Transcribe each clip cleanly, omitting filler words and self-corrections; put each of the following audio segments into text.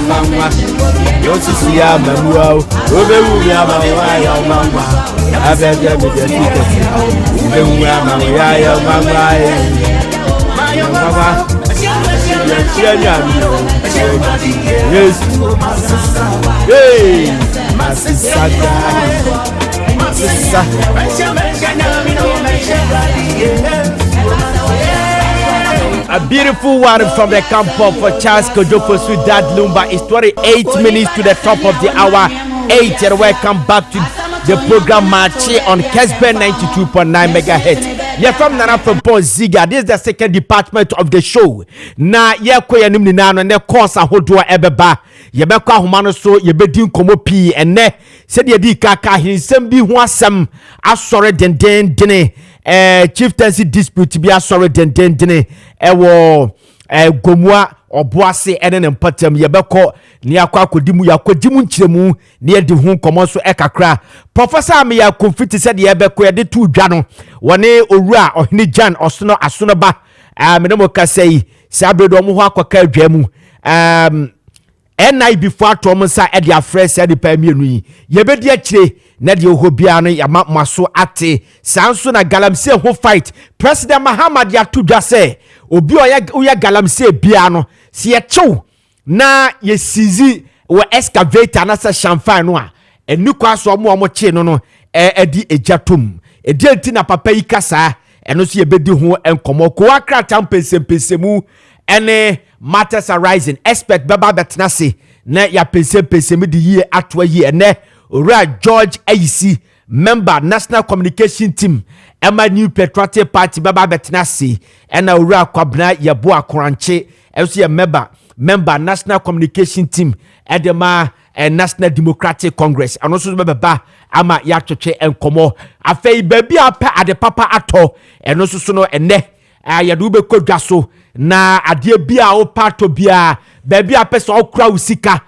mama. You see ya mama. Obewu ya mama. Abega me the ticket. Obewu ya mama. Mama. Yes. Hey. A beautiful one from the camp of Charles Kojofosu Dad Lumba. It's 28 minutes to the top of the hour. 8 and welcome back to the program Maakye on Kessben 92.9 megahertz. You're from Nana Frimpong Ziega. This is the second department of the show. Na ye koye nim ni nano ne course ahodoa ebeba. Ye beko ahomano so ye bedi nkomo pii ene se de di kaka hinsem bi ho asem asore denden chieftaincy dispute bi asore denden ewo gomua oboase ene ne mpatam ye beko ni akwa akodimu yakodimu nchiremu ne ye di ho nkomo so ekakra professor Amia Kofi said ye beko ye de tu dwa no wone owura ohene Jan osono asono ba menemo ka sei sabredo mo ho akwaka adwamu NI before Thomas at their fresh at the Pamianu. Yebedi achire na de ohobiano yama maso ate sanso na galamse ho fight President Muhammad ya tudwa se obi oya galamse bia no se ye chew na ye sizi we excavator na se champagne no a enu kwa so omo che no edi ejatom edi enti na papa yi kasa eno so yebedi ho enkomo ko akra tampesempesemu ene matters arising expect baba betnase na ya pesempesemu di ye atwa yi ene ora George Ayisi member national communication team ema new patriotic party baba betnase ena ora kwabna yebo akoranche enso ye member national communication team edema national democratic congress anoso beba ama ya twetwe enkomo afei baby apa ade papa ato enoso so no ene ayadu be kodwa so na ade bia o pato bia baby apesa okra usika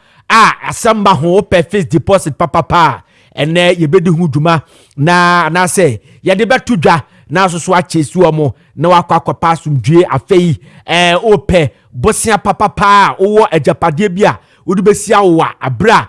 asamba ho pe face deposit papa ene yebedi hu duma na say yede betudwa na so achesu omo na wakwa asumdue afei ope bosia papa owo ajapade bia wodu besia wo abra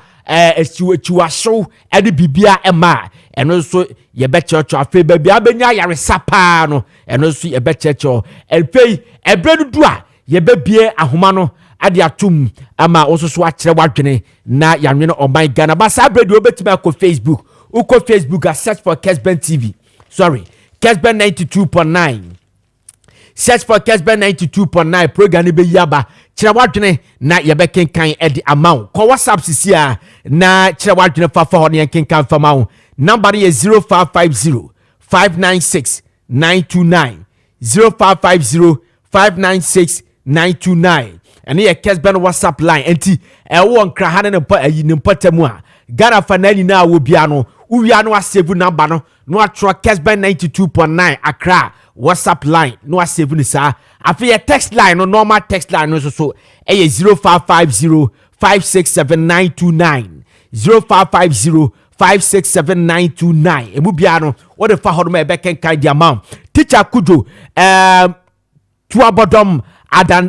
echiwa show ede bibia ema eno so yebechecho afei baby abenya yaresa pa no eno so yebechecho elpei ebredu a yebebie ahoma no ade atum ama ososo akire wadwene na yanwene oman Ghana ba sa bredu obetima ko Facebook uko Facebook search for Kessben TV Kessben 92.9 search for Kessben 92.9 program be yaba kire wadwene na yebekenkan ede amount ko WhatsApp sisia na kire wadwene fa ho ne kenkan fa mawo number is 0550 596 929 0550 596 929 and here Kessben WhatsApp line enti ewo nkra ha ne mpatamu a Ghana fanani na wo bia no uwia no asave number no atro Kessben 92.9 Accra WhatsApp line no asave ni sa afi text line no normal text line no so 0550 567 929 0550 567 929 emu bia no what the fa hodoma ebeken kan di amount teacher kujo tuabodom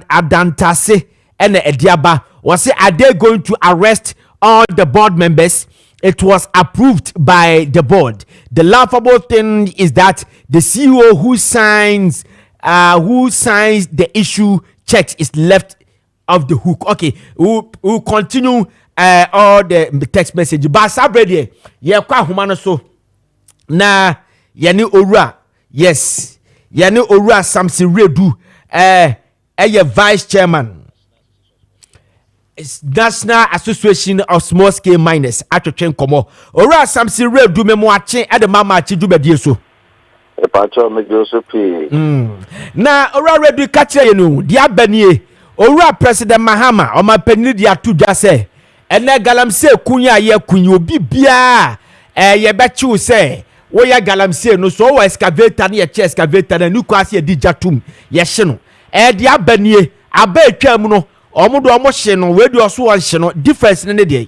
adantase ene ediaba was say are they going to arrest all the board members? It was approved by the board. The laughable thing is that the CEO who signs the issue checks is left off the hook. Okay, we'll continue all the text message. But sabrede ye kwa humano so na yani owura yes yani owura Samson Redu vice chairman National Association of Small Scale Miners atwetwen komo owura Samson Redu memo ache ade mama ache dubadie so e pacho me Josephine na owura Redu ka kire ye no dia banie owura President Mahama o ma panini dia tudwa se ene galamse kunya ye kunyi obi bia ye bechi se wo ya galamse no so wo excavator na ye che excavator na nuko ase di jatum ye hye no dia banie aba atwam no omodo omo hye no we di oso won hye no difference ne de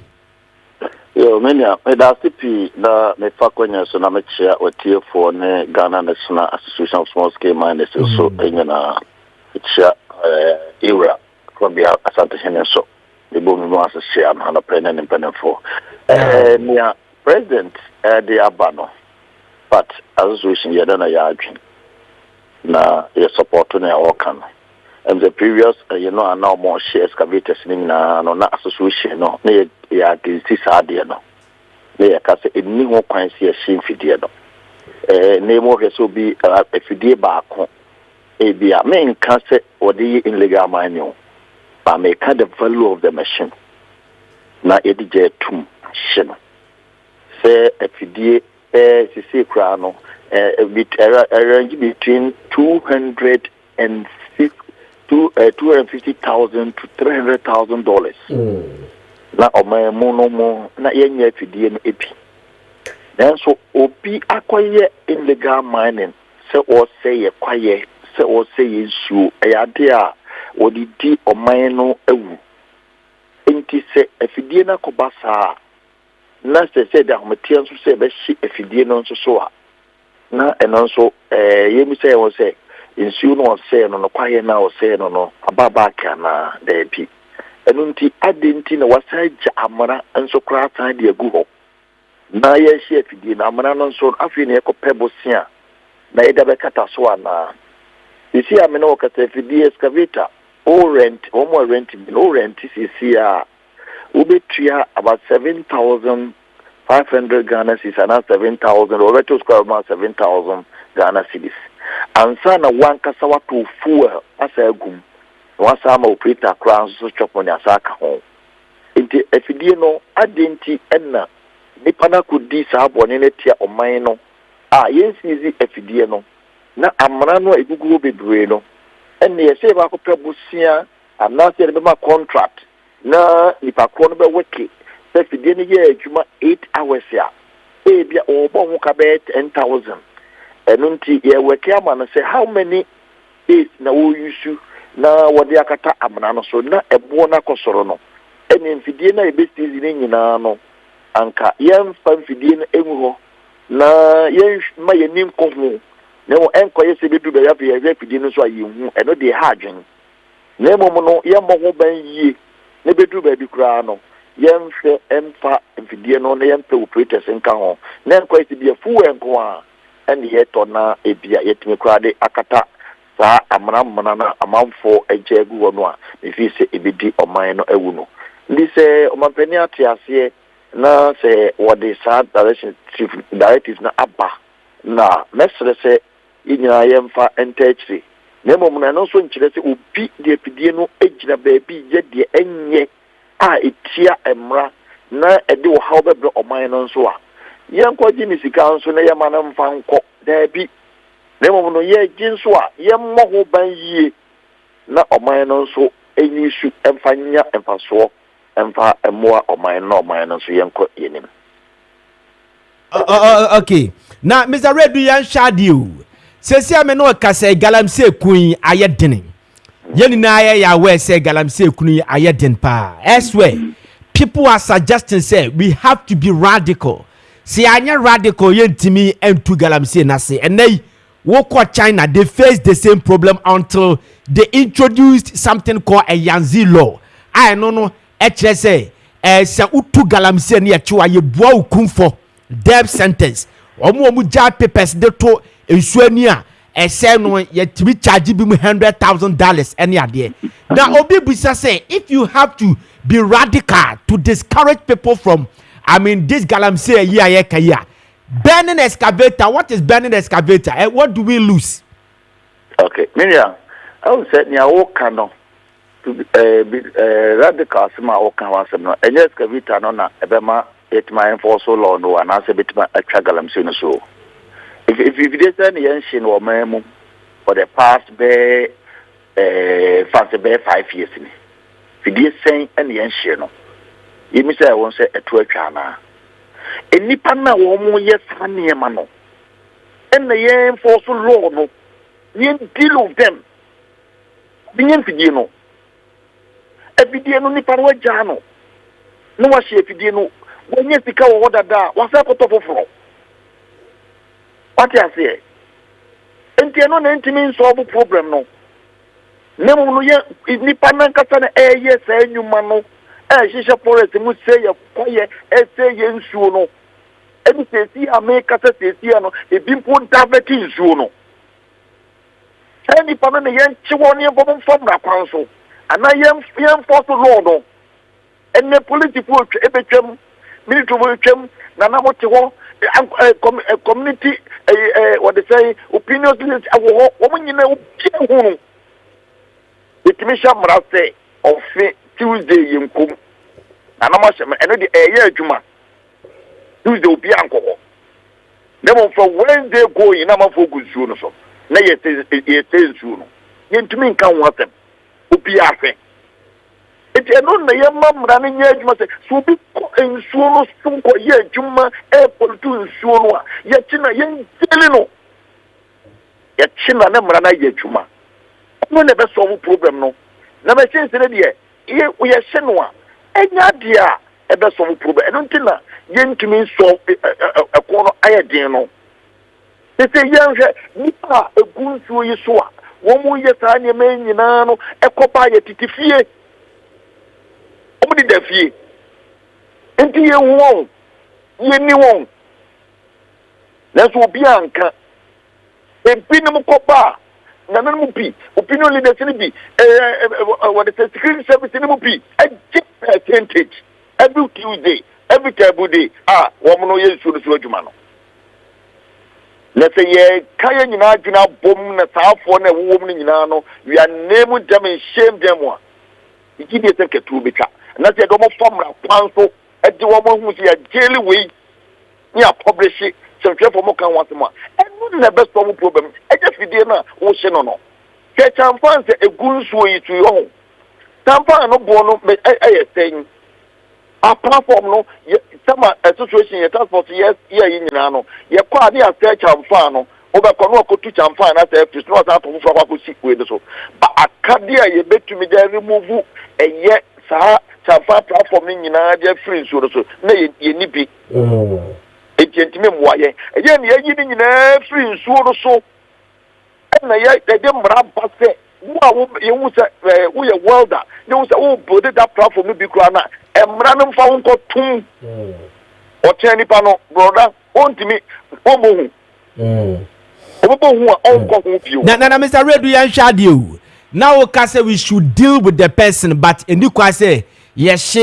yo menya me da CP na me fakonya so na me chia otiefo ne Ghana National Association of Small Scale Miners so enya na chia era from bia asante hene so the boom was a share and a pen and pen for. Near President the Abano, but association Yadana Yajin. Na your support to our can. And the previous, are now more shares excavators in no association, no, near this idea, no. They are a new point here, shame for dear. Name of so be a few back. A be a main cancer or the illegal mining. But make the value of the machine. Na edije tum shin. Say a few crown. Range between 250,000 to $300,000. Na omay mono na yenye fidie no epi. Then so obi akwaye illegal mining. Se o say ye kwaye, se o say ye su ayade a odidi omay no ewu. Enti se efidie na kobasa na se da hometian so se be shi efidie no so a. Na and also yemi say was say insu no say no kwaye na o say no ababa kana da epi. Enunti adenti na wasaja amara enso kra tan de agu ho na ye hye afidie na amara no nso afi na ekopebo sia na eda be kata so ana isi amena o kata afidie excavator o rent sia ubetua about 7,500 Ghana cedis and 7,000 or to square about 7,000 Ghana cedis ansa na wan kasa wato fuel asa agum once I'm operator crown so chop on your sack home. Into efidie no adenti enna nipa na kudi saa bone ne tia oman no yes easy efidie no na amara no egugu bebre no enne ye se ba ko pebusia amna se be ma contract na nipa kro no be weke se efidie ne ye adwuma 8 hours ya bia obo ho ka be 10,000 enunti ye weke ama no say how many days na wo use na wodi akata amana no so na ebo na kosoro no ene mfidie na ebestizi ne nyina no anka yemfa mfidie na emu ho na yen ma yenim ko ho na wo enko yese bedu be yafe ye mfidie no so ayehu eno de ha adwen na emo no yemmo ho ban yie na bedu be bi kura no yemfe emfa mfidie no na yempe operators nka ho na enko yese bi afu enko a ene yeto na ebia yetime kura de akata sa amana na amanfo ejegu wono a mefi se ebedi oman no ewu no ndi se omanpani atiase na se wode sa directives na aba na mesre se inyina yemfa entechri na mom na no so nkyere se obi de epidie no ejina baabi ye de enye a etia emra na ede wo hawo bebre oman no nso a yenko gi ni sika nso na yema na mfa nko daabi Nemo no ye jinso a ye mo ban yie na oman no so enyisu emfanya emfaso emfa emoa oman no so yenko yenim. Okay. Now Mr. Redu yan shadio. Sesi ame no kase galamse kun ayedene. Yeni na ya we say galamse kun ayeden pa. Elsewhere people are suggesting say we have to be radical. See anya radical yentimi entu galamse na say enai Woko China, they faced the same problem until they introduced something called a Yanzi law. I don't know, HSA, sa utu galamse ni achua ye bua ukumfo, death sentence. Omu ja papers de to ensuenia, say no ye to be charged $100,000 any idea. Now Obi Busa say, if you have to be radical to discourage people from, this galamse ye kaya. Burning excavator. What is burning excavator? And what do we lose? Okay, Miriam, I would say near walk no to be radical. Sima walk was no. Any excavator no na ebema it my enforce law no and answer bit my galam so. If you did any ancient or memo for the past be fancy be 5 years ni. If you did saying any ancient no, you miss I won't say a 12 chana. Enipa na wo mo yes niema no en na ye enforce law no ye deal with them binyen fidie no efidie no nipa no agya no no wa hye efidie no wonye sika wo dada wa sa koto foforo what you say enti no na ntimi solve problem no nemu no ye nipa na nkasa na ye sa enwuma no shisha forest mu say ya kwaye say ye nsuo no ebi sesi ameka sesi no ebi mpo daveti nsuo no any pano ne yen chiwo ne bom fam na kwan so ana yen force law no enne political ebetwam military twam na na mote ho community what they say opinions leaders awo wo nyina obi hu itimisha mrase ofe Tuesday yemkom ana ma shema eno de eye adwuma Tuesday obi anko dem from Wednesday going na ma focus you no so na ye nsuo no yentumi nka ho asem obi afe eti eno na ye mamra na nya adwuma se so obi ko nsuo no so ko ye adwuma politu nsuo no a ye china ye ntele no ye china na mra na ye adwuma no na be solve problem no na be chense ne de ye hye no a enya de a e be solve problem eno ntina ye ntumi solve ko no ayedin no tete yenhwe nipa egunsuo yi so a wo mu ye saa ne ma nyina no ekopa ye titifie o mu di da fie enti ye won ye ni won leso obi anka ebinim kopa na nanu bi opinion leaders ni bi what the security service ni mu bi a percentage every Tuesday every day wo mu no ye nsuo so adwuma no let's say ye kaya nyina adwuna bom na saafo na wowom ni nyina no we are name them and shame them one ikidi ese ketu beka na say do mo formula kwan so e de wo mo hu se ya daily way ni a publish se for mo kan want mo enu na best problem problem e just fidie na wo hye no no ke champan se egunsuo yi tu yo champan no bo no e sen a platform no sama situation ye transport yes ye nyina no ye kwa de ase chamfa no obekọ no okotu chamfa na se fis no sa to fu akwa si we so ba akade a ye betumi de remove eye sa chamfa platform ni nyina de free so na ye ni bi etientime muaye eye ne ye ni nyina free so na ye de mra base wo ye wu se wo ye welder ye wu se wo build that platform bi kura na emra no mfa wonko tum o cheni pano brother ontimi omohu obohu a onko hu bio na Mr. Redu yan shade o now we say we should deal with the person but eni kwa say yes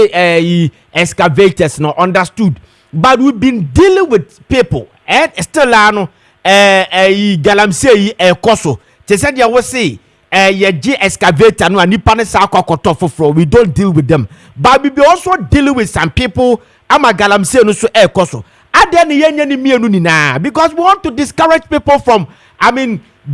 excavators no understood but we've been dealing with people and still no galamsey koso te said ya we say ye G excavator no anipa ne sa akokoto foforo we don't deal with them but we be also dealing with some people amagalamse no so koso ade ne yenya ni mienu ni na because we want to discourage people from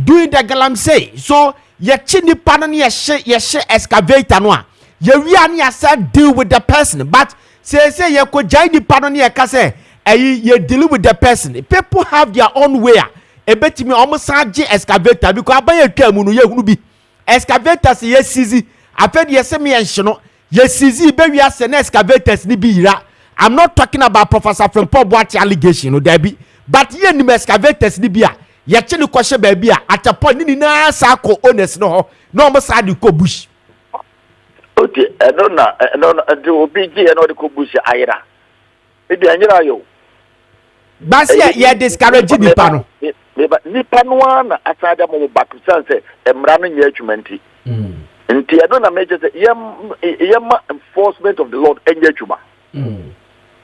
doing the galamse so ye chi nipa no ye she excavator no a ye wi an ya say deal with the person but say ye ko jai nipa no ye ka say ye deal with the person people have their own way ebetimi almost age excavator because abaye twa mu no ye hunu bi excavators ye sizi afed ye semi enhino ye sizi be wi ase na excavators ni bi yira. I'm not talking about Professor Frimpong Ziega allegation no there be but ye ni excavators ni bi a ye che ni kwhye ba bi a at a point ni na sa ko owners no ho no mo sa di ko bush okay no the obi ji no di ko bush ayira e di anyira yo basi ye discourage nipa no nipa no na asada mo back sense emra no nya adwumanti nti I don't make say yema enforcement of the Lord enya adwuma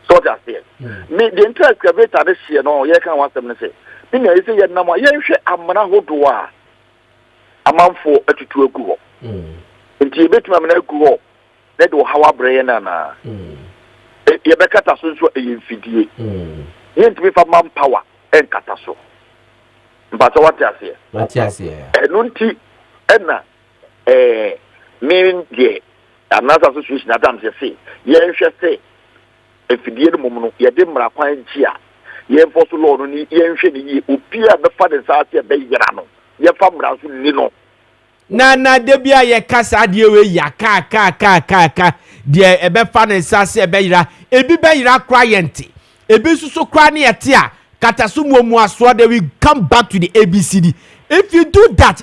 so that's it me the entire excavator this year no ye kan wasem ne say me na say ye nam ye hwe amana hodo a amanfo atutu agu ho nti ye betuma amana agu ho na de hawa breye na ye bekata so nso eyimfidie ye ntimi fa manpower enkata so mbata wati ase nunti ena mean de another association Adam say ye hwe say efidie no mum no ye de mra kwan ji a ye enforce law no ni ye hwe ni obi a be fa de sa ase be yira no ye fa mra so ni no na de bia ye kasa de we ya ka de e be fa ne sa ase be yira ebi be yira client ebi susu kra ne yete a katasumu mu aso de we come back to the ABCD if you do that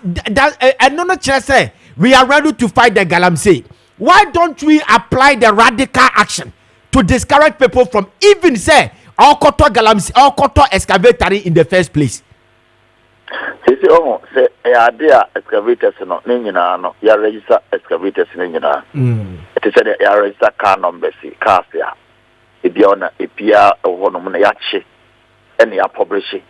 and no chere say we are ready to fight the galamsey why don't we apply the radical action to discourage people from even say Okoto Galamsey Okoto excavator in the first place? Say idea excavators no nyina no ya register excavators nyina. It is said ya register car numbers cars ya. Ebi ona epia ho no na ya che ene ya publish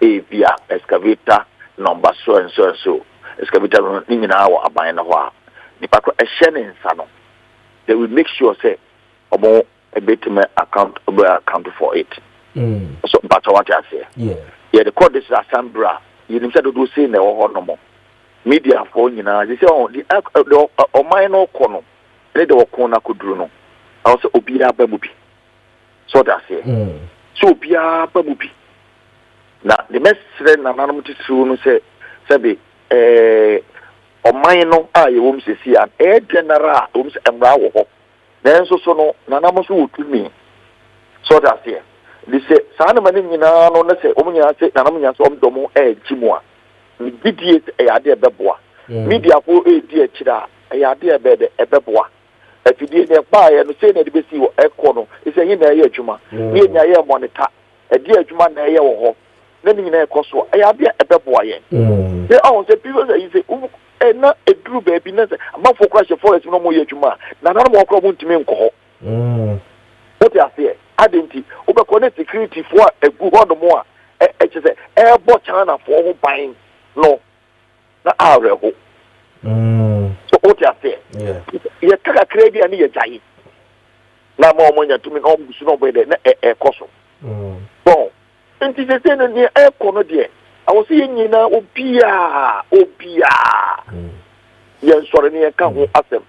ebia excavator number so and so and so excavator no nyina wa aban no ho a nipa ko ehye ne nsa no they will make sure say omo ebetime account for it. So but what I say the court this assembly you said do say na ho no mo media for nyina they say the minor kono le de okona koduru no also obi aba bi so that say so obi aba bi na the message na nanom tisu no say be minor a wom sesi an general wom se emra wo ho nanso so no nanam so wotumi so that say they say sana mani nyina no na say omunya say nanam nya so omdomo jimu a bidie ade ebeboa media ko edi akira ade ebede ebeboa afidie ne ba ye no say na de besi wo ekọ no say yin na ye adwuma ye nya ye monitor edi adwuma na ye wo ho na nyina ekoso ade ebeboa ye they all say people say you say na edru baby na say amafo crash forest no mo ye adwuma na nanam wo kro mo ntimi nko ho what you say identity obekone security for a good mo a say bo chana for ho ban no na areho so what you say ye kaka kredi ani ye jai na mo nya tumi no busu no be na koso bon enti se se no ni kono de awo se nyina obia ye nsore ni ka ho asem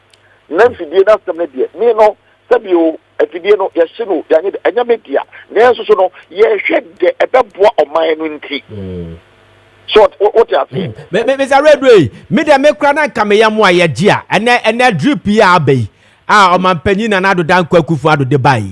na fidie na asem na de me no sabio afidie no ye hye no ya nye enya media na so no ye hwe de ebeboa oman no nti so what you say Mr. Redway me de me kra na kameya mo aye gia ene drip ya abai oman panyin na ado dan kwakufu ado de bai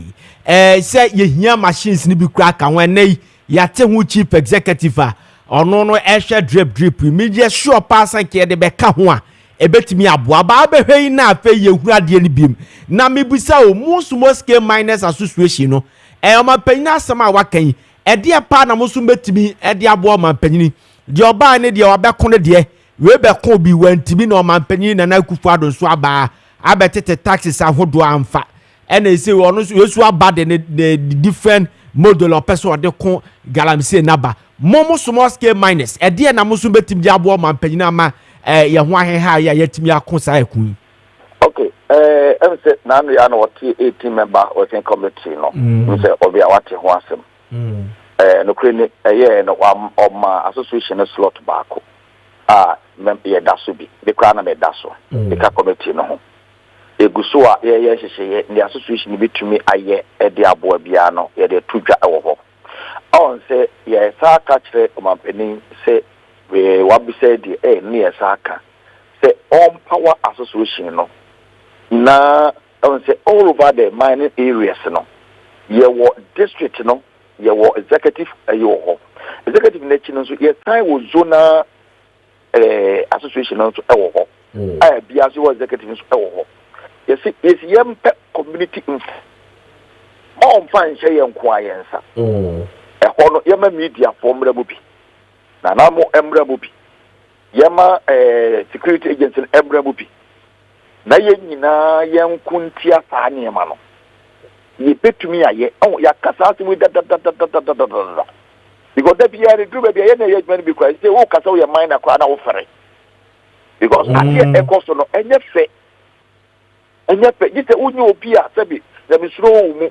say ye hia machines ni bi kra ka ho enai ya te hu chief executive ono no ehwe drip me je sure pass ke de be ka ho a ebetimi aboa ba behwei na afa yehura de ni biem na mebusa o small scale miners association no omanpanyin asema wakan de pa na musu betimi de aboa omanpanyin de oba ne de obekon de we bekon bi wantimi na omanpanyin na nakufu ado so aba abetete taxes ahodo amfa ena ese ono so yesu aba de different model of person de kon galamsey naba small scale miners de na musu betimi de aboa omanpanyin ama ye ho aheha ya yatimi akosa ekun. Okay, em say na no ya no what 18 member working committee no. We say obi a what ho asem. No kreni ye no ma association slot baako. Ye daso bi. Be kwa na me daso. Be ka committee no ho. Eguso a ye hyehye the association bi tumi aye e de aboa bia no ye de tudwa e wo ho. On say ye sa ka kire omampeni say we what be said near Saka say on power association no na say all over the mining areas no ye wo district no ye wo executive executive nature no so ye time wo zona association no so e wo ho bia so executive no so e wo ho ye see is yem community on fan share yenko ayensa ho no ye ma media for mra bi na namo emra mubi yema security agents emra mubi na ye nyina yenkuntia fa ne ma no ye betumi aye ya kasa asimu da because that be are do be ye na ye man be kwa say wo kasa wo ye mind akwa na wo fere because ati e koso no enye fe gite unyo obi a sabi na misro wo mu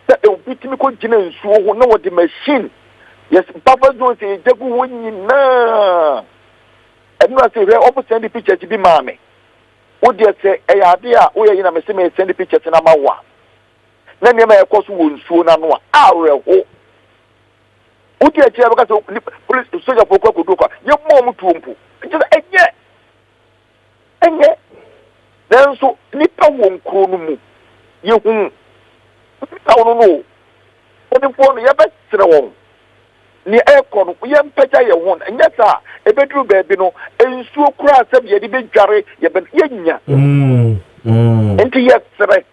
se e bitimi ko gina nsuo ho na wo de machine. Yes, Papa don't say Jagu na. And you say, we send the picture to be mammy. Would you say, a idea, we are in a semi send the picture to Namawa? Then you may of course wound soon and one hour. Would you tell us police to soldier for Kokoduka? Your mom to umpu. Just and yet, then so Nippa won't croon you. I don't know. Only for your best wrong. Ni ekon yem peja ye won enya sa ebedru baabi no ensuo kura asem ye de bedware ye nya Enti yesterday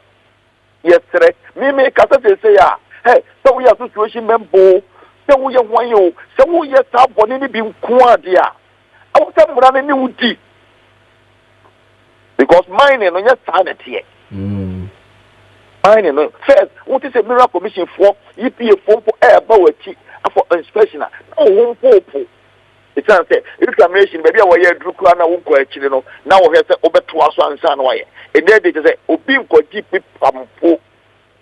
me kasa say ya hey so we association member so we wan yo so we sa boni ni bi nko ade a awu say mura ni wudi because mine no nya sanity mine no first what is a miracle commission for EPA for ba wachi for inspection na won popo it's say reclamation baby a were dru kura na won ko akire no na wo hwese obeto aso ansa na waye e dey dey say obi nko jipi pampo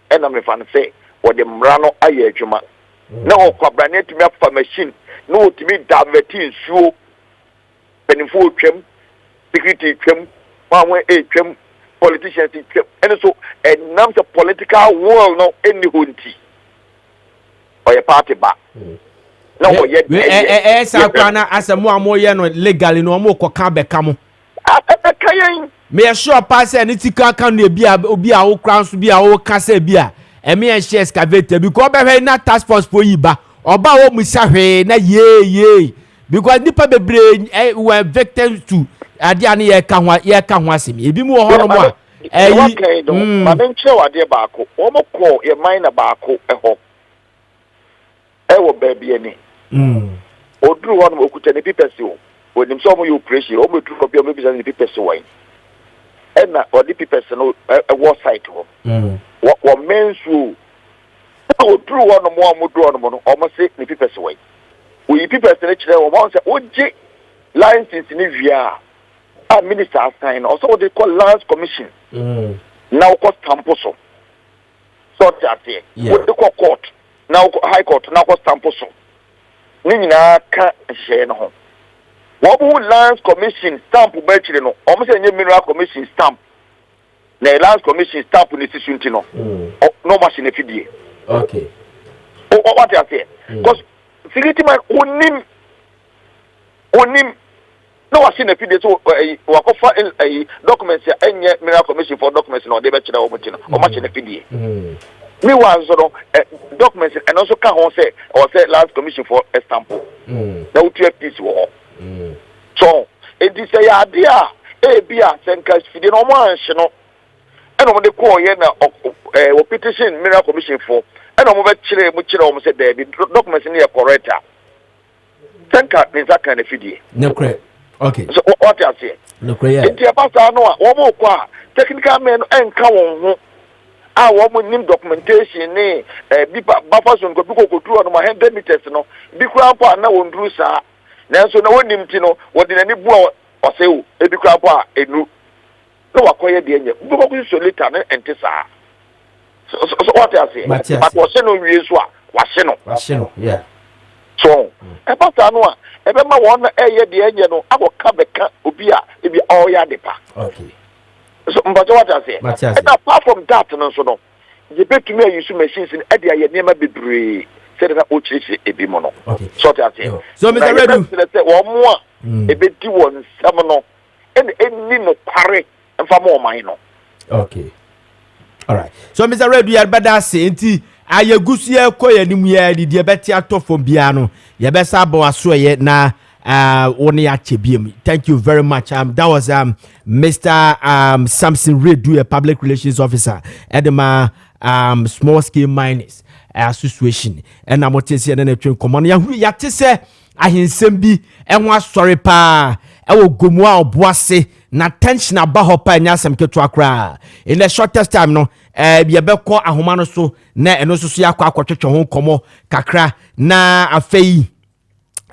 ena me fan say wo de mra no aye adwuma na wo kwabra na tumi afa machine na wo tumi divert nsuo penifo twem security twem one twem politicians twem and so enam the political world no any hunti or a party ba na wo ye sakwana asemu amoye no legally no mo koka beka mo kayen me sure pass any tika kan no bia obi a wo kran so bia wo kasa bia eme en share excavator because be hwe na task force for yiba oba wo musa hwe na ye because nipa bebre were victims to ade ane ye ka ho asem ebi mu ho no mo ma ben kire wade baako wo mo ko ye mine baako ho wo baby ani oduru ho no okuta ne pipesi wo onim so mo operation o mo duru ko bia mo bisa ne pipesi wo na odi pipesi no wo site ho wo mensu oduru ho no mo duru ho no o mo se ne pipesi wo we pipesi ne kire wo mo se oje license ni via a minister assign also what they call lands commission now cost tamposo so that what they call court now high court now cost tamposo ni na ka hye no ho what who lands commission stamp be chire no o mo se nye mineral commission stamp na lands commission stamp ni sisunti no no machine fidie okay what I say because security man onim no was in a few days so wakofa documents enye mineral commission for documents no dey be kire o mutino o ma kire fidie me was so documents and also can ho say or say last commission for example na utu piece wo so it is a idea bia senka fidie no mo anhye no e no mo de call ye na o petition mineral commission for e no mo be kire o mo say there be documents ni correct senka ni zaka na fidie no correct. Okay. So what I say? No prayer. It's about no one more technical men and come on. Woman name documentation ne buffer zone go go through on my 100 meters no. Bi krampa na won dru sa. Nanso na wonim ti no wo de nani bua o se o e bi krampa enu. No wakoye de enye. Bi go so later na ente sa. So what I say? But wo se no wie so a wa se no. Yeah. So about no ebe ma won eye de enye no aboka beka obi a ebi oya de pa. Okay. So but what I say? And apart from that no so no you better me use machines in e de aye nema bebre say that o chirichi ebi mo no. Okay. So what I say? So Mr. Redu say wo mo a ebe di won sam no eni no pare mfa mo man no. Okay. All right. So Mr. Redu you better say nti ayegusu ye koye ni mu ye di de beti atofo bia no ye be sa ba waso ye na woni achebiem. Thank you very much. That was Mr. Samson Redu, a public relations officer at the small scale miners association. And I'm say and then train command ya te se ahensem bi enwa sorry pa e wo gomua oboase na tension aba ho pa nya asem keto akra in the shortest time no ye be ko ahoma no so na eno so yakwa akwotwetwe ho komo kakra na afei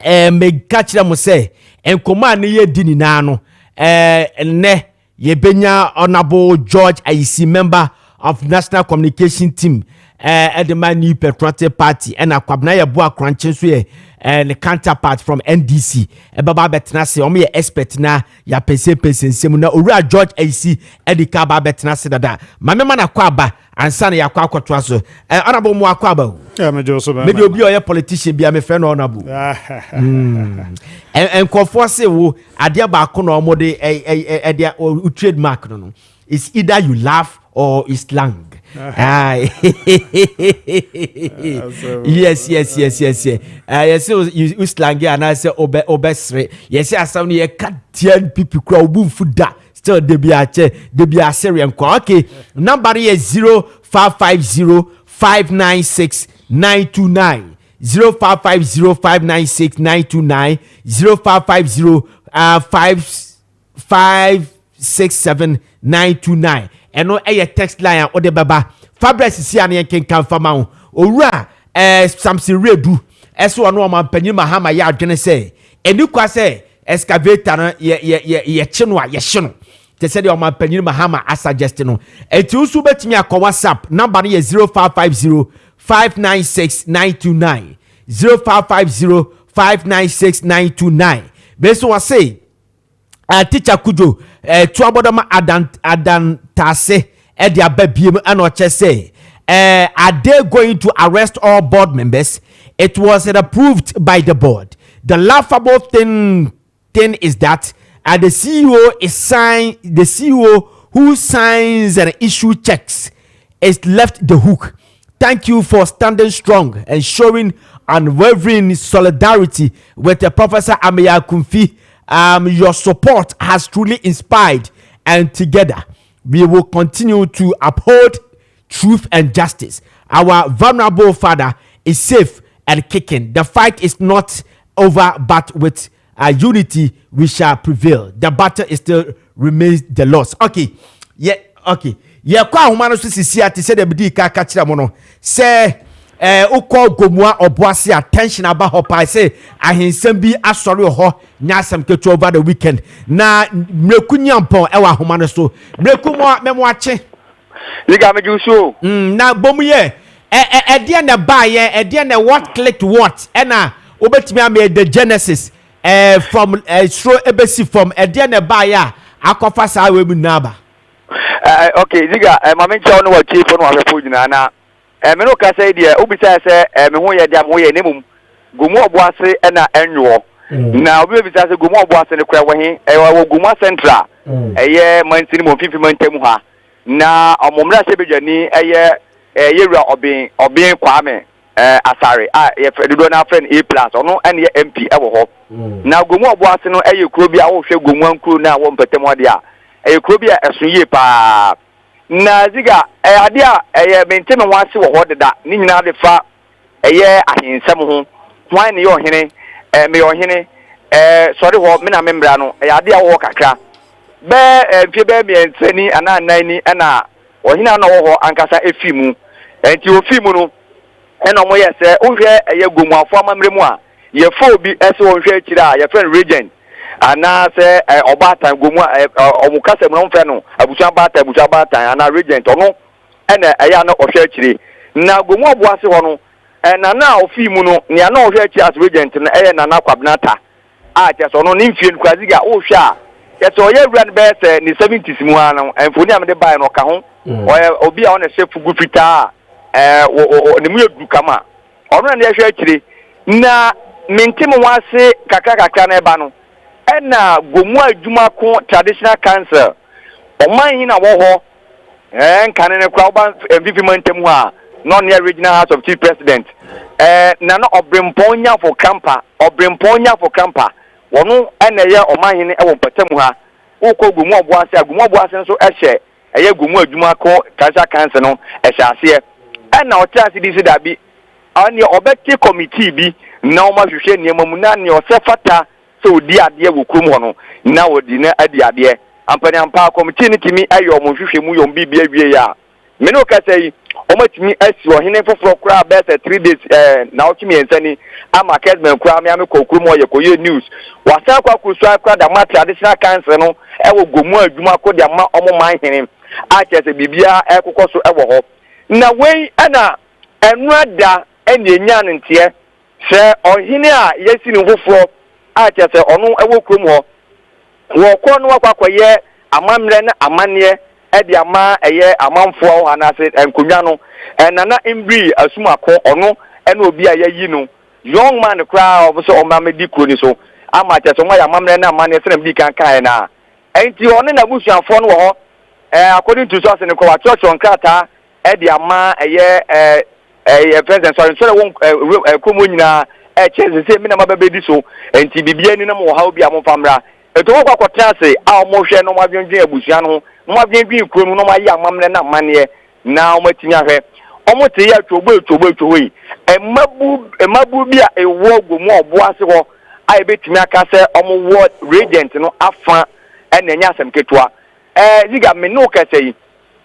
me kachira mo se enkoma ne ye di ni na no ne ye benya honorable George IC member of National Communication Team at the New Patriotic Party and akwabna ye bo akranche so ye the counterpart from NDC baba betna se o me expert na ya pese nsem na owura George IC edika ba betna se dada mamema na kwaba ansa na yakwa akwoto so honorable mu akwaba yeah me jo so me de obi o ye politician bia me friend honorable en kofo se wo ade ba ko na omo de trademark no it's either you laugh or it's slang. Yes. Yes, you slang and I say obesre. Yes, I sound ye cat 10 people crowd boom food that still debia Syrian kwa. Okay, number is 0550-596-929 0550-596-929 0550-567-929 eno eye text line ode baba Fabrice si ane ken kan fama ho owura Samson Redu eso ono ma panyin Mahama ya adwene se eni kwa se excavator no ye cheno a ye hye no te se de o ma panyin Mahama asuggest no enti usu betimi akọ WhatsApp number no ye 0550-596-929 0550-596-929 beso wa say teacher Kujo tuabodoma adan tase e dia babiem and o say are they going to arrest all board members? It was approved by the board. The laughable thing is that the CEO who signs and issue checks is left the hook. Thank you for standing strong and showing unwavering solidarity with the Professor Ameya Kumfi. Your support has truly inspired, and together we will continue to uphold truth and justice. Our vulnerable father is safe and kicking. The fight is not over, but with unity we shall prevail. The battle is still remains the loss. Okay, yeah, okay. Yeah, kwa humano sisi ati se de bidi ka kachira mono. Se ukọ gomua oboase attention aba hopa say ahensem bi asori ho nyasem ketu over the weekend. Na mreku nyampon ewa humano so. Mreku mo memo ache. Ziega me juso. Na bomu ye e na ba ye e na what clicked what na obetimi am the genesis from stro ebesi from e na ba ya akofa sa we mu naba. Okay, Ziega, my mention on what chief on our food na me no ka say dia obi say me ho ye dia mo ye nemum gumu oboase na enwo na obi bi say gumu oboase ne kra wo he wo gumu central eye mansini mo fifi mantem ha na omomra se bedwani eye yewura obin kwame asare ye fedo na friend A+ ono ene MP ewo ho na gumu oboase no eye kuro bi a wo hwe gumu ankuro na wo mpatem ode a eye kuro bi a esunye pa na Ziega ade a maintain wase wo ho deda ni nyina de fa ahensem ho hwan ne yo hene me yo hene sorry ho me na membra no ade a wo kakra be fie be me nsani ana nani ana o hina na wo ho ankasa efimu enti ofimu no ena mo yese wo hwe gomuafo amamremu a ye fo bi ese wo hwe akira ye friend regent ana se obatan gomu omukase mo mfe no abutua batan ana regent ono ena eya na ohwe akire na gomu oboase ho no na ofimu no ne na ohwe akire as regent na na kwabnata a cheso no ni mfie nkwa Ziega wo hwe a yeso oye run be se ni 70s mu ano enfoni amde bai no ka ho obi a ona chef gufita ne mu yedu kama ono na ehwe akire na mintim wase kakaka na eba no ena gomu adwuma ko traditional council oman hi na wo ho nkane ne kwa oba mfifi mantem ho a no ne regional house of chief president na no obremponya for camper wono ena ye oman hi ne ewo patem ha ukọ gomu oboase nso ehye eye gomu adwuma ko traditional council no ehye ase ena otase di da bi ani obeti committee bi na o ma hwehwe niemamu na ne osefata so odi ade wo krum ho no na odi na adi ade ampani ampa committee ni timi ayo mo hwehwe mu yom bibia wie ya me no ka sei o matimi asi o hene foforo kra be 3 days na o kimi ensani ama Kessben kra me kokrum o ye koye news wasa kwa kusua kra da ma traditional council no wo gomu adwuma ko de ma omo man hene a chese bibia ekokoso wo ho na wei ana enrada enya nya ntie se ohine a yesi ni foforo a chese onu ewo krum ho wo ko no akwakoye amamre na amane e de ama eye amanfo anase enkonwa no nana imbri asumako onu ena obi a yayi no young man cry obso o mamedi kroni so ama chese mo ya amamre na amane se na bi kan kan na enti onu na busuafo no ho according to source ne ko wa church on krata e de ama eye president so won komo nyina chese se me na mababedi so enti bibia ni na mo ha obi amfamra eto wo kwa trance a mo hwe no mo adwendwen abusua no mo adwendwen kuro no mo ayi amamle na mane na o matimi ahwe omo te ya twobo yi emabu bi a ewo gomu obo ase ho a ebetimi aka se omo wo regent no afa ena nya asem ketua ziga me no ka sei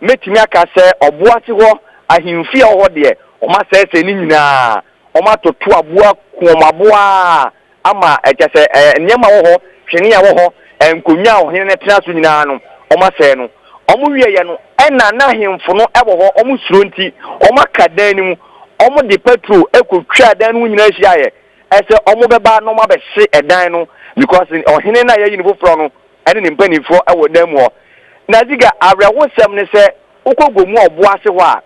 metimi aka se obo ase ho ahimfi a ho de o ma se ni nyina o ma totu aboa komaboa ama ekese nyema wo ho hwene ya wo ho enkonya wo hene ne tena so nyina no o ma se no omo wiye no ena na himfo no ebo ho omo suro nti omo akadan ni mu omo de petrol ekotwa dan no nyina hia ye ese omo beba no ma be hye edan no because ohene na ye yinifo fro no ene ne mpanifo ewo dan mu ho na diga arewo sem ne se ukogomu obo ase ho a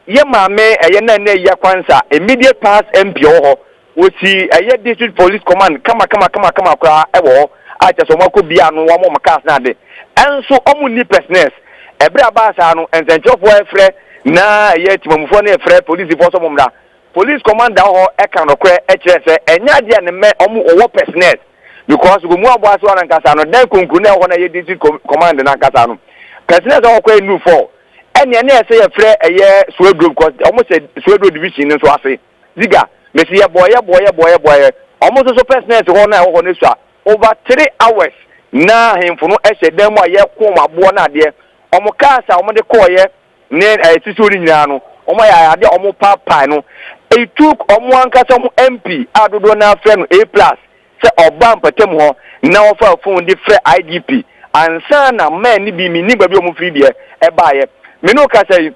ye maame eye na ya kwansa immediate past MP ho wosi eye district police command kama kwa ewo acha so mako bia no wo mo cars na de enso omu ni personals ebra ba sa no ensenchofo efre na eye timamufo na efre police force momra police commander ho e kan rokwe e kire se enya dia ne me omu owo personals because gomu abo ase wana nkasa no den konkuru na ho na ye district command na nkasa no personals ho kwa nu for enya na ese ye frɛ eye Swedro because almost Swedro division nso ase ziga mesi ye boy almost so personal ho na ho ne so over 3 hours na hemfo no ehye dan mu aye kom abo na de omo kasa omo de koye ne sisori nyina no omo ya ade omo papa no e took omo ankasa omo MP adodo na frɛ no A+ se oba mpatem ho na ofa phone de frɛ IDP ansa na man ni bi mi ni ba bi omo free de e baaye meno ka say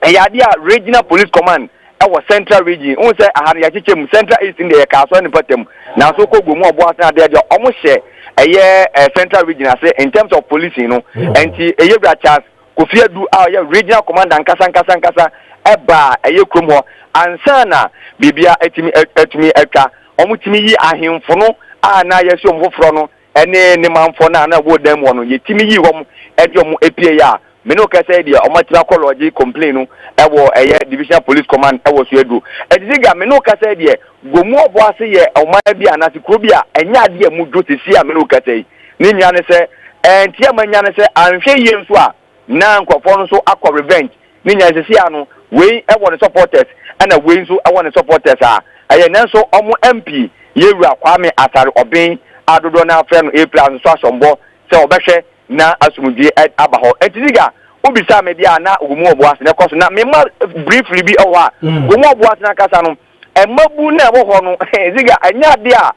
eyadia regional police command our central region on say ahana ya chechem central east in the ka so ni patem na so ko gomu obo asa de omo hye eye central region say in terms of policing no enti eye bra chance Kofi Adu a ye regional commander nkasa eba eye krom ho ansa na bibia etimi etwa omo timi yi ahemfo no a na ye so omfoforo no ene ne manfo na wo dem wo no ye timi yi hom ede omo epie ya meno ka say dia omatima college complain no ewo eye division police command ewo so edu ediga meno ka say dia gomu obo ase ye oma bia na se kro bia enya ade mu dwo tesi a meno ka say ni nya ne se entia manya ne se anhwe ye nso a na nkofo no so akọ revenge ni nya se sia no we ewo the supporters and we nso ewo the supporters a eye nanso omo MP yewura kwame atare oben adodo na afre no A+ so asombo se obehwe na asumudie abaho entiga obisa me bia na ogumu oboase na koso na me ma briefly bi owa ogumu oboase na kasa no emabu na ebo ho no ziga anya de a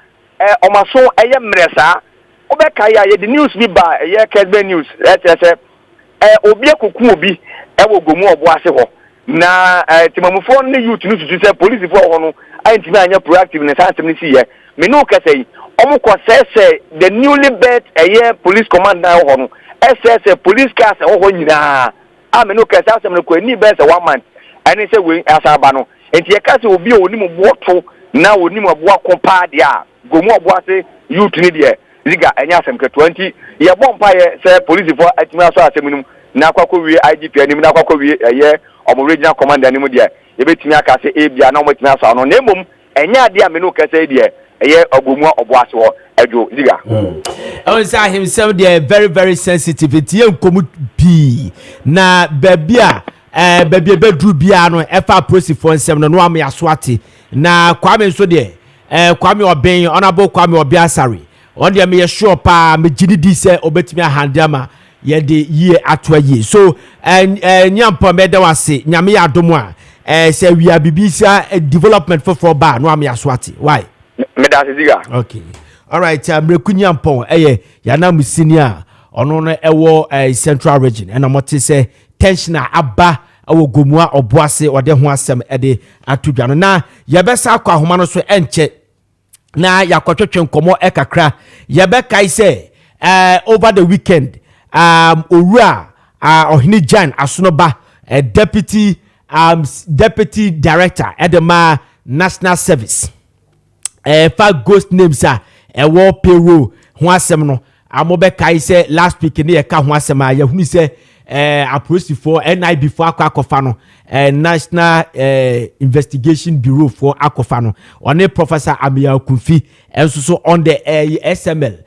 omaso eye mresa obeka ya ye the news bi ba eye Kessben news etese obi akuku obi ewo ogumu oboase ho na timamufo ne youth no tutu se police fo ho no antimi anya proactive na sansem ni siye me no kasa yi omo ko sese the newly built police commander ho no SS police cars ho nyina ame no kasa asem no ko ni be se 1 month ani se we asaba no enti e kasa obi oni mo boto na oni mo boa kompa de a gomu oboase youth ni de ziga enya asem ke 20 ye bompa ye se police for atimi aso asem num na kwakọ wie IGP anim na kwakọ wie omo regional commander anim de ye betimi aka se ebia na omo timi aso no na emom enya ade a me no kasa de eye ogomu oboase ho adwo ziga I say himself they very very sensitive tie nkomu bi na babia babia bedru bia no efa prosifo nsem no am yaso ate na kwame nso de kwame oben honorable kwame obiasare on de me sure pa me gidi se obetimi ahandama ye de ye atwa ye so nyampo meda wase nyame ya adomo a se wi bibisa development for ba no am yaso ate why meda ziga okay. All right, Mrekunyampo, Yanam senior, ono no ewo central region, and I'm say tension abba awo gomua oboase ode ho asem ede atudwano na yebesa akwa homano so enche na yakotwetwe nkomo ekakra yebekai say over the weekend owura ohini Jan Asonoba deputy director edema national service fa ghost names ewo payroll ho asem no amobe kai se last week ne ka ho asem a yahuni se approach for NIB for akofa no national investigation bureau for akofa no one professor Amia Kofi enso so on the SML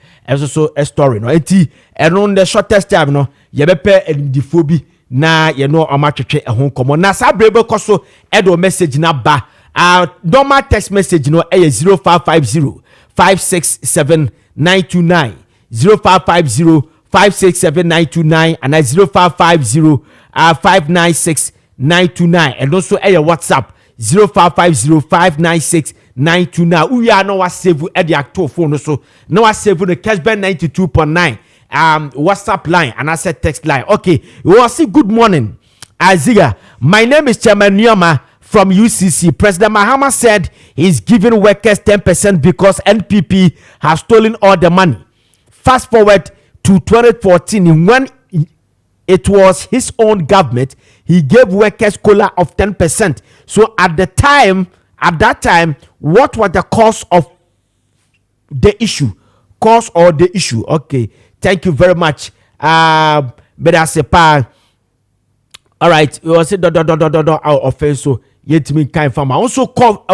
so a story no enti eno the shortest time no ye bepe endifo na ye no amatwetwe ehon komo na sa brebe koso edo message na ba normal text message no 0550 567929 0550 567929 and 0550 596929 and also WhatsApp 0550596929. We are now save at the actor phone so now I save the Kessben 92.9 WhatsApp line and I said text line. Okay, we will see. Good morning, Ziega. My name is Chairman Nyoma from UCC. President Mahama said he's giving workers 10% because NPP has stolen all the money. Fast forward to 2014 when it was his own government, he gave workers COLA of 10%. So at that time, what was the cause of the issue? Cause or the issue? Okay, thank you very much. But as a pa, all right, you will say our offense. So yet me kind farmer. Also call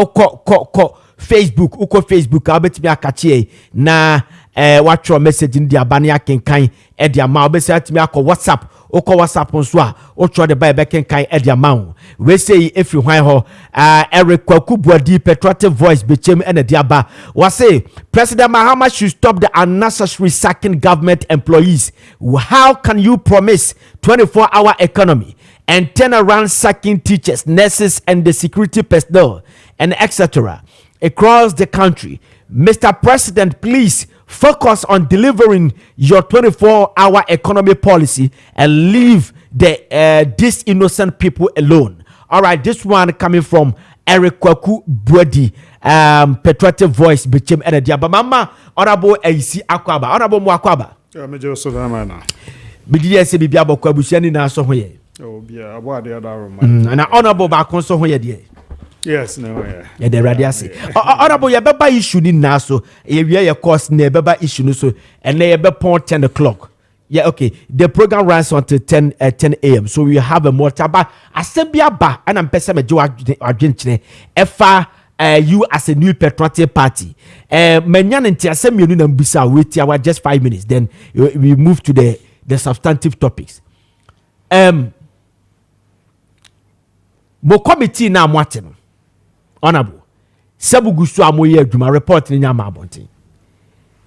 Facebook. Uko Facebook. I'll bet me a catch na. Watch your message in the Abania Kenkai at the amount. Be say to me, WhatsApp. Oko WhatsApp on swa. Try the buy back Kenkai at the amount. We say if you want her, Eric Kwakubwadi patriotic voice became and the diaba. Was say President Mahama should stop the unnecessary sacking government employees. How can you promise 24-hour economy and turn around sacking teachers, nurses, and the security personnel and etc. across the country? Mr. President, please focus on delivering your 24-hour economy policy and leave these innocent people alone. All right, this one coming from Eric Kwaku Bwadi, patriotic voice became energy. But Mama, Honorable AC Akwaba, Honorable Mwakwaba. Major Sodamana. Bidia se bibia bokwa busiani na so hoye. Oh, bia abo de other room. And honorable ba kon so hoye de. Yes, no, yeah. Yeah, the radiasi. Honorable, ya beba issue ni na so. Ye your course ne beba issue no so. And ne be pon 10 o'clock. Yeah, okay. The program runs until 10 a.m. So we have a more taba. Asembia ba. And I'm pesa me jo adwenchine. Efa you as a new patriotic party. Menyan nti asem yenu na mbisa wait our just 5 minutes. Then we move to the substantive topics. Mo committee na mwate no. Honorable. Sebu gusu amoye adwuma report ni nyama abonten.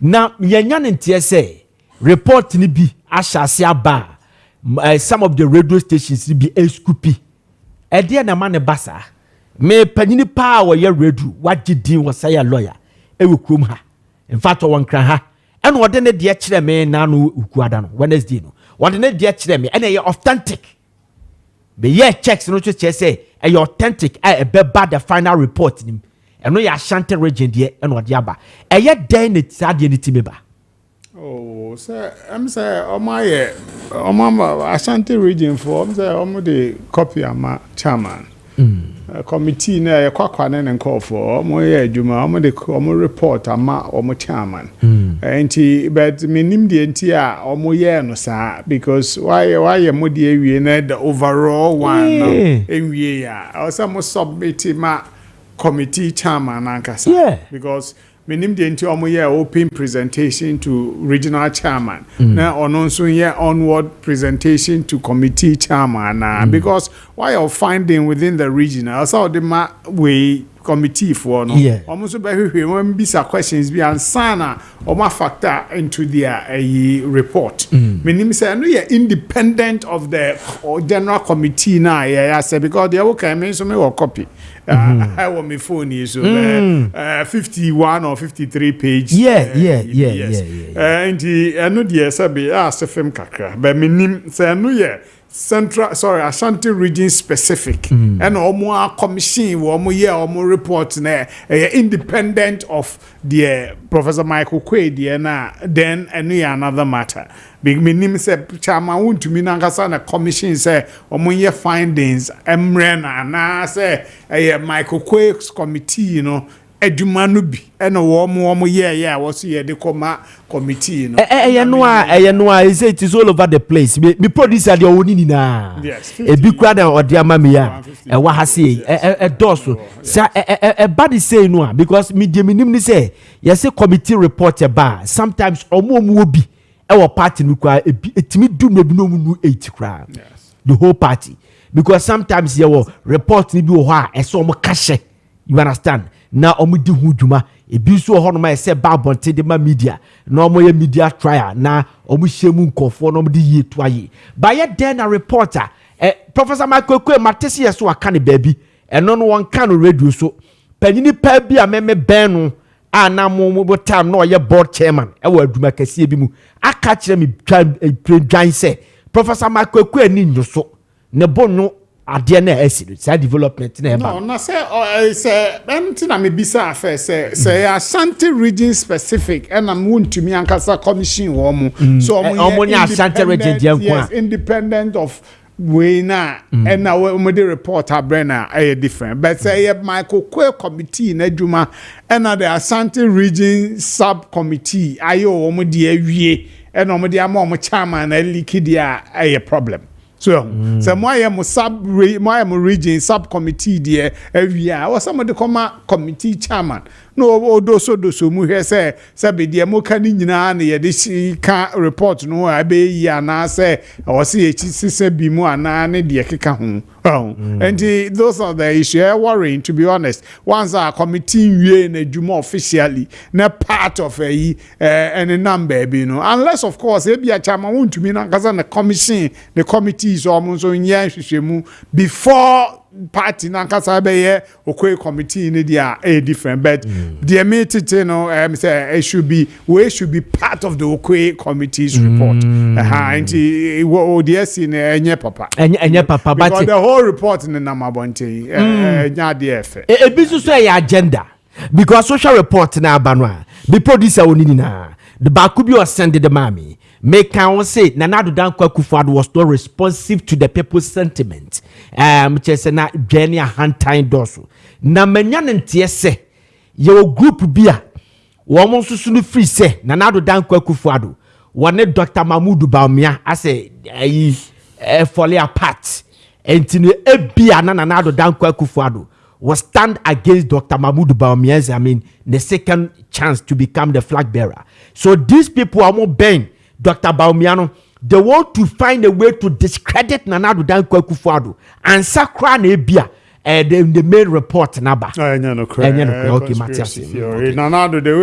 Na yenyan nti say report ni bi ashase aba some of the radio stations ni bi eskupi. Ede na man basa. Me panyini pa wo ye radio wagidin wo say lawyer ewe krom ha. In fact won kran ha. En wo de ne de kire me na no ukuada no Wednesday no. Wo de ne de kire me en e authentic. Be ye checks no to say e authentic e be bad the final report nim. Eno ya Ashanti region de en wo de aba. E ye den ne sade ne timeba. Oh, sir, I'm say Oma Ashanti region for I'm say omo the copy ama chairman. Committee na kwakwa ne call for omo ye adwuma omo report ama omo chairman. Enti but minim de enti a omo ye no sa because why mo de awie na the overall one enwie ya. Also mo submit ma committee chairman ankasa because minim de enti omo ye open presentation to regional chairman. Na ono so ye onward presentation to committee chairman because why you finding within the region also the way committee for no almost be when bisa questions be ansana or ma factor into their report. Minim say no ye independent of the general committee na say because they okay me so me will copy I want my phone is so 51 or 53 page. And the no dey say be ask FM kakra but minim say no ye Central, Ashanti region specific, and omo commission, omo ye omo report na independent of the Professor Michael Quay, then another matter. Big minim say chairman want to me nangasa na commission say omo ye findings emrena na say Michael Quay's committee, adwuma no bi ena wo yeah wo so ye de koma committee no is it is all over the place me producer de oni ni na e bi kura da ode amame ya e wa ha se e doso sa e bad say no because me de minim ni say yes committee report ba sometimes omo obi e wo party no kwa etimi dum no bi no mu 8 kra the whole party because sometimes you will report ni bi wo ha e so omo kashe you understand na omo di hu dwuma e bi so ho no ma se ba bonte de ma media na omo ye media trial na omo hyemu nkofo na omo di ye to aye ba ye den na reporter Professor Maakye matesi yeso aka ne baabi eno no won ka no radio so panyini pa bi a meme ben no ana mo time no ye board chairman e wa adwuma kase bi mu aka kire me dwan se Professor Maakye ni nyoso ne bonno ade na acid say development na eba no say empty na me bisa first say Ashanti region specific and am wontumi ankasa commission wo mu so omo nya Ashanti region dia yes, independent of we na and now we the report abrena are different but say Michael Kwe committee na adwuma and the Ashanti region subcommittee ayo omo de awie and omo de am omo chairman na likidia a problem. So my region subcommittee there every year or some of the committee chairman no do mu here say be there mo kan nyina na ye de ka report no abe ya na say o say say bi mu ana ne de keka ho and those are the issue worrying to be honest once our committee we na dwuma officially na part of any number be no unless of course e bia chairman won to me na kasa na commission the committee is almost on nya hwehwemu before party na kasa be ye okwe committee in dia different but the meeting no say it should be part of the okwe committee's report and the sin enye papa but the whole report in na mabonte nya de efe e bisu so ya agenda because social report na abanwa the producer onini na the bakubi was send the mami make can say Nanado Dankwa Akufo-Addo was not responsive to the people's sentiment. Chese na Jenny a hand-time dosu. Na menya ntie se your group bia woman susunu free se Nanado Dankwa Akufo-Addo one Dr. Mahmoud Bawumia ase folly apart. Entine ebia na Nanado Dankwa Akufo-Addo was stand against Dr. Mahmoud Bawumia, the second chance to become the flag bearer. So these people are more bent. Dr. Bawumia, they want to find a way to discredit Nanado Dankwa Akufo-Addo and sakra na ebia the main report naba. Okay, Matthias. Nanado, they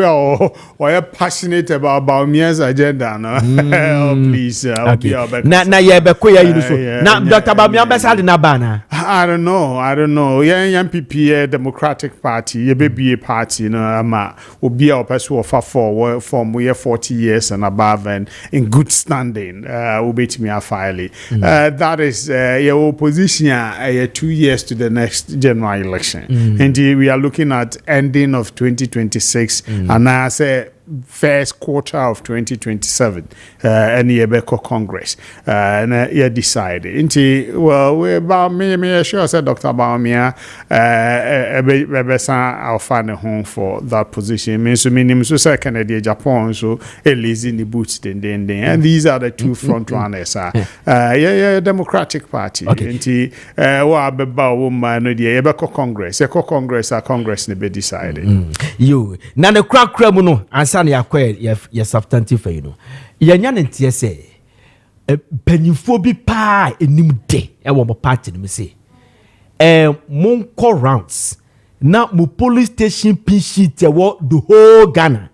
were passionate about Bawumia's agenda. No, please. Na ye bekoya yunuso. Na Dr. Bawumia beside naba. I don't know. Young MPP Democratic Party, ye be a party. No, ama obi a person for from we 40 years and above and in good standing. Ubeti me a file. That is your opposition. 2 years to the next general election, and we are looking at ending of 2026, and I say first quarter of 2027, and Yebeko Congress, and you decided. Well, we about me sure said Dr. Bawumia, I'll find a home for that position. Means so second Japan, so Elise in the boots, and these are the two front runners. Democratic Party. Okay. Yebeko Congress, Congress, be decided. You now the crack criminal and ya substantive for you know. Yanya ntie say panyimfo bi pa enim de e wo party no say mon rounds na mo police station pin sheet the whole Ghana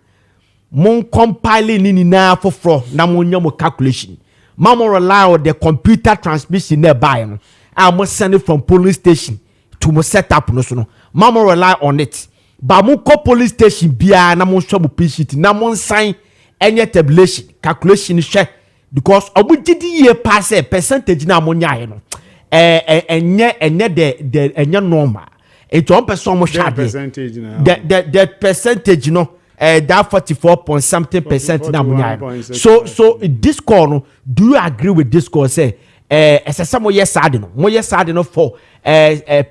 mon compile ni na foforo na mon nya mo calculation ma mo rely on the computer transmission nearby no I send it from police station to mo set up no so no ma mo rely on it. Ba mo ko police station bia na mo hwa mo sheet na mo sign any tabulation calculation hwe because obu gidi ye pass percentage na mo nyae no enye de enye normal it 1% mo hwa the percentage no that 44 point something percent na mo nyae so this call no do you agree with this call say some yes sad no for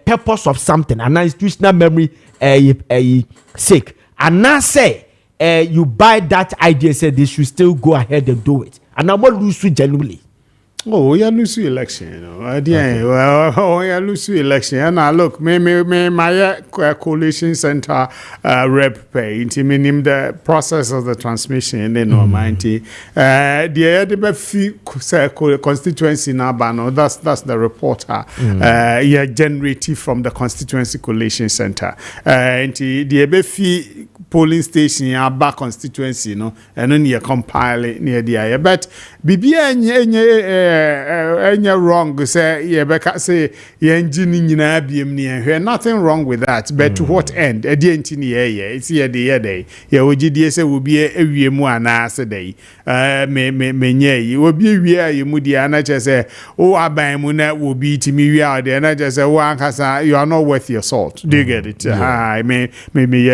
purpose of something an institutional memory sake. And now say you buy that idea, say they should still go ahead and do it. And I'm not lose genuinely. Oh, you lose the election, you know. You lose the election. And now look, my coalition center rep pay into meaning the process of the transmission in no mighty. The constituency now, that's the reporter. Generated from the constituency coalition center. And the fee polling station ya back constituency, you know, and then you compile it near the area. But any wrong say say nothing wrong with that, but to what end? It's here the day. Say will be a mu anase day. You will be where you mudiana just say, oh, Abamuna will be to me out there, and I just say, you are not worth your salt. Do you get it? I may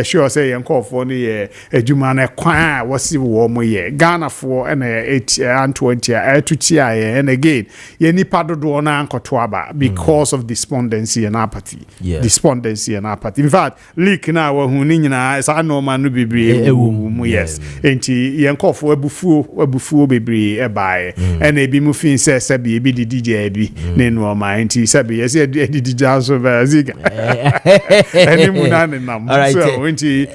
sure say and call for the Jumana Qua was warm year. Ghana for and 8 and 20 and again. Yeni padodo na nkotwaba because of despondency and apathy. Despondency and apathy. In fact, leak na wa hu ni nyina sa no ma no bebre yes. Enti yenkofo abufuo bebre e bae. And ebi mu fin se bi ebi di DJ bi ne no ma enti se bi yes di DJ so ba Ziega. Eni mu na ne nam. So enti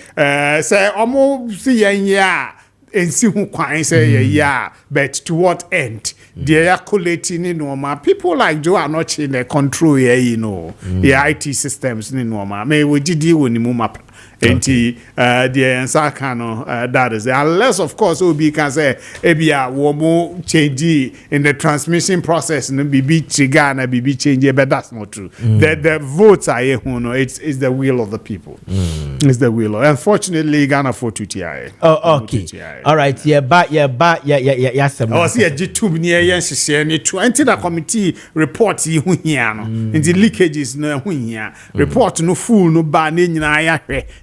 say omo si yen ya ensi hu kwan say ya but to what end? They are collating in normal. People like Joe are not in the control here, you know. The IT systems in normal. May we deal with the map. And the answer that is unless of course we can say ebia womo change in the transmission process no be trigger na be change, but that's not true. The votes are here, no, it's the will of the people. It's the will. Unfortunately, Ghana for TTI. Oh, okay. All right. Yeah. Oh, see a G2 near yes, any 20 the committee report you here no. In the leakages no here. Report no full no bad in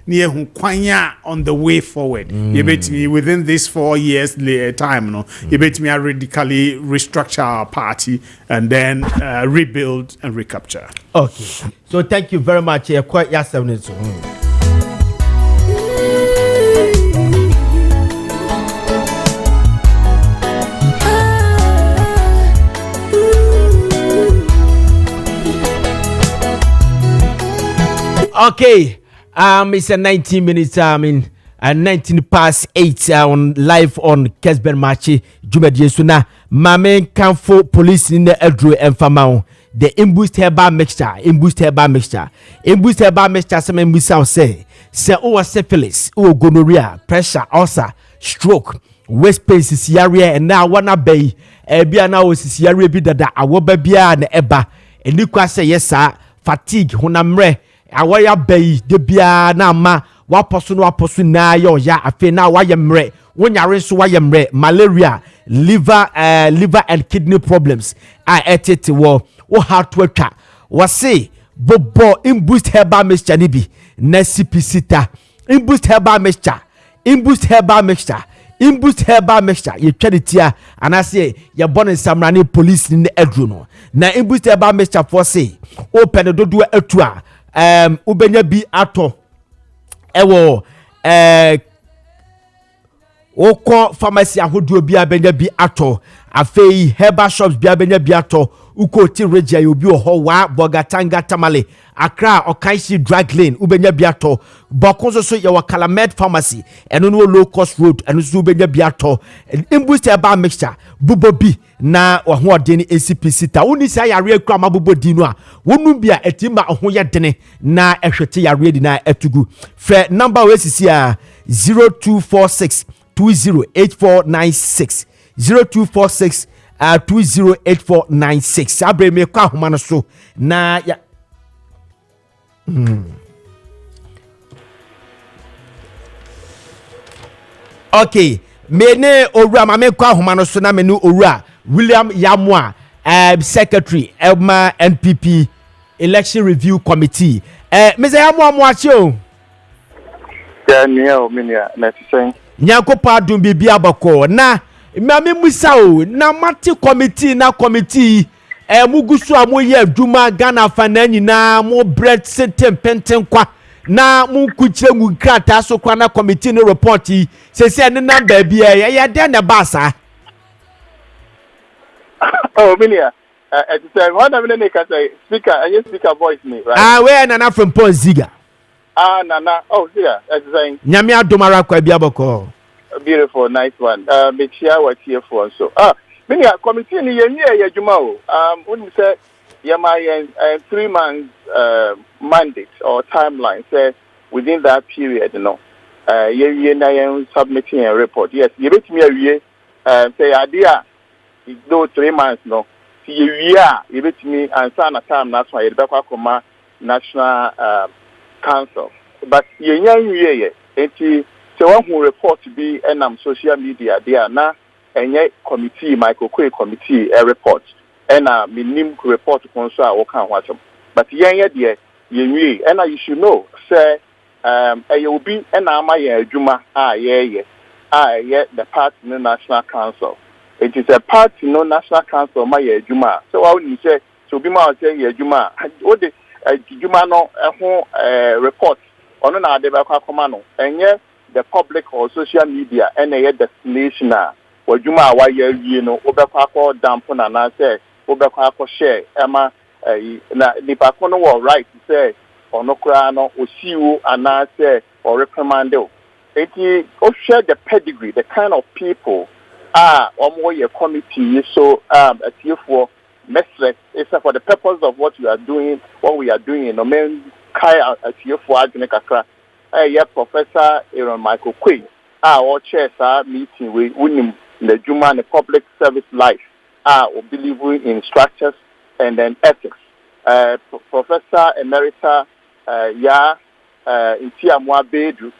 near Kwanya on the way forward. You bet me within this 4 years time, no. You bet me I radically restructure our party and then rebuild and recapture. Okay. So thank you very much. Quite yes, okay. It's a 19 minutes. 19 past 8 on live on Kessben Maakye Jumadi Suna. Mame Kanfo police in the Edro and Famao. The imboost herbal mixture. Some imboost say oh syphilis, oh gonorrhea, pressure, ulcer, stroke, waist pain, area, and now wanna bay. Ebia now is area be that I will be and eba. And you can say yes, sir. Fatigue, honamre. Awaya bay de bia na ma waposo na yo ya afi na wayemre wonyare so wayemre malaria liver and kidney problems etete wo how to atwa wase bobo imboost herbal mixture ni bi na sipisita imboost herbal mixture ye tweditia anase ye born samrani police ni edru no na imboost herbal mixture for say open dodo atua ubenya bi ato ewo oko pharmacy ahodo bi abenya bi ato afei herbal shops bi abenya bi ato uko ti regia obi oho wa bogatanga tamale Accra Okaishi drug lane ubenya bi ato bokonso so ye Calamed pharmacy eno no low cost road eno so ubenya bi ato imboost herbal mixture bubobi na ohoden ACPC ta woni sa yare akura mabobo no a wonu bia etima ohoye dene na ehwete yare di na etugu fe number we sisi a 0246 208496 0246 208496 abre me kwa homa no so na ya okay mene owura ma me kwa homa no so na menu owura William Yamwa secretary Elma NPP election review committee Mr. Yamwa Mwachio Daniel minia na tisen nyankopa dum bibia bako na mame musa o na mate committee mugusu amoye adwuma Ghana fa na nyina mo bread setem penten kwa na mu kuchire mu krata so kwa na committee no report yi sese ne number bia ya de na basa. Oh, Minia. At the time, one of the speaker, and you speaker voice me, right? Where Nana Frimpong Ziega. Nana. Oh, yeah. At the time. Nyamia domara kwa biaboko. Beautiful, nice one. Make sure what here for so. Minia committee ni ya jumao. When you say my 3 months mandate or timeline, say within that period, you know, you submitting a report. Yes, you bet me a year. Say idea. No 3 months, no. See, you bet me and sign a time. That's why you back up National Council. But you it's so one who report to be and social media. They are now and yet committee, Michael Quay committee, a report and minimum report to concern what can watch them. But you and you should know, say, you will be an Amaya Juma, the part in the National Council. It is a part in the National Council, my Juma. So I would say, so be my say, Juma. What the Juma no report on an Adebaka Commando, and yet the public or social media, and a destination, or Juma, why you know, Obekako dampen and I say, Obekako share, Emma, the Pacono were right to say, or no crano, or see you, and I say, or reprimand you. It is share the pedigree, the kind of people. More your committee, so a tier for messless, except for the purpose of what we are doing, in the main Kaya a tier for Adjunakakra. Professor Aaron Michael Quay, our chairs are meeting with winning the Juma and the public service life, or believing in structures and then ethics. Professor Emerita, in Tiamwa Bedu,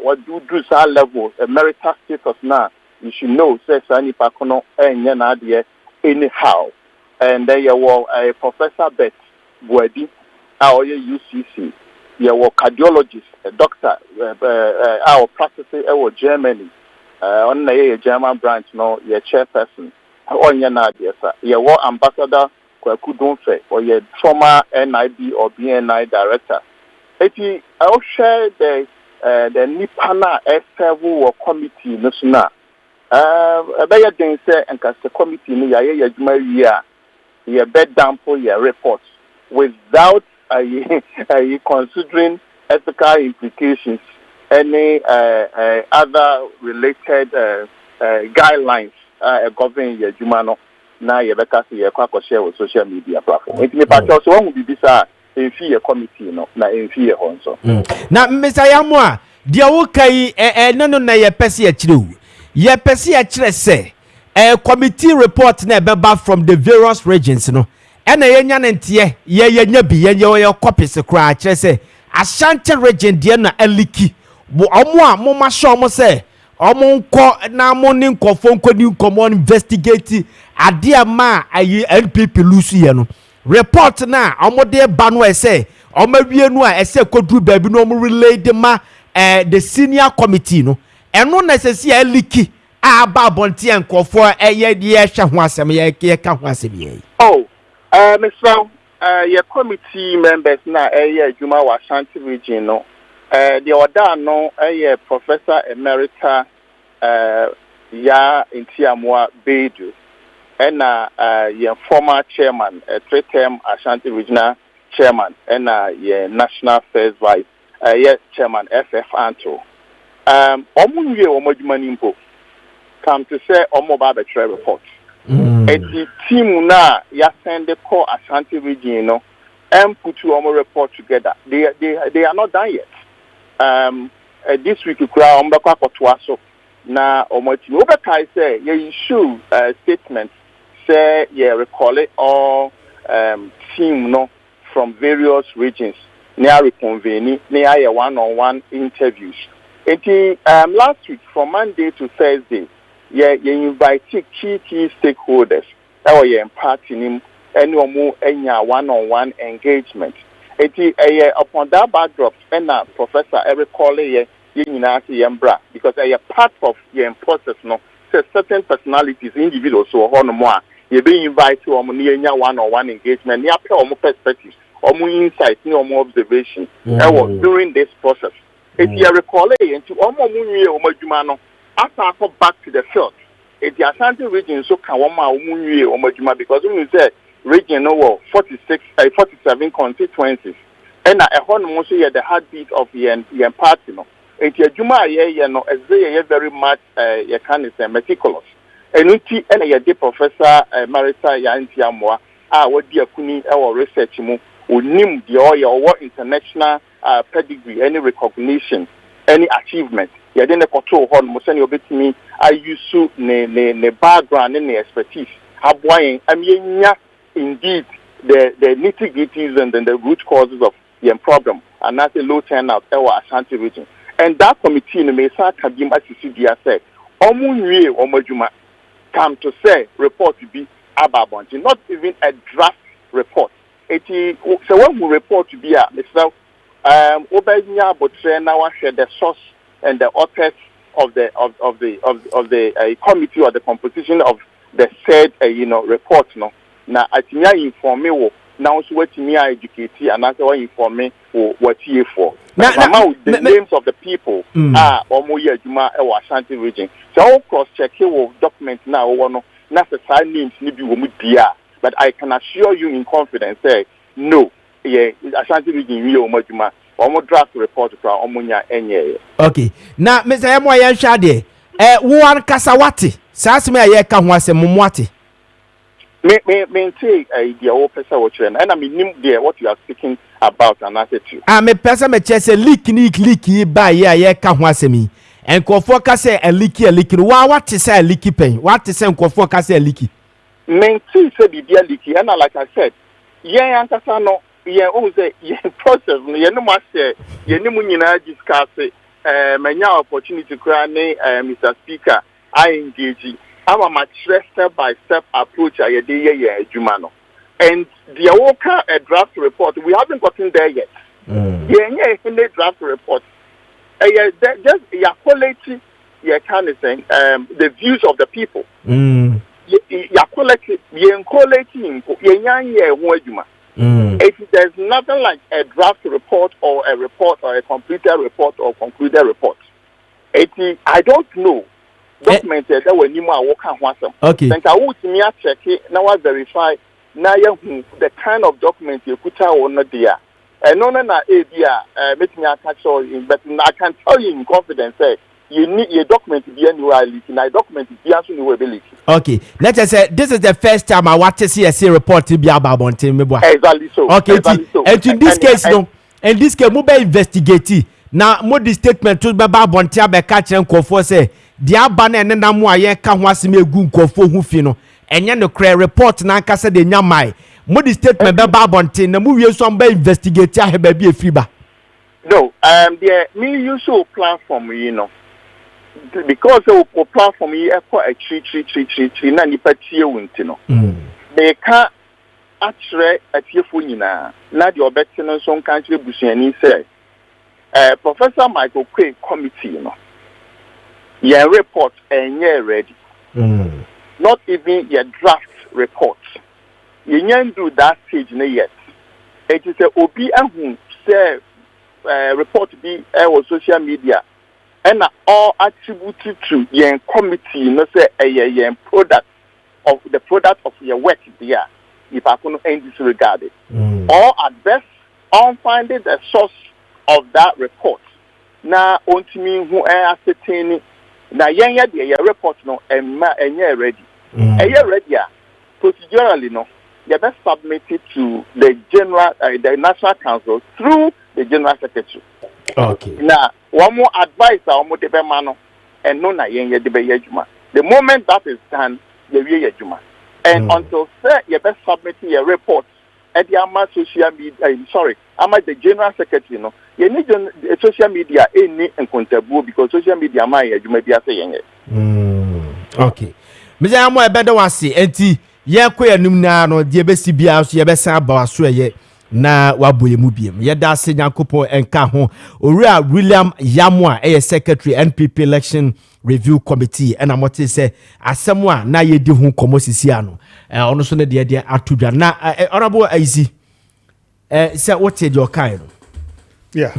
what do our level, Emerita status now. You should know, says Sani Pakono and Yanadia anyhow. And then you were a Professor Bet Buedi, our UCC. You were cardiologist, a doctor, our practicing our Germany, on the German branch, no, your chairperson, on Yanadia. You were ambassador, Kwekudunfe, or your former NIB or BNI director. I'll share the Nipana S7 or committee, National. A better thing say and cast a committee in your bed down for your report without considering ethical implications, any other related guidelines governing your Jumano. Now you better see your crack or share with social media platform. It may pass one will be this in fear committee, no, na in fear also. Now, Mr. Yamwa, dear Wokai, no, na your Pessia Chiru. Ye pesi a chere say committee report na beba from the various regions no e na yenya ntie ye nya bi ye copies kra chere say Ashanti region de na aliki omo a mo ma show mo say omo nko na mo ni nkofo nkodi nkomo investigate ade ama ayi NPP lusu ye no report na omo de ba no e say omo wie no a e say kodru baabi no omo relay de ma the senior committee no eno necessary aliki aba bonti enkofo eye de hwe ho asem ye ka ho asem ye. Oh, Mr. Your committee members na Juma wa Ashanti region no. The order no Professor Emerita ya Intiamwa Bedu and your former chairman, 3-term Ashanti regional chairman and your national affairs vice chairman FF Anto. Omu ye omojumani come to say omo ba betre report. The team na ya send the call Ashanti region no and put you omo report together. They are not done yet. This week you cry ombekwa kotwaso na omo team obekai say you issue statement say you recall it all team no from various regions near reconvening near one-on-one interviews. Last week, from Monday to Thursday, you invite key stakeholders. That was imparting any one-on-one engagement. Upon that backdrop, and Professor Eric Colley, because a part of your process, no, certain personalities, individuals, so on more. You be invited to one-on-one engagement. You have perspectives. insight, observation during this process. If you recall it, after I go back to the field, if the Ashanti region so can because when you say region 47 constituencies, and I want to the heartbeat of the party. If you very much meticulous. And you Professor Marisa Yantiamwa, what dear Kuni or research mu, nim the oil international pedigree, any recognition, any achievement. You didn't control on Mosen Obitimi, I use ne background and expertise. Habwine, indeed the nitty-gritties and the root causes of the problem, and that's a low turnout our Ashanti region. And that committee in the Mesa Kabima CCDA said, Omunye Omajuma come to say report to be Ababonti, not even a draft report. So when we report to be a Mr. Obenya Botre now share the source and the authors of the committee or the composition of the said report now I think inform me now so what me educate and also inform me what you for. Now the names of the people are Omoye Juma Ashanti region. So I'll cross check your document now one not the sign names maybe but I can assure you in confidence say no, Ashanti region Juma or draft report to Omunya Enye. Okay. Now Mr. Emoya Shade, one Kasawati, Sasme Yeka was a Mumwati. May take the old person watching, and I mean, dear, what you are speaking about an attitude. I'm a person, a chess, a leaky by ya Kahwasemi, and Kofoka say a leaky, what to say a leaky pain, what to say Kofoka say a leaky. Main tea said the dear leaky, and like I said, Ankasano, process, no must say, Yemunina discuss it, my opportunity to cry, Mr. Speaker, I engage. I'm a much step-by-step approach at Jumano. And the Awoka draft report, we haven't gotten there yet. The draft report. Just your quality, your kind of thing, the views of the people. Your quality, if there's nothing like a draft report or a completed report or concluded report, I don't know. Documented that when you walk on okay. Then I would me check it now. I verify now the kind of document you put out on the there. And no, make me catch all in, but I can tell you in confidence say you need your document to be anywhere leaking. I document to be actually ability. Okay, let us say this is the first time I want to see a report to be about exactly so. Okay, exactly so. And in this case, no, and this case, mobile investigate. Now, more the statement to Baba Bontia be catch and Kofo say. Dia bana ene na mu aye ka ho asem egu nkofo hu fi no enye no clear report na nka se de nyamai mo di statement be ba bonte na mu wie so am ba investigate a ba bi efri ba no the me use platform because o platform yi e ko a chi na ni patie wunti no they ka atre atiefo nyina na de obeti no so nka kire busuani say Professor Michael Quay committee your report and you're ready. Not even your draft report. You can't do that stage yet. It is a OB and say report be our social media and all attributed to your committee, not say a product of your work there. If I couldn't disregard it. Or at best, on finding the source of that report. Now, on to me who are ascertaining. Now, your report no and you're ready. And you're ready. Procedurally, no, you best submit it to the the National Council through the General Secretary. Okay. Now, one more advice on what the and no, the moment that is done, you juma. And until you best submit your report at the social media. I'm the General Secretary, you need social media any and contribute because social media you may be saying it. Okay. Mr. Amo better one see enti ye ko enum na no de be si bia so ye be san ba so ye na waboye mu biem ye da se nyankopon enka ho owura William Yamwa secretary NPP election review committee and amote say asem a na ye di ho komo sisi ano ono so ne de atudwa na honorable Aizi say what did your kind? Yeah.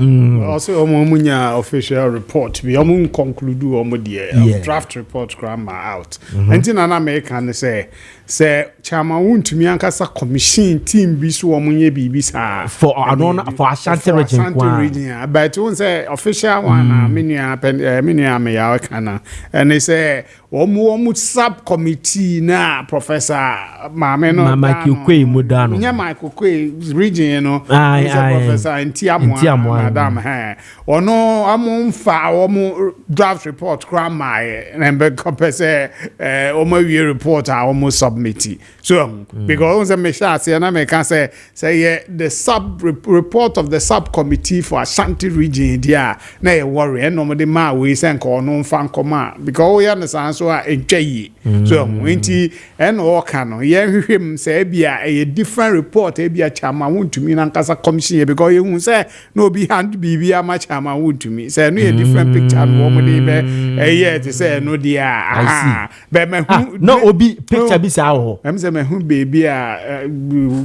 Also, omunya official report. We conclude draft report grammar out. And then an American say Chama won't me ankasa commission team be so omunye bibisa for Ashanti region. But one say official one minia me yakana. And they say omu subcommittee na Professor Maakye Mudano. Nya Maakye region, you know. Professor Ntiamu. Madam, ono amumfa omu draft report grandma and be compare omo we report almost submit. So because me sha say na me can say the sub report of the subcommittee for Ashanti region there na e worry and no de ma we say ko no mfa nkoma because we understand so entwa so nti and o kan no ye hwehwem say bia a different report e bia chama wontumi na nkasa commission because you say no be hand bibi amacha ama would me say no a different picture and woman be to say no dear but no obi picture be sa ho am say me hu baby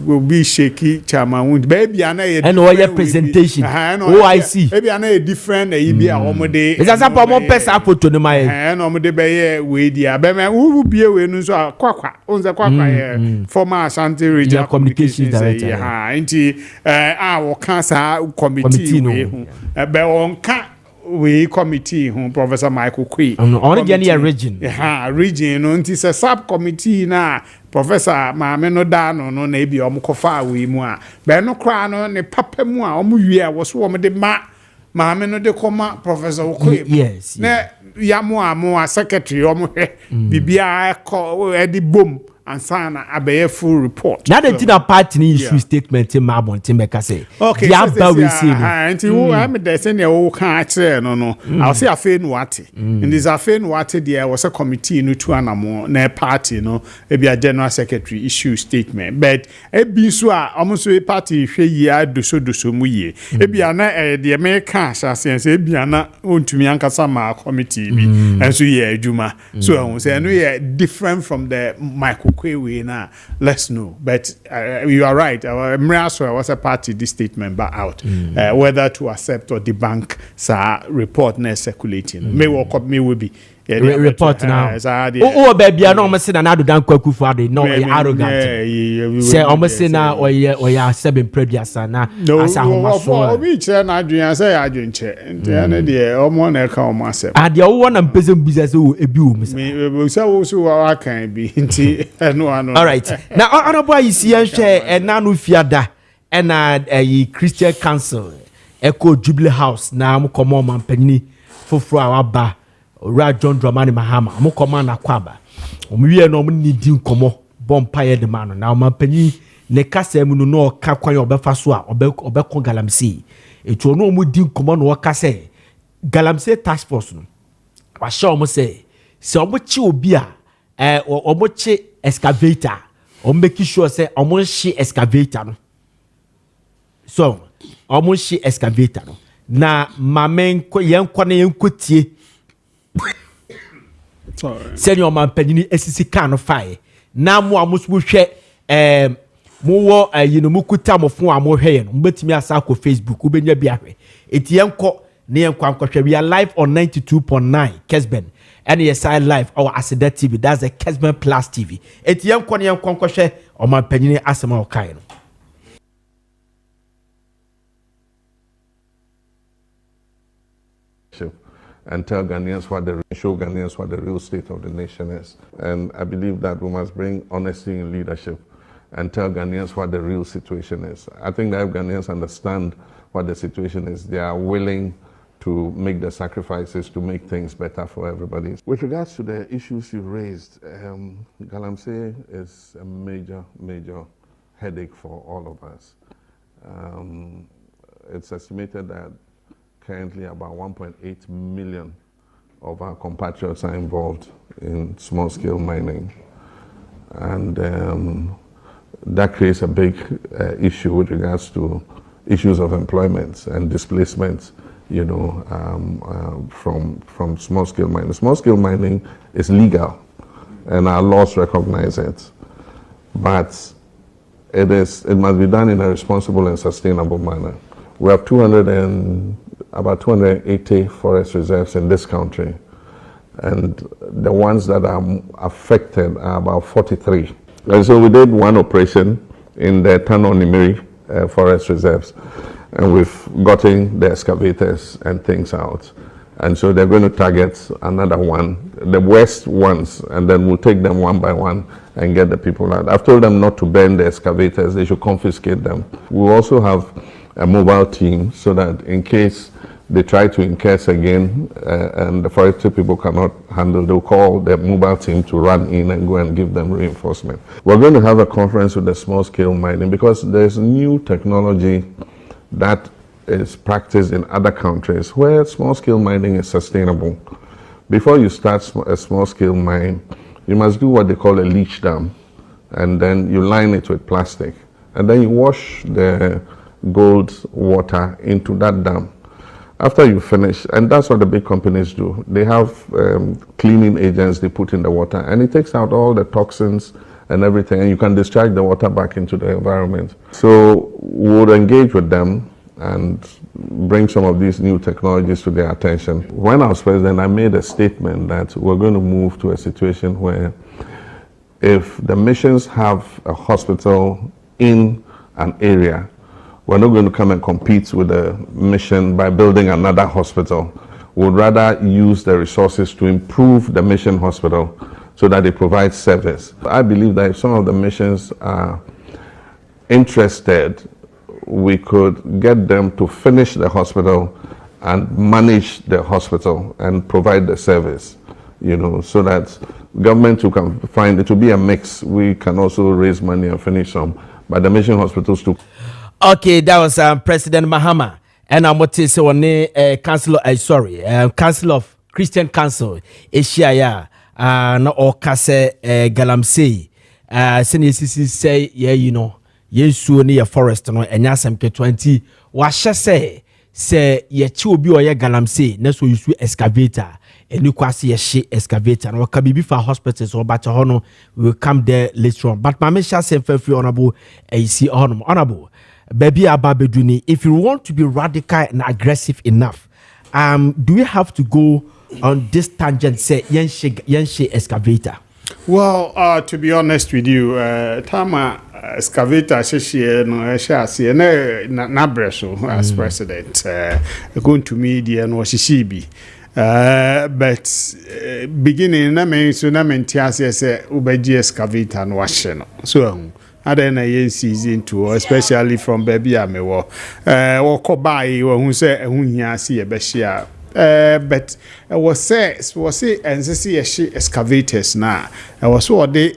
will be shaky chama wound baby and your presentation OIC baby and a different e be a woman dey is that some more person photo no my no dey be we dia be me who be we no so kwakwa onza kwakwa former Ashanti regional communication director nti wo kan sa committee be on ka we committee Professor Michael Kwe on the region region no nti se sub committee na Professor Maame no da no na e bi omkofa we mu a be no kra no ne papa mu a omuwie a wo so wo de Maame no de koma Professor Kwe yes na yamu a secretary omhwe bibia ko e di bom ansana abeye full report. Now the tina party ni issue statement in Mabon Timeka say. Okay, we see. Anti who am the senior who can't say no. I'll say a fain wati. And this a fain wati there was a committee no two anamo na party no e be a general secretary issue statement. But e bi so a almost a party hwe yi do mu ye. E bi ana the American asase e bi ana ontumi ankasa ma committee bi. And so ye adwuma. So I say no ye different from the Michael Kwe na let's know but you are right our Mraso was a party this statement back out whether to accept or debunk sa report na circulating may will be report now oh baby I know me say na do dan kwaku for ade no arrogant say o me say na o ya seven previous na asa ho so obi che na adwen say adwenche ntene de o mo na ka o mo accept ade o wona mpese business o ebi o me say wo so wa kan bi nti no all right now honorable isi en hwe na no fiada na Christian Council Echo Jubilee House na mo komo man panini foforo a waba Ora John Dramani Mahama mo koma na kwaba omuwie no mo nidi nkomo bompa ye de man na ma panyi ne kasa mu no ka kwan obefa so a obekọ galamsey etu no mo di nkomo no ka se galamsey task force no wa show mo se omo chi obi a omo chi excavator o make sure say omo chi excavator no so omo chi excavator no na mamen yenkọ na yenkotie senior man panini esisi kan fire na mo amusu hwe mo wo mukuta mo fun amohwe no mbetimi asa ko Facebook ubenya bi ahwe eti yenko ne yenko ankɔhwe we are live on 92.9 Kessben and yes I live our Aseda TV that's the Kessben Plus TV eti yenko ne yenko ankɔhwe o man panini asema o kai no and tell Ghanaians show Ghanaians what the real state of the nation is. And I believe that we must bring honesty in leadership and tell Ghanaians what the real situation is. I think that if Ghanaians understand what the situation is, they are willing to make the sacrifices to make things better for everybody. With regards to the issues you raised, Galamsey is a major headache for all of us. It's estimated that currently about 1.8 million of our compatriots are involved in small-scale mining. And that creates a big issue with regards to issues of employment and displacement, you know, from small-scale mining. Small-scale mining is legal, and our laws recognize it. But it must be done in a responsible and sustainable manner. We have about 280 forest reserves in this country, and the ones that are affected are about 43. And so we did one operation in the Tanonimiri forest reserves, and we've gotten the excavators and things out. And so they're going to target another one, the worst ones, and then we'll take them one by one and get the people out. I've told them not to burn the excavators, they should confiscate them. We'll also have a mobile team so that in case they try to encash again and the forestry people cannot handle, they'll call the mobile team to run in and go and give them reinforcement. We're going to have a conference with the small scale mining because there's new technology that is practiced in other countries where small scale mining is sustainable. Before you start a small scale mine, you must do what they call a leach dam, and then you line it with plastic, and then you wash the gold water into that dam. After you finish, and that's what the big companies do, they have cleaning agents they put in the water, and it takes out all the toxins and everything, and you can discharge the water back into the environment. So we would engage with them and bring some of these new technologies to their attention. When I was president, I made a statement that we're going to move to a situation where if the missions have a hospital in an area, we're not going to come and compete with the mission by building another hospital. We'd rather use the resources to improve the mission hospital so that they provide service. I believe that if some of the missions are interested, we could get them to finish the hospital and manage the hospital and provide the service, so that government who can find it to be a mix. We can also raise money and finish some, but the mission hospitals too. Okay, that was President Mahama, and I'm what is on Council of Christian Council, Asia, no Okase Galamsey, CNCC say, Yesu ni ya forest no enya semke 20 wahye se ye chi obi oye galamsey na so yusu excavator eni kwase ye hye excavator no ka bibi fa hospitals or bacha ho no will come there later on. But mama sha say free honorable AC honorable baby ababeduni, if you want to be radical and aggressive enough, do we have to go on this tangent say yenche excavator? Well, to be honest with you, Tama excavator na Bresso as president going to media and Washishibi. But beginning na me so na mentiase say ubeji excavator no wahye no. So then a season 2, especially from baby amewo wokobai wo hu say ehun hia se ye be hia. But was say NCC excavators now. Was what they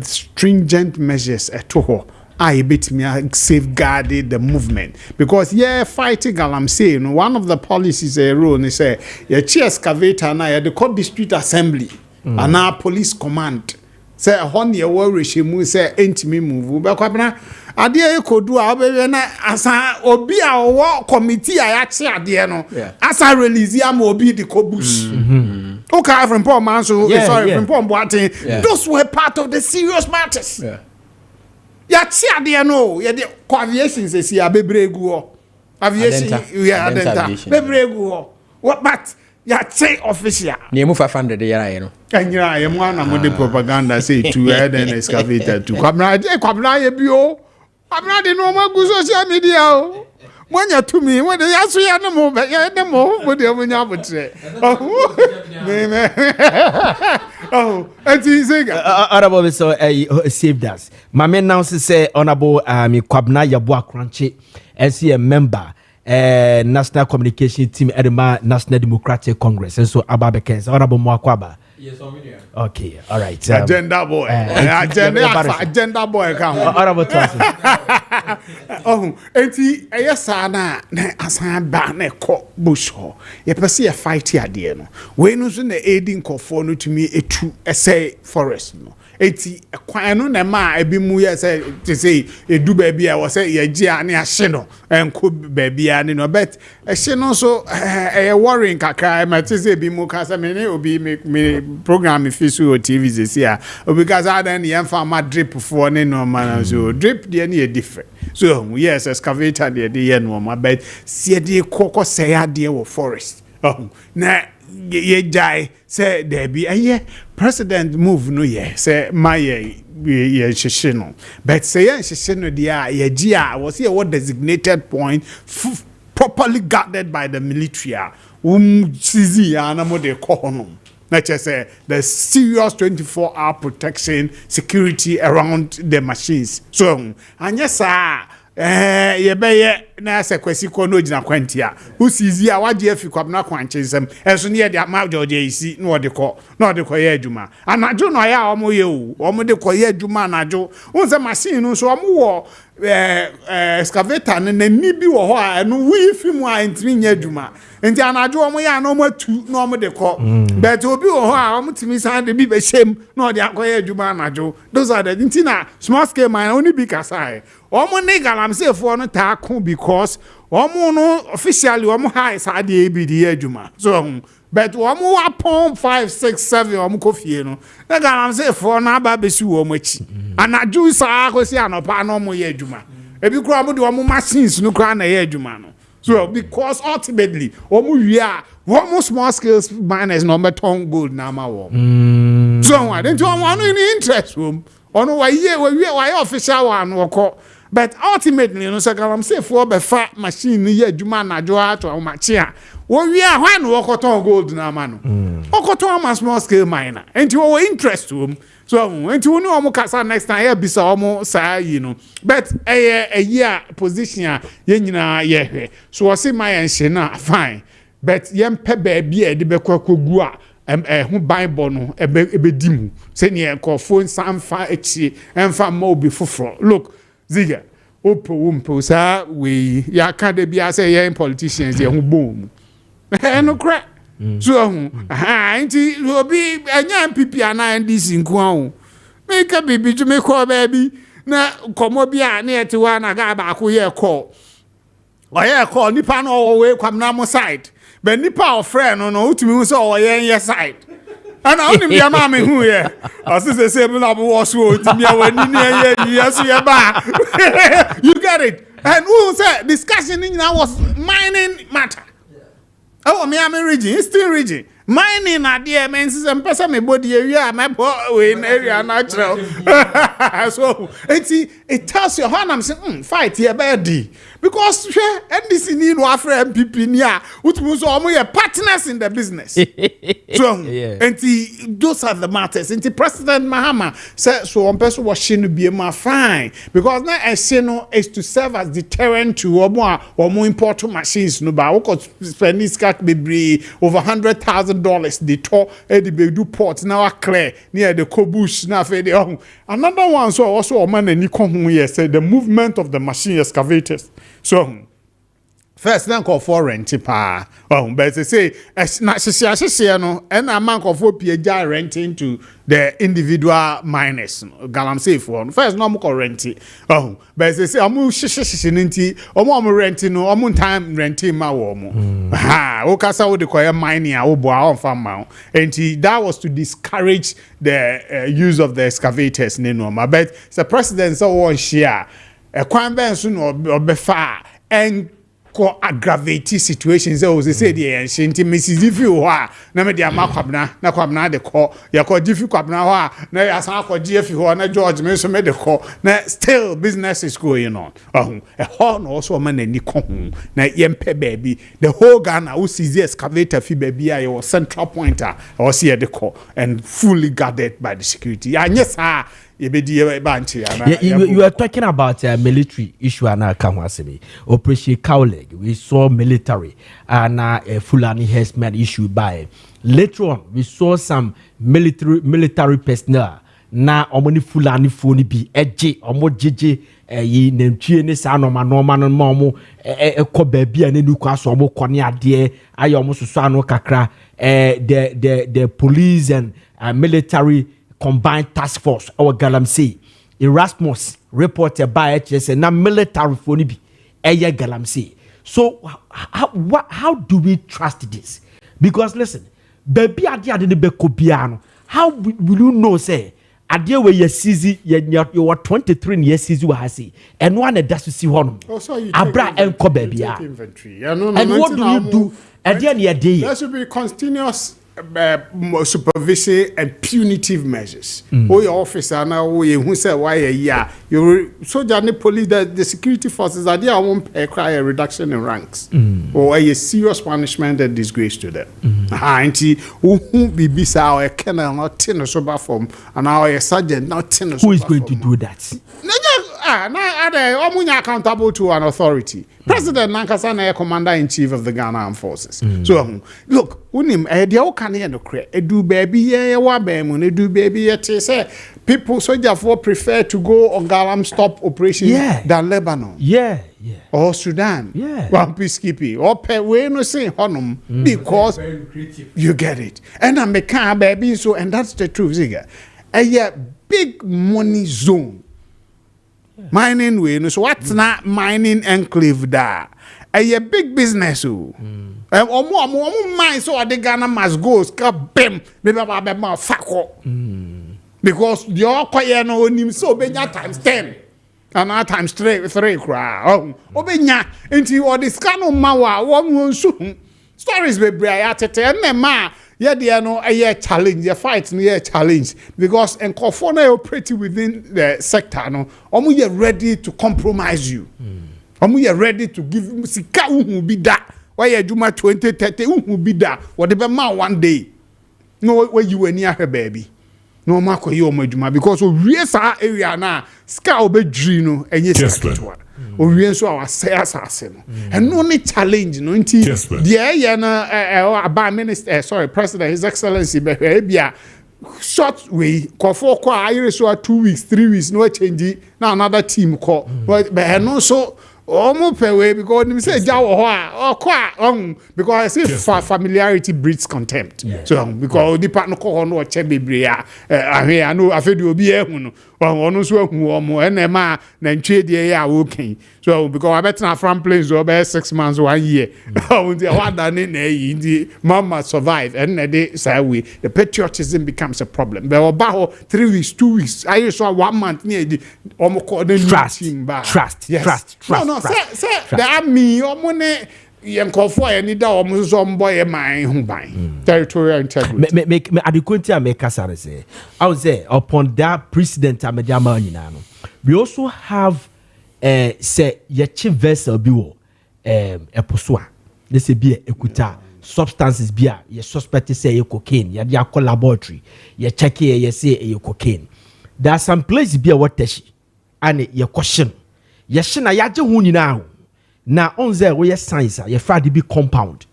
stringent measures at all. I bit me safeguarded the movement because fighting galamsey. One of the policies a rule they say excavator now the court district assembly and now police command. Say honey worry she move say entimi move. But kwabena ade e kodu a obebe na asa obi a wo committee a ya che ade no asa release am obi the kobus. Okay, Frimpong man so Frimpong Boatin. Those were part of the serious matters. Ya che ade no ye de aviation se si abebregu aviation bebregu what but ya say official. Nemu 500 yara no. Kanya ye mo na mo de propaganda say to head and excavator to. Kwabna ye bio. Kwabna de no magu social media o. Monya to me when they ask ya no mo be ya no mo de mo nya botre. Oh, and Ziega. Honorable so saved us. My men now say honorable Kwabna Yabua Crunchy as a member National Communication Team at the National Democratic Congress, and so Ababekens, Honorable Mwakwaba. Yes, okay, all right. Agenda boy, agenda boy, come. Honorable Oh, enti eyesa na asan ba na ekọ bush ho. Ye pese ye fight here de no. We no so na aiding nkofo no tumi etu ese forest no. Enti kwan no na ma ebi mu ye say to say edu ba bia wo say ye gia na ahye no enko ba bia ne no bet ehye no so worrying kakra ma to say ebi mu ka say me obi me program fi so TV ze ya obi ka say dan ye fa ma drip for ne no man so drip de ne different so yes excavator de ye no ma bet see de kokọ say ade wo forest na ye jai say there be president move no ye say my ye shishino but say ye shishino dia ye gia was here what designated point properly guarded by the military sizi ana mo de kono na say the serious 24-hour protection security around the machines so anya sa ye be na se kwesi ko no gina kwantia usizi a wade afi kwabna kwanchensem enso ne ye de ma George isi no de ko ye adwuma anajo no ya omo ye o omo de ko ye adwuma anajo unse machine no so omo wo excavator ne ni bi wo ho a no wi fi mu a ntimi nya adwuma enti anajo omo ya no matu no omo de ko but obi wo ho a omo timi san de bi be shem no de akoye adwuma anajo those are the enti na small scale mine only be kasai omo ne galamse fo no ta ko because omo no officially omo high sa de ebidi adwuma so but omo upon 5 6 7 omo kofie no na galamse fo na aba besi wo mo chi anaju sa ko si anopa na omo ye adwuma ebi kura omo de omo machines no kura na ye adwuma no so because ultimately omo wi a omo small scale miners no beton gold na ma wo so what don't omo no any interest wo ono wa ye wa official one wo but ultimately no say I'm say for be fa machine ye adwuma na jo ato machi a wo wi a hwan wo koton gold na ma no okoton ma small scale miner enti wo interest wo so enti wo no omo kasa next time ye bisa omo sa you know but a year position a ye nyina ye hwe so wo say my enhye na fine but ye mpe ba bia de be kwakogu a hu bible no ebe dimu se ne ko phone sanfa echi enfa ma obi foforo look Ziega opo sa we ya ka de bia say ye politicians ye hu bom no cra so nti obi anya MPP ana NDC nko ahụ me ka bibi ju me ko baby na komo bia na etewa na ga ba ko ye call oye call nipa no we kwamna mo side but nipa of friend no utumi so oye side ana oni bia ma me hu ye asise se me na bo so utumi awani ne ye so ye ba you get it and who said discussion now was mining matter. Oh, me am region, still region. Mining na there means some person me body area, my boy in area natural. So it tells you how I'm saying fight here bad because NDC need one for MPP near, which was almost partners in the business. So and those are the matters. And President Mahama said so one person was to be my fine because now I say no is to serve as deterrent to or more important machines. No, but we could spend this cat be over $100,000. The tour the Bedu port now clear near the Kobush now another one so also man and Nikon said the movement of the machine excavators. So first then call for rent pa. But they say no and a man of renting to the individual miners. Galam say for first no more renting. But they say amu shishinti omo renting no omo time renting ma wo okasa wo de koye mining a wo bo a on farm ma. And that was to discourage the use of the excavators ne no ma. But the president so won share e kwan ben so no obefa and ko aggravate situations they say the ancient Mrs. if you are na me dia makwabna na kwabna de ko ya ko difi kwabna ho na ya san ko GF ho na George me so me de ko na still business is going on e ho no so man ani ko na yempe baby the whole Ghana who sees the excavator fi baby your central pointer or see the ko and fully guarded by the security yes you are talking about a military issue and Operation Cowleg. We saw military and a Fulani herdsmen issue by. Later on, we saw some military personnel na omo ni fulani phone bi eje omo jeje yi nantwie ne sa normal no omo ekọ baabi a ne nuko aso omo kọ ne ade aye omo soso ano kakra the police and military combined task force our Galamsey Erasmus reporter by HS na military phone bi eye Galamsey. So how do we trust this? Because listen, baby ade ne be kobiano, how will you know say ade we ye sizi you were 23 years sizi wa hasi and one that does see honum abra enko baby inventory. And what do you do at the end of the day? There should be continuous supervision and punitive measures. Your officer now, who say why your soldier and police, the security forces are there. Won't cry a reduction in ranks or a serious punishment and disgrace to them. Auntie, who be bisa or a colonel not tin or sober form, and now a sergeant not tin or who is going to do that? Now, accountable to an authority. President Nankasana, a commander-in-chief of the Ghana Armed Forces. So, look, unim dia can hear no cre. Do baby do baby say people soldier for prefer to go on Galam stop operation than Lebanon. Yeah. Or Sudan. One peacekeeping. Or pay we no say honum because you get it. And I'm a car baby, so and that's the truth, Ziega. A big money zone. Mining way, so what's not mining enclave da? A big business, or more mine, so the Ghana must go, scrap bim, because your quiet no him so benya times 10 and now times 3 cry. Obenya into all this kind of mawa, one soon. Stories be brayate and ma. Yeah, they are no a challenge, a fight, no challenge because and Kofona operating within the sector. No, you ready to compromise you. You ready to give sika who be that. Why you do my 2030 who be that? Whatever man one day. No, where you were near her baby. No, Marco, you are because we are area now. Scout be dream and yes, we so our assassin and no need challenge no inti the minister sorry president his excellency be short way call for Irish 2 weeks 3 weeks no change now another team call but no so almost per way because them say because I say familiarity breeds contempt. So because the partner call no check bebre I know I feel obi ehun no so ehun omo enema na ntwe de ya okay. So because I bet na from planes over 6 months 1 year. What done in the mama survive and they say we the patriotism becomes a problem. But about 3 weeks 2 weeks I saw 1 month near the trust. No, say that me or money yankofo any da or some boy my home territorial integrity. Make adequate make asare say. I would say upon that precedent amediama nyina no. We also have say your chief vessel biwo eposua. This be ekuta substances be your suspect say your cocaine, your dia laboratory, your check here you say your cocaine. There are some places be a wateshi and your question. Yeshina yaje hu nyina na onze we science ye fra be compound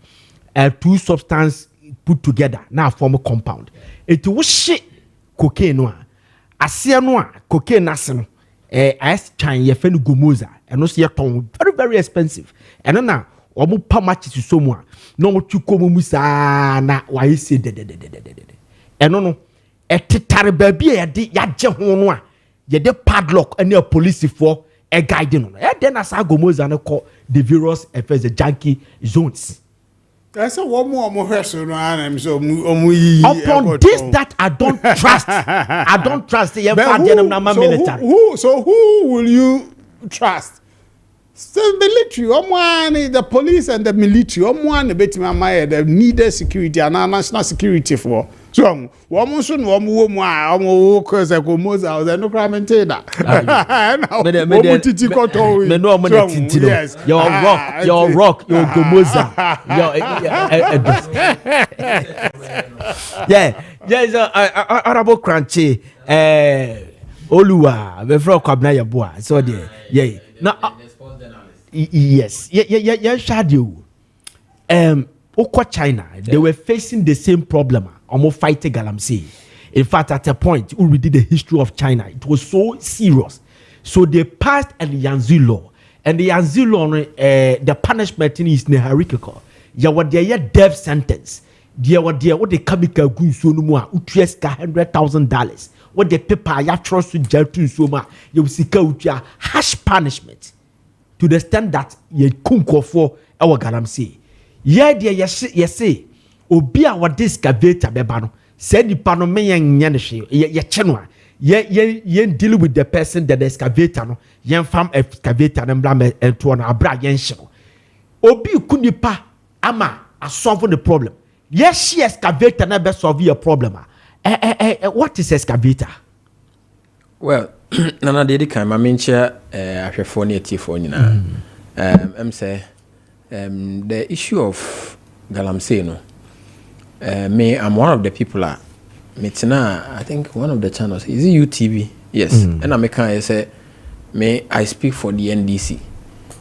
two substance put together na form a compound it wo hye cocaine no ase no cocaine ase no as chan ye fe no gomoza eno se ye ton very expensive eno na omo pa match so mu a no mo tuko mu sa na wa yese de eno no etetare ba bi ye de yaje hu no a ye de padlock ene police for a guiding on then as I go call the various affairs the junkie zones. That's a one more so upon this that I don't trust. I don't trust the military. Who will you trust? The military, the police and the military, the needed security and national security for. So, woman soon, woman cause I go Moza, no crime and tailor. Yes, your rock, your Gomoza. Yeah, Honorable Crunchy, Olua, the frog Kabnaya Boa. So, yeah, now. Yes, shadow. Okwa China, they were facing the same problem. Almost fighting Galamsey. In fact, at a point, we did the history of China. It was so serious. So they passed a Yanzi law. And the Yanzi law, the punishment is hierarchical. You were there, death sentence. There were there, what the chemical goods so no more, $100,000. What the paper, you trust to jail to so much, you will see harsh punishment to the extent that you couldn't for our galamsey. Yeah, dear, yes, say, Obia what this caveta bebano, said the panomeyan yanishi, ye chenwa. Ye deal with the person that the excavator no yen farm excavator and blame and to an abra yen show. Obi kunipa ama a solve the problem. Yes, she excavator never solve your problem. What is excavator? Well, Nana did kind of mention a phone I'm say the issue of Galamsey I'm one of the people I think one of the channels is it UTV? Yes. And I can say I speak for the NDC.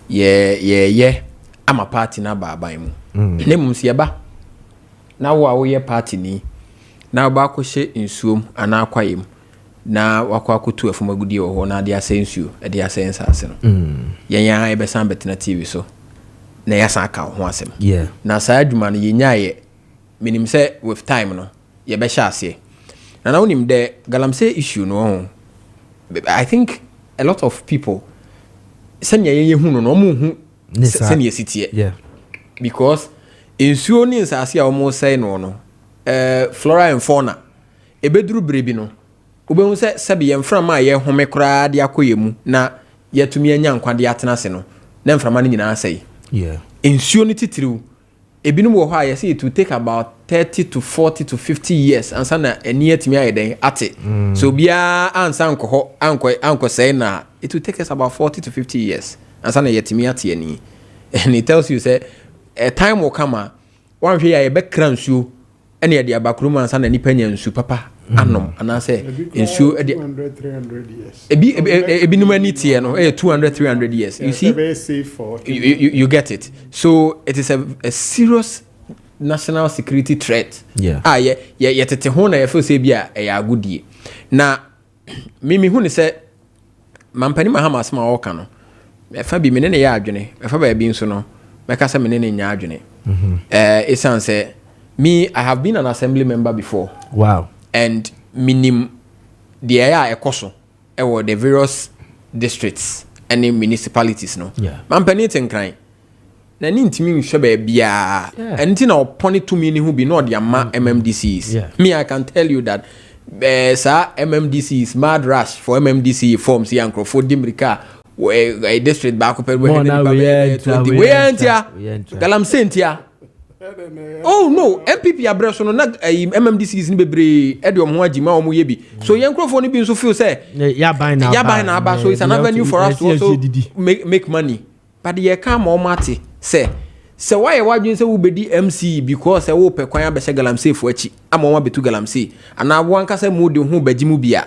Yeah. I'm a party na ba mu. Name siaba. Na wo a party ni. Na ba ko hye nsuom ana akwayem. Na wakwa akotu afumagudi wo ho na de asa nsuo, de asa nsase no. Yenya e besan betena TV so. Na yasa aka ho asem. Yeah. Na saa adwuma no yenyaye minim say with time no ye be hye ase. And I want the Galamsey issue no. I think a lot of people senya ye hu no mu senya sitie. Yeah. Because insuo ni nsase a omo say no flora and fauna ebeduru brebi no obehu se sebe ye mframa ye home kra de akoyemu na yetumi anya nkwade atenase no na mframa ni nyina asai. Yeah. Insuo ni titiriu ebinum wo ha say it will take about 30 to 40 to 50 years ansa na eni atimi ayeden ate. So bia ansa nko anko say na it will take us about 40 to 50 years ansa na yetimi ate ani. And it tells you say a time will come one hwe ya be kransuo ene ya de abakrum ansa na nipa nya nsu papa anom ana say nsuo 200 300 years ebinum ani tie no 200 300 years. You see you get it. So it is a serious national security threat. Yeah. Yeah tete ho na ye feel say bia e ya agudie. Na mimi hu ni say mampani mahama asma woka no. E fa bi menene ya adwene. E fa ba bi nso no. Meka say menene nya adwene. Esan say me I have been an assembly member before. Wow. And minim the area ekoso e wo the various districts and municipalities no. Yeah. Mampani tenkran. Na ni ntimi nhwe ba bia enti na opone to me ni hu bi no de ama MMDCs. Me I can tell you that sa MMDCs mad rush for MMDC forms yankrofo for dimrika a district back up we entia Galamsey entia. Oh no, MPP abreso no na MMDCs ni bebre e de omo agima omo ye bi. So yankrofo ni bi nso feel say ya buy na aba, so it's an avenue for us to also make money. But the come o mate say why wadwin say wo bedi MC because wo pe kwan abese Galamsey fo achi ama wo betu Galamsey ana wo anka say mu de ho bagimu bia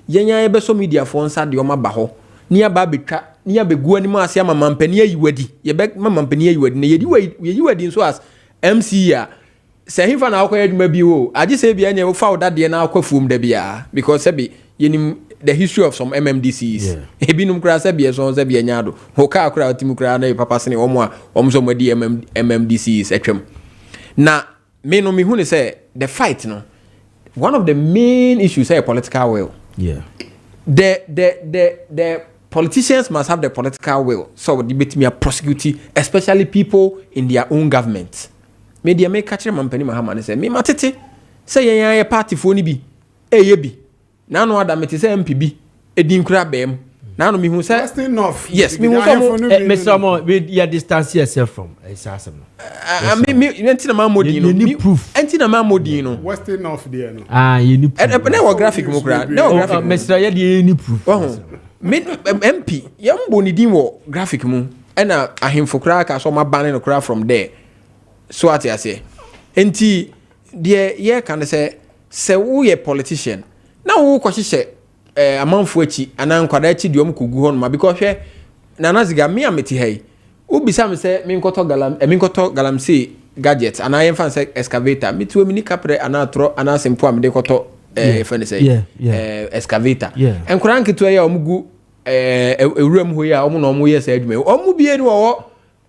yenya ye beso media fo nsa de o ma ba ho ni aba betwa ni abegu ani ma ase ama mampani ayiwadi ye be mampani ayiwadi na ye yiwadi nso as MC ya say him fa na akoya dwuma bi wo agi say bia nya wo fa oda de na akwafuom da bia because say yenim the history of some MMDCs. Ebinum kra se bia so se bia nyado. Hoka kra otimu kra na papa sene omo so madi MMDCs etwem. Na me no me hu ne say the fight no. One of the main issues is political will. Yeah. The politicians must have the political will. So the debate me prosecute especially people in their own government. Media make catch mampani mahama ne say me matete say yen party fo ni bi. Ye bi. Na no adam it is MPB edin kura bem na no me hu say yes me hu so Mr. Mo with your distance yourself from asasem me entina ma modin no entina ma modin no Western North there no you need proof na graphic mo kura na graphic Mr. ya dey any proof me MP ya mbo ni din wo graphic mu na ahemfo kura ka so ma ban no kura from there so at ya say enti there ye can say wo ye politician na wo kwahye amanfo achi ana nkwada achi de omkugu ho no because hwe na naziga me ameti hai ubisa me say me nkoto Galamsey gadget ana yemfa say excavator metiwe mini kapre ana tro ana sempo amde koto friend say excavator and crank to ya omugu ewuram ho ya omu na omu yes adwuma omu bie ni wo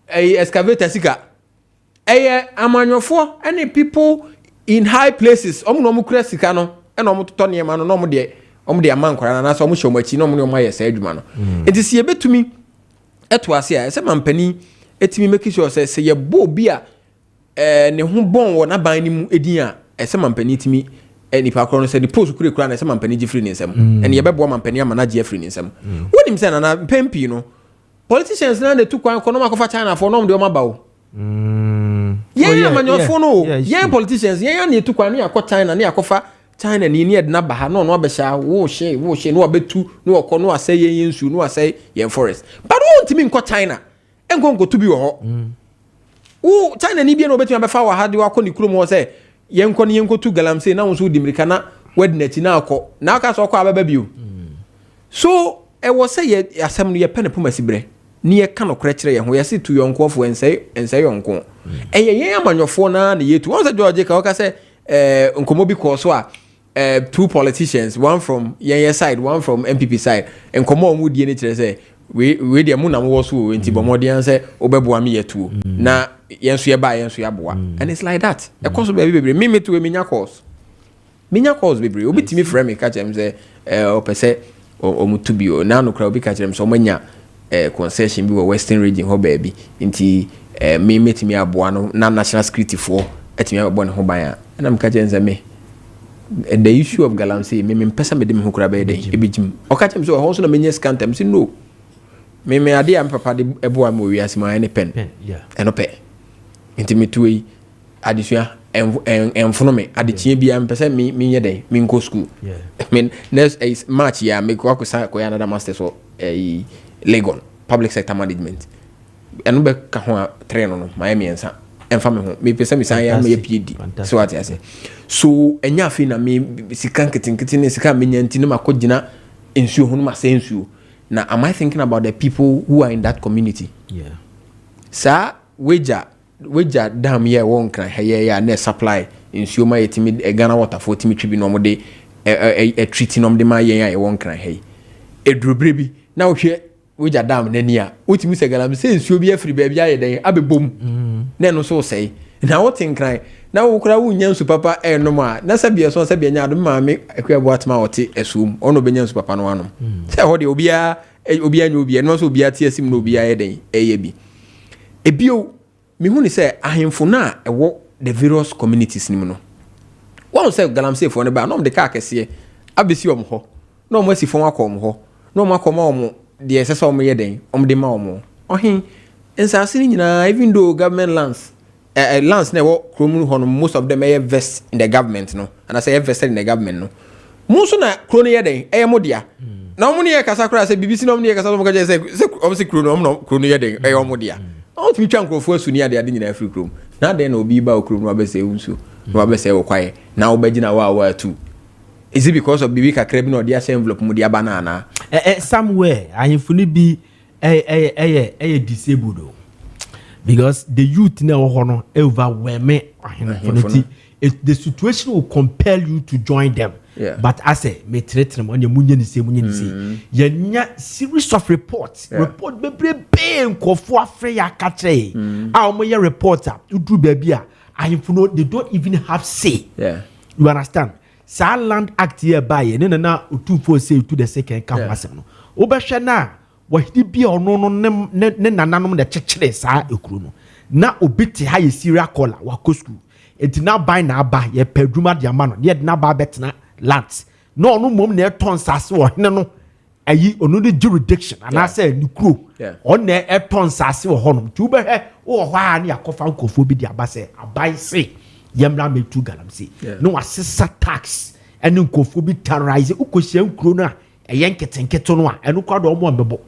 excavator sika amanyofo any people in high places omu na omu kura sika no na omu toto ne ma no na omu de amankwara na so omu hye omachi na omu ne omu yes adwuma no enti betumi eto ase a se mampani etimi make sure se ye bo bi a ne ho bon wo na ban ni mu edin a ese mampani timi nipa kro no se the post kure na ese mampani gifri ni nsem ene ye bebo mampani amana gifri ni nsem wonim se na pempi no politicians na de tu kwan kono makofa China for no de o mabawo amanyofo no politicians ya na tu kwan na yakọ China na yakofa China ni ede na ba ha no abesha wo she no abetu no okọ no asay yen nsu no asay yen forest but won timi nkọ China enko to bi wo ho wo China ni bia no betu abefa wa ha de wakọ ni kuro mo say yenko tu galamsey na wonso dimirika na wednati na akọ na aka so akọ ababa bio so e wo say ye asem no ye pene pomasi bre ni ye ka no kure kire ye ho ye se tu yonko fo ense yonko ye amanyofo na ye tu won say George ka waka say nkomo bi ko so a two politicians, one from Yaya side, one from MPP side, and come on with the say we the moon and was who in Tibomodian say Obebuami yetu na yensu ba yensu yaboa and it's like that a course baby me to a minya course baby obitimi frame me catch them say opese o mutubio na no kra obi catch them so manya concession bi western region ho baby nti me metimi aboa no na national security for etimi aboa ne ho ban and am catch them me the issue of galamsey me pesa me dem ho kra be dey ebijim o catch them so ho so na menye scantem say no me ade am papa de eboa mo wi asima ne pen eno pe intimate adisua enfono me adechie bia mpese me nye dey me nko school me next March ya me ko akosa ko ya another master so Legon public sector management eno be ka ho train no Miami ensa emfa me ho me pese me san ya me PhD so what I say so enya afi na me sika nketenkete ne sika me nyanti no makogina ensuo ho no ma say ensuo. Now, am I thinking about the people who are in that community? Yeah. Sir, wager dam here won't cry here ne supply in Suma timid a Ghana water for Timmy Tribi no more day a treating on the my won't cry hey. A drew baby. Now here wager dam nenia. What Miss Galam says you'll be a free baby day, Abby boom. Then so say. Now what think cry? Now ukra unyan su papa no ma na sabia so sabia nya do ma me akwa boatma wote asum ono benyan su papa no anom se ho de obia nya obia no so obia tie asim no obia eden eye bi ebio me hu ni se ahemfo na ewo the various communities ni mu no won se galamsey fo ne ba no de ka kese abesi om ho no mo asifo akom ho no mo akoma om de esese om yeden om de ma om ohin ensase ni nyina even though government lands lands never most of them are vested in the government no and I say vested in the government no most na krono ye den modia na omo ne kasa kra say BBC no omo ne kasa so ka say obviously krono ye den modia o timi twa nkrofo asuni ade nyina afri krom na den na obi ba okrom no abese unsu no abese okwaye na obagina wa tu is it because of bibi kakra bi no dia envelope mu dia banana somewhere ahemfuni bi disabled o. Because the youth now overwhelming the situation will compel you to join them. Yeah. But I say, me treat them on your munye say. Yenya series of reports. Report be paying for Freya Katre. Our reporter, you do baby. I know they don't even have say. Yeah. You understand? Sa Land Act here by na 2 say to the second camp. Obashana. Wahidi bia ono ne nananom de chechire saa ekuru no na obiti ha ye serial caller wa school enti na buy na aba ye padwuma de ama no ye na ba betena lands no ono mom na eton sase wo hene no ayi ono de jurisdiction ana say ni kuro on na eton sase wo honom tu be he wo ho a na yakofa nkofo bi de aba say abai say yemra metu galamsey no wasesa tax ene nkofo bi terrorize ukohia nkuro no a eyenketenketo no a eno kwado omo mbebo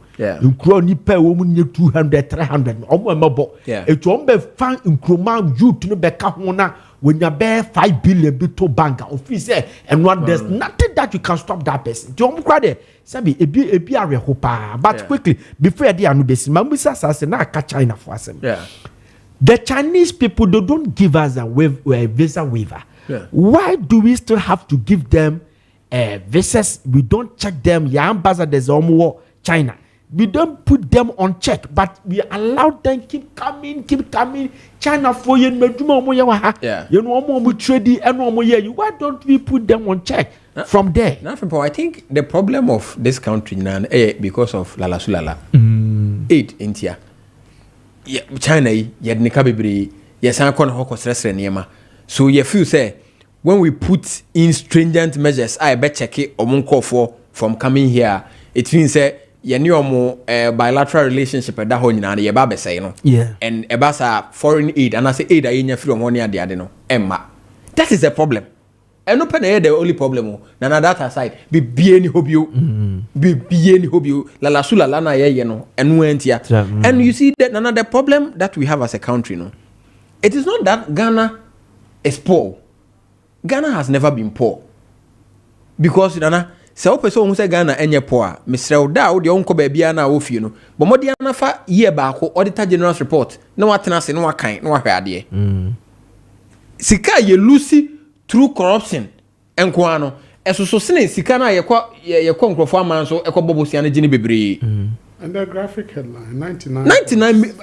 nkuro nipa wo mu nye 200 300 omo mbebo etu ombe fan nkroma youth no beka ho na wonya be 5 billion bi to bank office and there's nothing that you can stop that person do omo kwade sabi ebi areho pa but quickly before they anu besi mamusa sase na aka China for asem the Chinese people they don't give us a visa waiver Why do we still have to give them visas? We don't check them. Your ambassadors are China. We don't put them on check, but we allow them keep coming. China for you, you know, trading and why don't we put them on check from there? I think the problem of this country now because of Lala Sulala aid India. China, so you feel say when we put in stringent measures, I bet check it or call for from coming here. It means say bilateral relationship at that whole and say and about foreign aid and I say aid I from one year the no Emma. That is the problem. And open air the only problem. Nana that aside be any hope you be any hope you la sula lana ye no and went here. And you see that another problem that we have as a country, no. It is not that Ghana is poor. Ghana has never been poor. Because Nana so person who say Ghana enye poor, Mr. Oda the uncle baby na ofi no. But more than fa year back Auditor General's report. No what na say no kind no hwade. Sika ye Lucy through corruption enko ano eso so sene sika na ye kwa nkrofo aman so ekọ bobosia na gini bebre and the graphic headline 99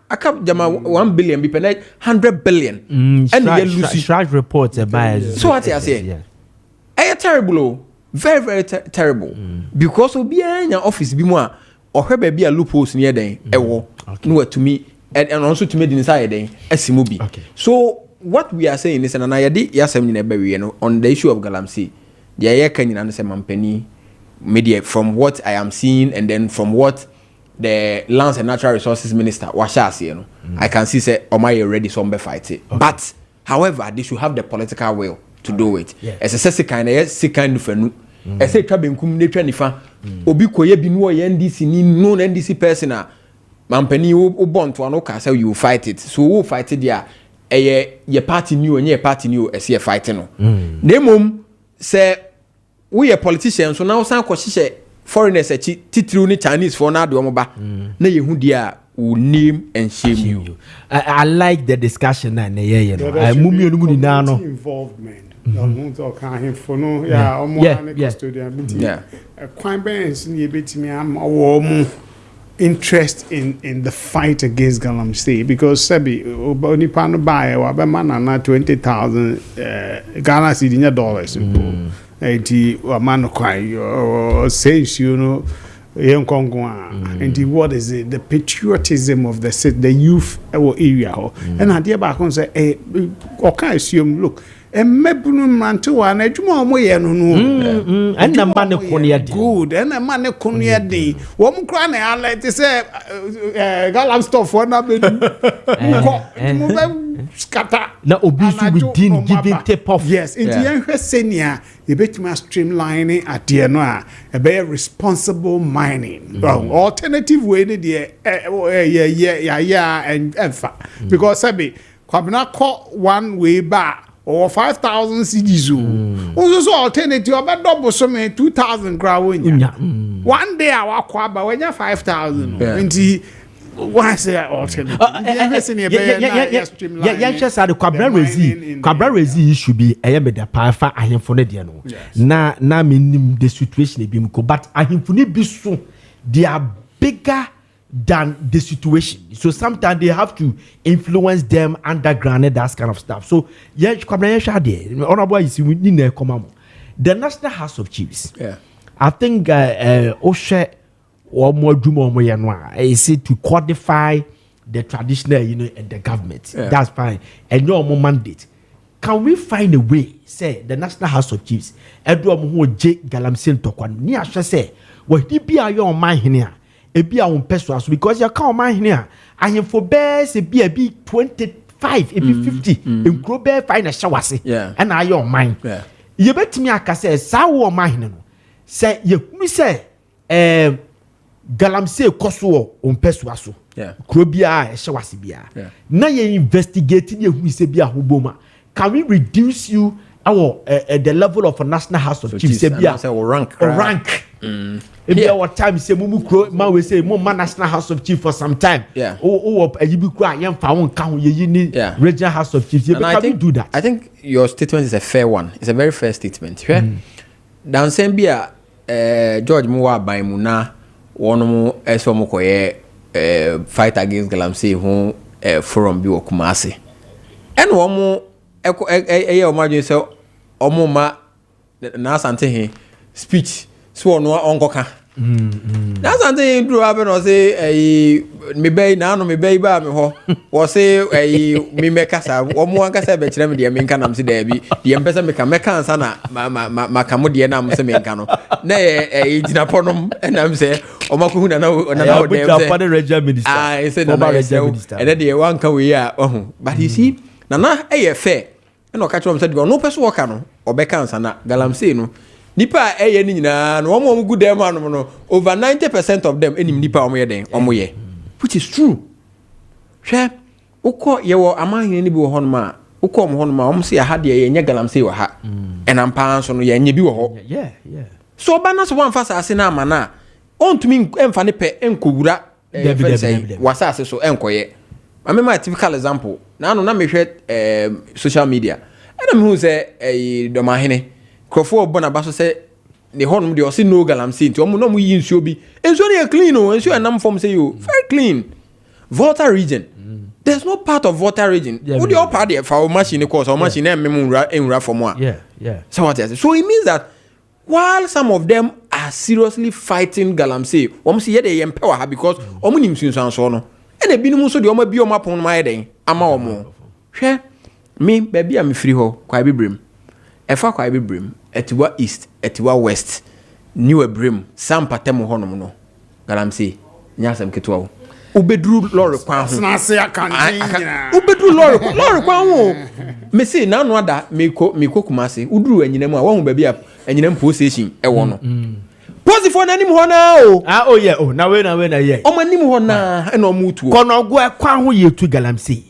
aka jama 1 billion be 100 billion and ye Lucy trash reports about so what I say terrible very very terrible because obi anya office bi mu a ohwe ba bi a loopholes ne den ewo no to me and also to me the inside den asimu bi so what we are saying is na yadi yasem ni ebe we no on the issue of Galamsey the ayeka nyina no say mampani media from what I am seeing and then from what the Lands and Natural Resources Minister Washasi no I can see say Omaye ready some be fight it but however they should have the political will to do it as a second fanu as a trabenkum netwa nifa obi koye bi no ye NDC ni no NDC person a mampani wo bonto ano ka say you fight it so wo fight it there ye party new and ye party new as ye fighting no. Nemum say we a politician so now san kwahye foreigners titru ni Chinese for na de omoba na ye hu dia will name and shame you. I like the discussion na ye no. I mumi onu ni na no. Involvement. No talk him for no custodian. Kwan ben ni betimi am owo interest in the fight against Galamsey because Sebi only pan buy or man 20,000 Ghana cedi dollars. A man cry says you know young Congo and what is it the patriotism of the youth area and I dear back on say okay assume look mebunu manto an adwuma mo ye no no and na man konia good and na man konia dey wo m kra na alert say galam stuff for na be mo be scatter na obi su within giving tip off yes in the enhwe senior e betuma streamlining ade no a e be responsible mining alternative way ne dey and because sabi kwabna call one way back or 5,000 CDs. Also, alternative about double so many 2,000 ground. One day I walk when you're 5,000. Why say alternative? Yes, the Cabra Rezi should be a better power. I am for the na meaning the situation be but I am for be so they are bigger than the situation. So sometimes they have to influence them underground and that kind of stuff. So honorable is the National House of Chiefs. I think Oshe or more Dumo is to codify the traditional, and the government. That's fine. And your mandate. Can we find a way, say the National House of Chiefs, Edward J. Galamsey Tokwan, near say, what he be your mind here? A be our pesos because you can't mind here. I am for bears a be 25, a be 50, and grow bear find a shower, and I your mind. You bet me, I can say, sour mine. Say, you me say, Galamsey Koso on pesos, Krobia, a shawasibia. Now you're investigating you who is a beer huboma. Can we reduce you our the level of a National House of Chiefs? Rank. Ebi our time say mumu kro man we say mum National House of Chief for some time. Yeah. Ayibi kro yam fa won ka ho ye ni Regional House of Chiefs. And I think do that. I think your statement is a fair one. It's a very fair statement. Dan Sembia George Muwa by Muna one mo eso mo koye fight against Galamsey ho forum bi wo Kumasi. And one mo o ma dwen say omo ma na asante he speech so no onkoka na asante duro abe no say me bay na no me bay ba me ho wo say me mekasa omo ankasa be kire me de me nka nam se da bi de empesa me ka meka ansa na maka mo de na mo se me nka no na jina ponom enam se omakohu na na de say regional minister say na minister and de wanka we a but you see na fair and catch them said no person work no obeka ansa na Galamsey no nipa ni nyina no omo good dem anu no over 90% of them enim nipa omo ye den omo ye which is true hwe ukọ ye wo amahene ni bi wo hono ma ukọ omo hono ma omo se ya ha de ye nya Galamsey wo ha enampa anso no ye nya bi wo ho so bana so wan fasa ase na amana ontumi emfa ne pe enkowura wasase so enkoye I mean my typical example. Now no na me hwet social media. And me who say do mahene. Krofo obo na ba so say ne honum de o se no Galamsey nti omo no mo yi nsuo bi. Nsuo ne clean o, nsuo enam form say you very clean. Volta region. There's no part of Volta region. Who the part there for machine course or machine enra for more. Yeah. So what is it? So it means that while some of them are seriously fighting Galamsey, omo se ye dey empower her because omo nim sunsan so no. And a binum so the Oma be on upon my day. Ama omo. Hwe me baby am free ho kwa bi brim. Efa kwa bi brim etiwa east etiwa west. New brim sam patem ho no no. Galamsey nyasam ketwa wo. Ubedru lorry kwa ho. Na se akantin. Ubedru lorry kwa ho. Me say na no ada me ko Kumasi. Udru anyinam a wo ho baby anyinam police station e wo no. Posi for nanim ho na o. Oh yeah, na we na yeah. O manim ho na e no mutu. Kono go kwa ho yetu Galamsey.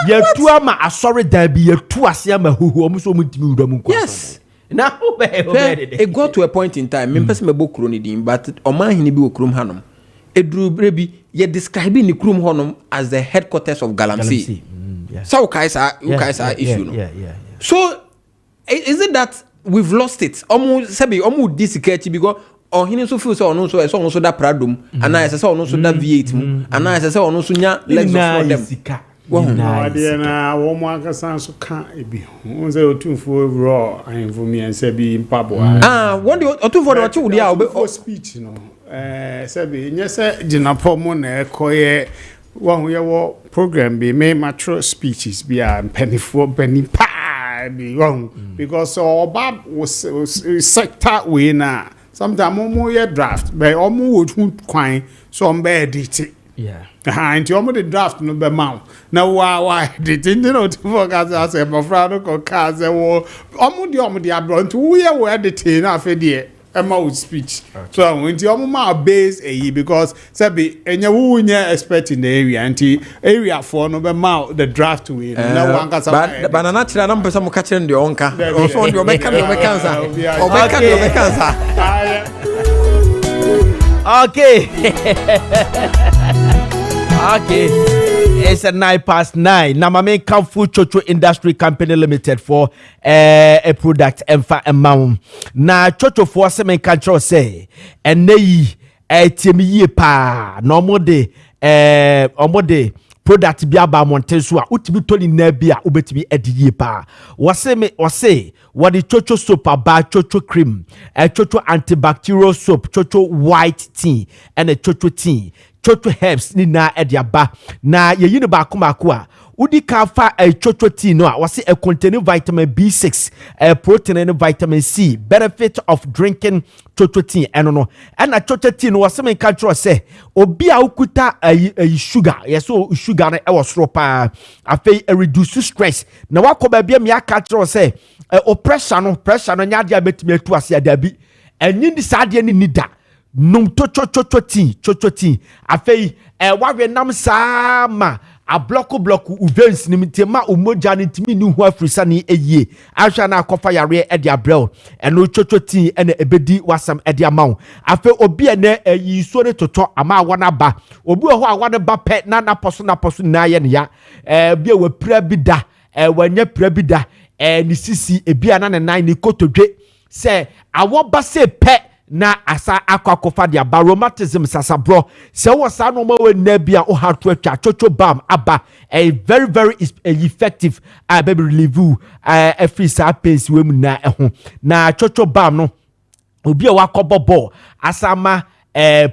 Yetu ama asori da bi yetu ase ama huhu omo so mutimi wura kwa. Yes. Now it got to a point in time. Me person me bo kro ni din but omanhene bi wo krom hanom. Edru brebi ye describe ni krom hanom as the headquarters of Galamsey. So Kaisa issue no. Yeah. So is it that we've lost it? Omo disikechi because hini so feel so ono so da pradom ana ese so ono so da V8 mu ana ese so ono so nya legs for them na de na wo mo akasa so ka ebi won say otumfo raw ahemfo mi ense bi mpabo won de otumfo de ochi wudi a obe speech no say be nye say ginapo mo na ekoye won ye wo program bi me mature speeches bi a penifo penipa bi won because oba was sector we na sometimes omo ye draft but omo would kwan so on be edit and you the draft no be mount now why edit no to focus as a friend ko cars wo omo the abroad to we edit na fe de Emma speech. So when you are base because sabi enye wu nya expert in the area anti area for no be mouth the draft we no one can but na natural na mpesa mo ka kire ndi onka so ndi obeka cancer okay it's a 9:09. Now, my Kamfu Chocho Industry Company Limited for a product and for a mount. Now, Chocho for some control say, and they Timmy pa no more day, product be about Montesua, Utibutoli Nebia, Ubetibi Eddie pa. Was say, what the Chocho soap about Chocho cream, a Chocho antibacterial soap, Chocho white tea, and a Chocho tea. Chocho herbs ni na ediaba na ye yini ba kuma udi ka fa chocho tea no wase a contain vitamin B6 protein and vitamin C benefit of drinking chocho tea no and chocho tea no wase men control say obi a ukuta sugar yes so sugar na e wosoro pa afei reduce stress na wakoba bia me aka control say pressure no nya dia betimi atu ase adabi enyi di sade ni nida num chocho tea afei wawe nam sama a block veins ni tema umoja ni ntimi ni ho afrisa ni eye ahwa na akofa yare e de abrel eno chocho tin ene ebedi wasam e de amaw afa obi ene yi so ne toto ama wona ba obi ho a wona ba pe na poso na ye ne ya bia we pra bi da wanya pra bi da ni sisi ebia na ne nan ni kotodwe se awo ba se pe na asa akwakofa dia baromatism sasabro se wo sa no ma we na bia o ha to atwa chocho bam aba a very very effective baby relieve every sa pace we mu na ho na chocho bam no obi a wakobobo asama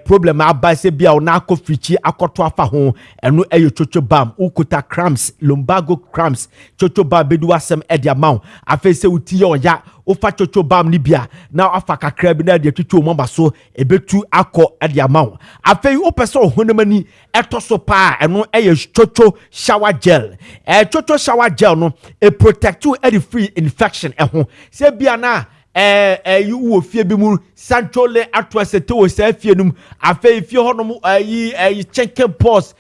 problem aba se bia o na akofrichi akoto afa ho eno chocho bam ukuta cramps lumbago cramps chocho bam bedu asem edia maw afa se uti ya ofa chocho bam ni bia na afa kakra bi na de twitwo mama so ebetu akọ edia maw afa opeso honamani etoso pa eno chocho shower gel chocho shower gel no e protect you any free infection ho se bia na you wo fie bi mu sanchole atwasete wo sa fie num afei fie honom chicken pox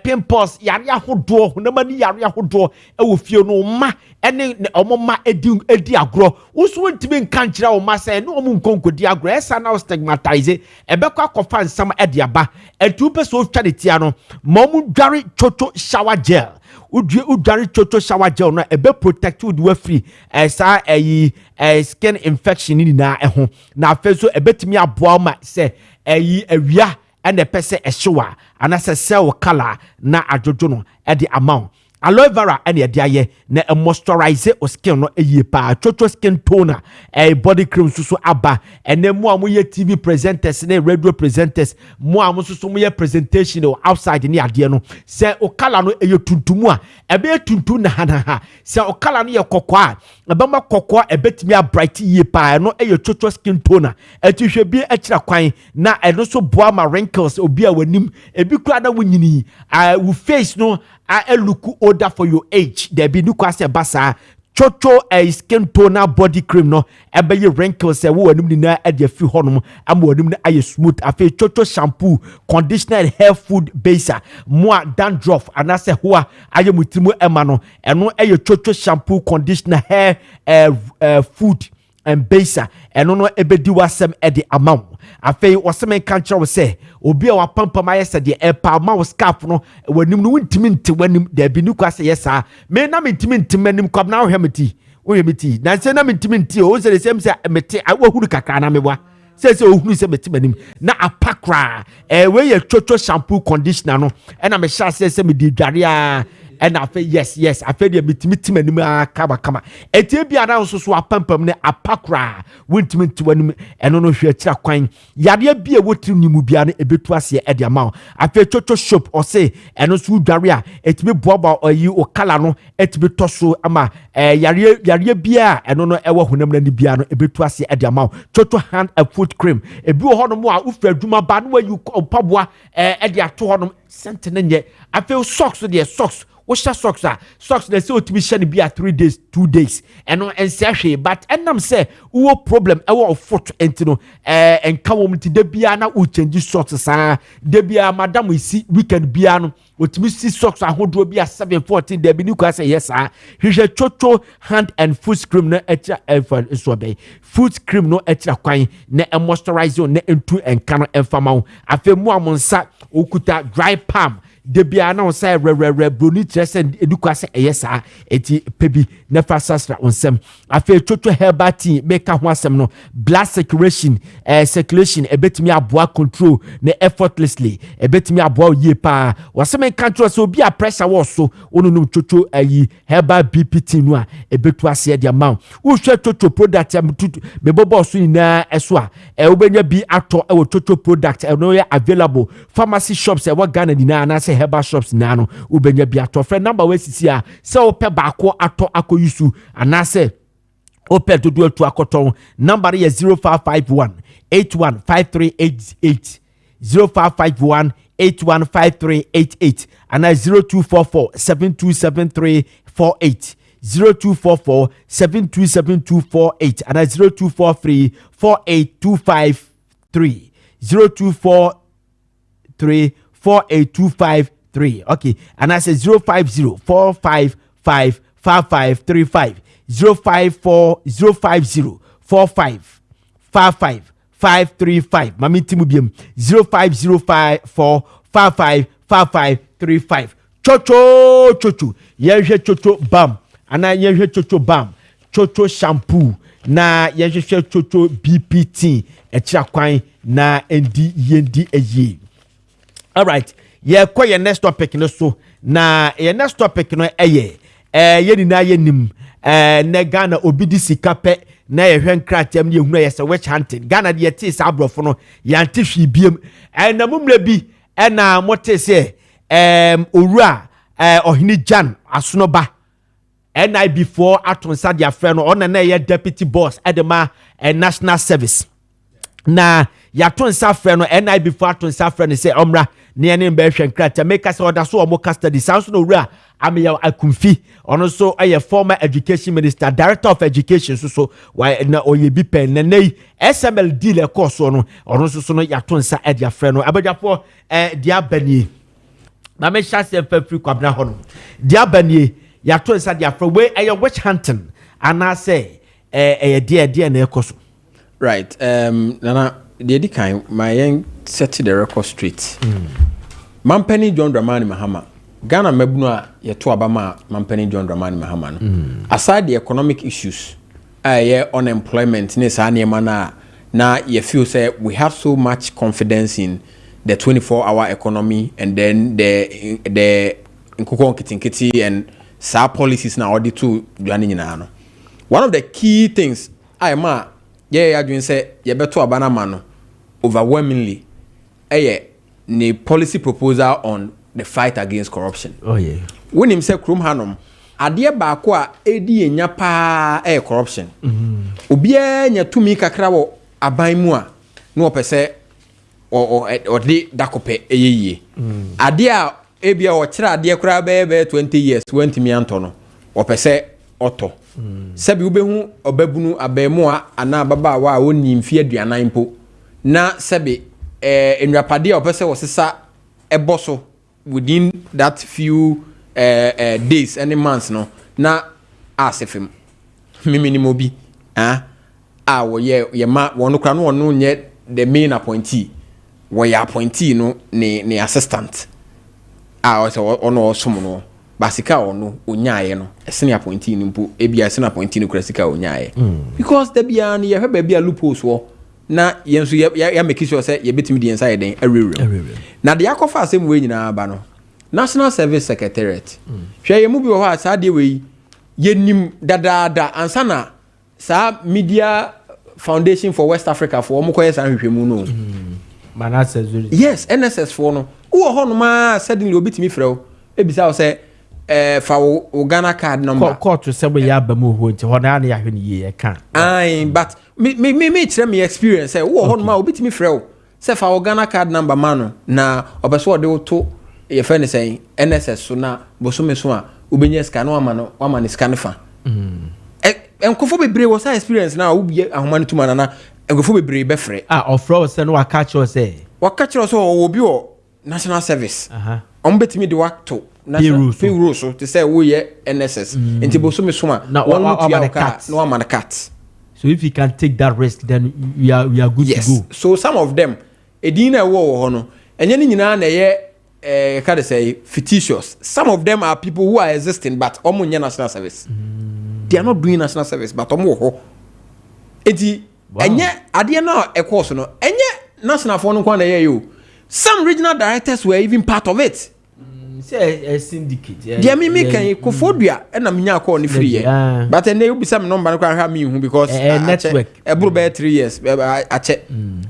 pimples yare ahodo honamani yare ahodo wo fie no ma ene omoma edi agro usu ntimi nka nkira wo ma se no omu nkonkodi agro esa na stigmatize ebekọ akofa nsam edi aba etu peso twa de tia no momu dware chocho shower gel udware chocho shower gel no ebe protect you the free sa skin infection ni na eho na afeso ebetimi aboa ma se awia ene pese ehyewa anase cell color na ajojo no e de amount aloe vera ene e de aye na moisturize o skin no eye pa chocho skin toner body cream susu aba ene mu amoye TV presenters na radio presenters mu amosusu mu ye presentation o outside ni ade no se o color no eye tuntumu a ebe tuntu na ha se o color no ye kokwa ebe ma kokwa ebetimi a bright ye pa no eye chocho skin toner etihwe bi akira kwan na eno so boa ma wrinkles obi a wanim ebi kura na wunyini wo face no look older for your age there be nuka se basa chocho skin toner body cream no ebe ye wrinkles wo anim ni na ade afi honum am anim na aye smooth afi chocho shampoo conditioner hair food baser mo dandruff anase hoa aye mutimu ema no eno eye chocho shampoo conditioner hair food and baser eno no ebedi wasem ede amount afei wasem kan kire se obi a wapampam ayese de epa ma scarf no wanim no ntimi nte wanim da bi nuka se yesa me na ntimi nte manim kwab na ohwemeti na se na ntimi nte o se sem se mete awahuru kakra na mebwa se ohunu se mete manim na apakra we ye chocho shampoo conditioner no na me sha se me di dware a and I yes I feel the mitimi anima kama etie bia na so apampam ne apakra wintimi tiwanim eno no hwe akira kwan yade bia wotiri nimu bia na ebetu ase e de amaw afi chocho shop o say eno so dware a etimi boaba oyi o kala no etimi toso ama yare bia eno no ewo honam na ni bia no ebetu ase e de amaw chocho hand and foot cream ebi ho no mo a ufra adwuma ba no wayu opaboa e de ato ho no sentene nye afi socks de socks Osha socks they say otimi shani be 3 days 2 days eno ense but enam say wo problem ewo foot entino enka wo mti de bia na wo change socks sa de bia madam isi weekend bia no otimi si socks ahodo bia 714 de bi ni kwa say yes ah hwehwe chocho hand and foot cream na echa so be foot cream no echa kwan na moisturize na entu enka no enfama afa mu amonsa okuta dry palm de bia na onsa re broni trese edukwase eyesa eti pebi na fasastra onsem afa chocho herbal tea make ho asem no blood circulation ebetimi aboa control na effortlessly ebetimi aboa yie pa wasem control so obi a pressure wo so onunu chocho ayi herbal bpt no a ebetu ase de amount wo hwe chocho product am me bobo so ina eso a obenya bi ato e chocho product no available pharmacy shops e wa Ghana dina na se herbal shops na no ubenya bi ato friend number we sisi a se ope baako ato akoyusu anase ope to do to akoton number is 0551 815388 0551 815388 and 0244 727348 0244 727248 and 0243 48253 0243 48253 3 okay and I say 05045555535 05045555535 mami timu biem 05054555535 chocho yehwe chocho bam ana yehwe chocho bam chocho shampoo na yehwe chocho BPT ekira kwan na yendi eye. All right, ye kwa your next topic no so na your next topic no eye ye na ye nim na Ghana obidi sika pe na ye hwen kratem ne ehunu ye se witch hunting Ghana de yeti sa abrofo no yante hwi biem na mumle bi na mote se owura ohini Jan asonoba NI before atonsa dia friend no na ye deputy boss edema national service na ya tonsa friend no NI before atonsa friend say omra ne ene be hwen krata make us order so omo custody sounds no owura Ameya Akumfi ono so a former education minister director of education so why na oyebi pen na nei SML deal course ono so no yatonsa e dia frɛ no abadwafo dia banie na me chance free kwabna ho no dia banie yatonsa dia frɛ we witch hunting ana say dia na ekoso right nana the edikan my young set the record straight Mampeni John Dramani Mahama Ghana mebunu a yeto abama Mampeni John Dramani Mahama no aside the economic issues unemployment ne sa na you feel say we have so much confidence in the 24-hour economy and then the nkoko nkitinkiti and sa policies na odi to duane nyina no one of the key things you doing say you beto abana mano overwhelmingly the policy proposal on the fight against corruption. Oh yeah. When him say krum hanom, adie baako a edi enya pa corruption. Obia nya tumi kakra wo aban mu a no opese o de dakope eyeye. Adie a ebia o kira adie kura be 20 years 20 mi anto no opese oto. Sabi ubehu obabunu abemu a ana baba wa woni mfie aduanan po na sabi enrapade a opese wo sesa eboso within that few days and months no na asefem minimum bi wo ye ma wono kra no wono nye the main appointee wo ya appointee no ne assistant o se ono osom no basika ono onyaaye no esene appointee ni mpo ebia esene appointee no kra sika onyaaye because the bia no ye hwe ba bia loopholes wo na yenso ya make sure say ye betimi di inside den everywhere na de yakofa asem we nyina ba no National Service Secretariat hwe ye mu bi wo ha sa de we yenim dadaada ansana sa Media Foundation for West Africa for omokoye san hwehwemu no yes NSS for no wo ho no ma suddenly obitimi frɛ ebisa wo say fa wo Ghana card number court to say we ya ba mu ho nti ho na ya hwe ni ye ka but me tell me experience say wo ho no ma obitimi frɛ wo say fa wo Ghana card number mano na obeso de wo to ye friend say NSS so na bosome so a ubenya scan no ama ni scan fa enkofo bebre wo say experience na wo bi ahoma no tuma na enkofo bebre be frɛ ofro say no wa catch you say wo bi wo national service betimi de wakto national pay rules so to say wo ye NSS enti bosome so a no ama the cut. So if you can take that risk, then we are good to go. So some of them, edina wo ho no, enye ni nyina na ye ka de say fictitious. Some of them are people who are existing but omo nya national service. They are not doing national service but omo ho. Enti enye ade na e course no, enye national for no kwa na ye yo. Some regional directors were even part of it. Say a syndicate. Dia me kan Kofodua na me nya call ni free ye. But then you be some number no kwa me hu because network e bro be 3 years a che.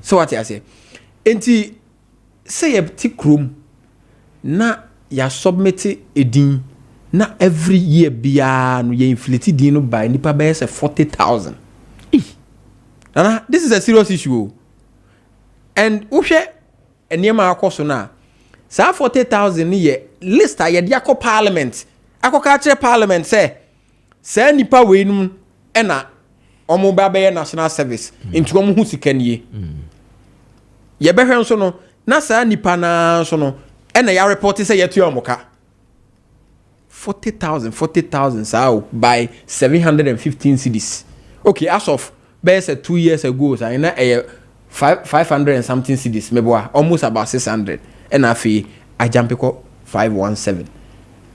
So what I say. Enti say ye ti krom na ya submit edin na every year bia no ye inflate din no by nipa be say 40,000. Nana, this is a serious issue. And uhwe enema akoso na sa 40,000 ye list a ye dia ko parliament akoka kire parliament say nipa we num ena omo ba be national service into omo hu sika nie ye behwe nso no na sa nipa na nso no and I report say yet to Moka 40,000 so by 715 cedis. Okay, as of best 2 years ago, so I know 500 and something cedis, maybe almost about 600, and I jump 517.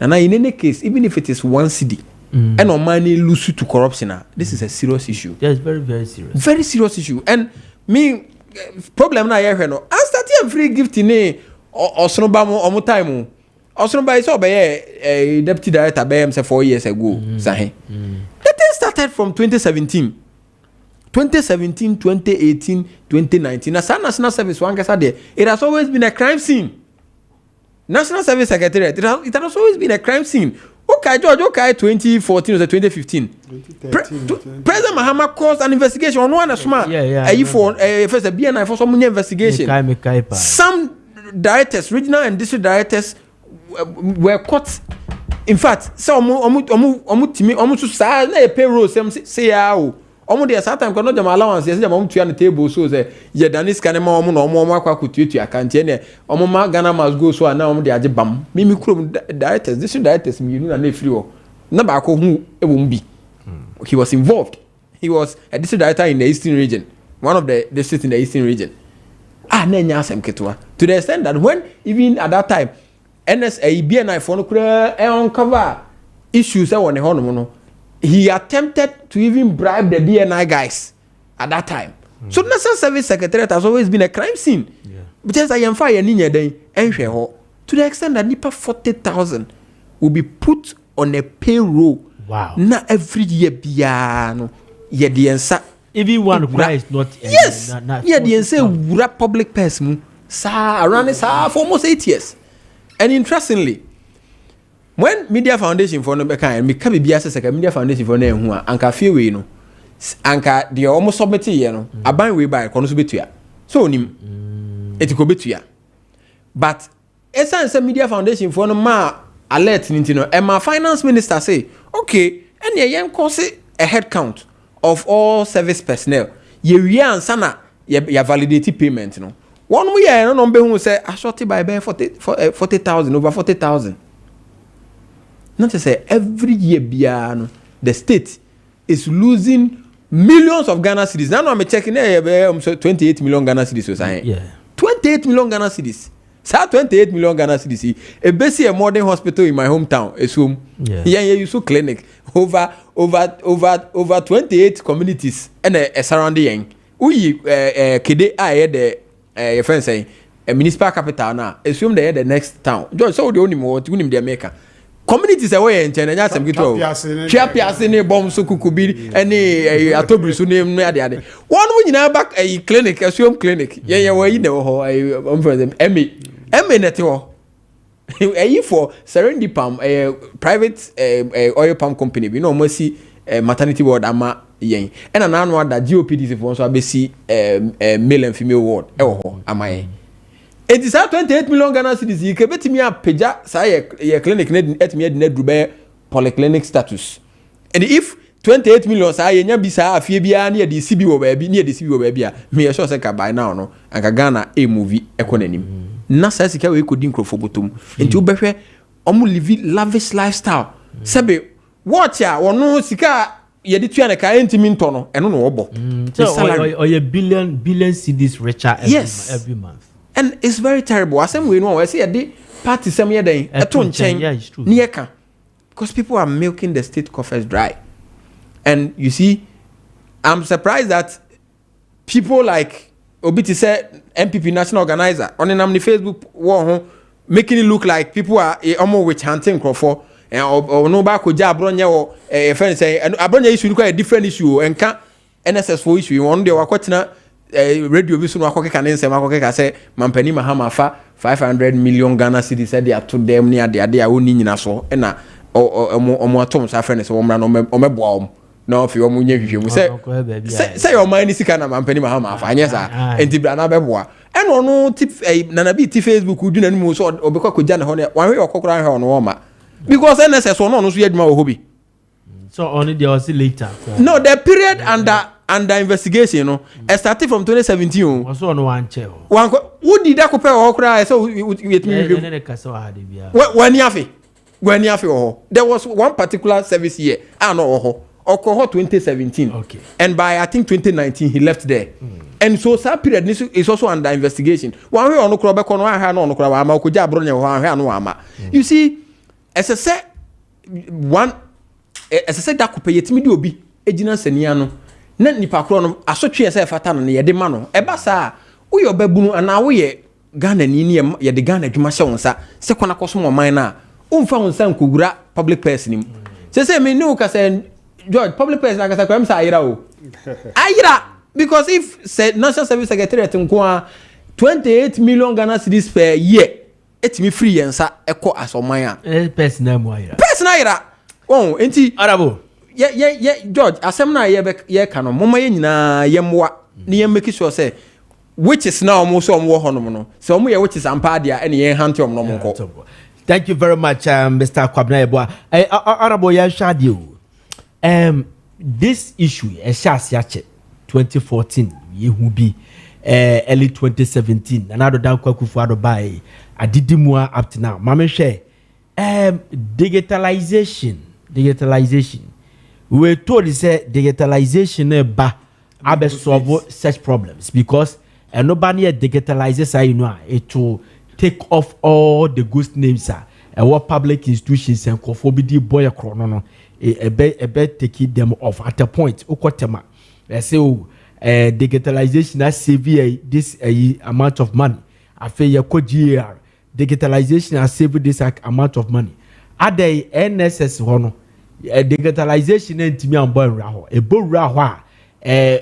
And in any case, even if it is 1 cedi, and on money lose to corruption, this is a serious issue. Yes, very, very serious. Very serious issue. And me problem na here no. I started free gift in Osnoba mo time. Osnoba is a deputy director by 4 years ago. The thing started from 2017. 2017, 2018, 2019. As National Service one there, it has always been a crime scene. National Service Secretariat, it has always been a crime scene. Okay, George, 2014 or 2015. President Mahama caused an investigation on one smart. First a BNI for some investigation. Some directors, regional and district directors, were caught. In fact, some almost payroll. Say there sometimes cannot them allowance. Yes, them to on the table. So say Danis can no to account. Ghana must go. So now they are bam. Mimi directors, district directors, you know, and free. Nobody who it won't be. He was involved. He was a district director in the Eastern region, one of the districts in the Eastern region. To the extent that when even at that time, NSA BNI for no uncover issues on the honor. He attempted to even bribe the BNI guys at that time. So National Service Secretariat has always been a crime scene. Because I am fire to the extent that nipa 40,000 will be put on a payroll. Wow. Not every year piano. Even one is not. Yes. The public person around for almost 8 years. And interestingly, when Media Foundation for no kind, me can be as a Media Foundation for no who anka feel we no anka they almost submitted you know a buy we buy kono so betua so nim etiko betua but essence Media Foundation for no ma alert ninti no e ma finance minister say okay and yen cause a head count of all service personnel ye wi ansa na ya validate payment no one we no no be hu say ashoti by 40,000 over 40,000. Not to say every year the state is losing millions of Ghana cedis. Now I'm checking 28 million Ghana cedis. Yeah. 28 million Ghana cedis. So 28 million Ghana cedis. A basic modern hospital in my hometown is home. Yeah, you saw clinic over 28 communities and a surrounding. We kede the friend saying a municipal capital now. Assume they are the next town. Just so the only more to him the America. Communities away in China, some good. Chiapias bomb so kukubi any autobus name near the other. One when you back a clinic, assume clinic. Yeah, where you know, I'm for them. Emmy Netto. A for Serendi Palm, a private oil palm company. We know mercy maternity ward ama yen. And an annual that GOPD for so ABC male and female ward. Oh, am I? It is 28 million Ghana cedis. You can bet me a peja say a clinic net me net rube polyclinic status. And if 28 million say nya bisa afie bia na the CB wo ba bi na the CB wo ba bia me sure say ka by now no anka Ghana a movie ekonanim. Na say sika we kodi nkrofo botom. Enti wo behwe omo live lavish lifestyle. Sebe watch ya wono sika ye di tua na ka entimi nto no eno no obo. So or billion cedis richer every month. And it's very terrible. As we know, I see a day party some year day a tone change. Yeah, it's true. Because people are milking the state coffers dry. And you see, I'm surprised that people like Obiti said MPP national organizer on the Facebook war making it look like people are almost witch hunting for or no back with Jabronya or a friend say and Abronya issue quite a different issue and can't NSS for issue one day or radio vision wakoke kanen se wakoke ka say mampani mahama fa 500 million Ghana cedis said they are to them near they are oni nyina so e na omo atom sa friend se omra no omeboa om na ofi omo nya hwehwe mu say your mind sika na mampani mahama fa anya sa enti bra na beboa e no no tip nana bi ti Facebook udu na mu so obekwa koja na ho ne wan hwe okokora hwe no ma because NSS no so yaduma wo hobi so only there was later no the period under investigation, you know. It started from 2017. Was on one chair. One who did that compare or cry? So you When there was one particular service here. I know. Okoho 2017. Okay. And by I think 2019 he left there. And so that period is also under investigation. One way on Okroba kono ha no Okroba ama okoja abronya ho ha no ama. You see, as I said that coupe yetimi di obi ejina sania no. Na nipa kro no asotwe ese fata no ye de ma no. Eba sa wo ye obabunu ana wo ye Ghana ni ye de Ghana adwuma hye wonsa se kona koso mo man na umfa wonsa nkogura public person nim. Se me no ka say George, public person like I said, Ayira. Because if said National Service Secretary at 28 million Ghana cedis per year, it's me free and sa echo as on my personal. Oh, enti Arabo. Yeah, George, asemna ye kano, mama yina yemwa, ni make sure say, which is now most on war honomono. So, which is ampadia and ye hunt your nomo. Thank you very much, Mr. Kwabna Eboa. Arabo, ya shadio. This issue, a shas yache 2014, ye who be early 2017, another down Kwakufuado by a didimua up to now. Mama share digitalization. We were told to say digitalization abe solve such problems because nobody digitalizes it will take off all the ghost names and what public institutions and conformity boy chrono. A bet taking them off at a point. Okotema, I say, digitalization has saved this amount of money. I feel your GR digitalization has saved this amount of money. Are they NSS hono? Digitalization and Timmy and Boy Raho, a bow raha,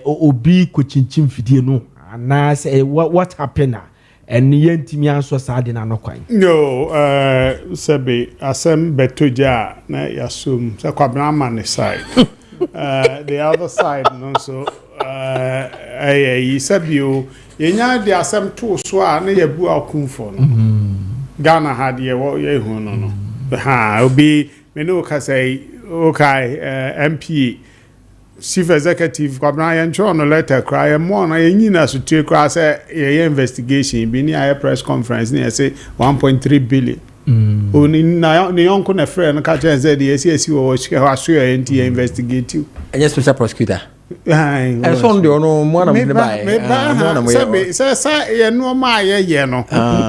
obi kuchinchim fidino, and I say what happened now. And yen Timian so sad in Anoquine. No, Sebi, Asem Betuja, na yasum, so Quabraman side. The other side, no, so, said you, Yenya, the Asem two swa, ne yabu al kumfon. Ghana had ye what ye no. Ha, will be, Menoka say, okay, MP. Chief Executive Kwabena John letter cry more na yina so tie cry say ye investigation bi ni a press conference ni say 1.3 billion oni na ne yonko na friend ka chen say the SSC wo so ye investigate you any special prosecutor and so de ono mo na me buy say ye no ma ye no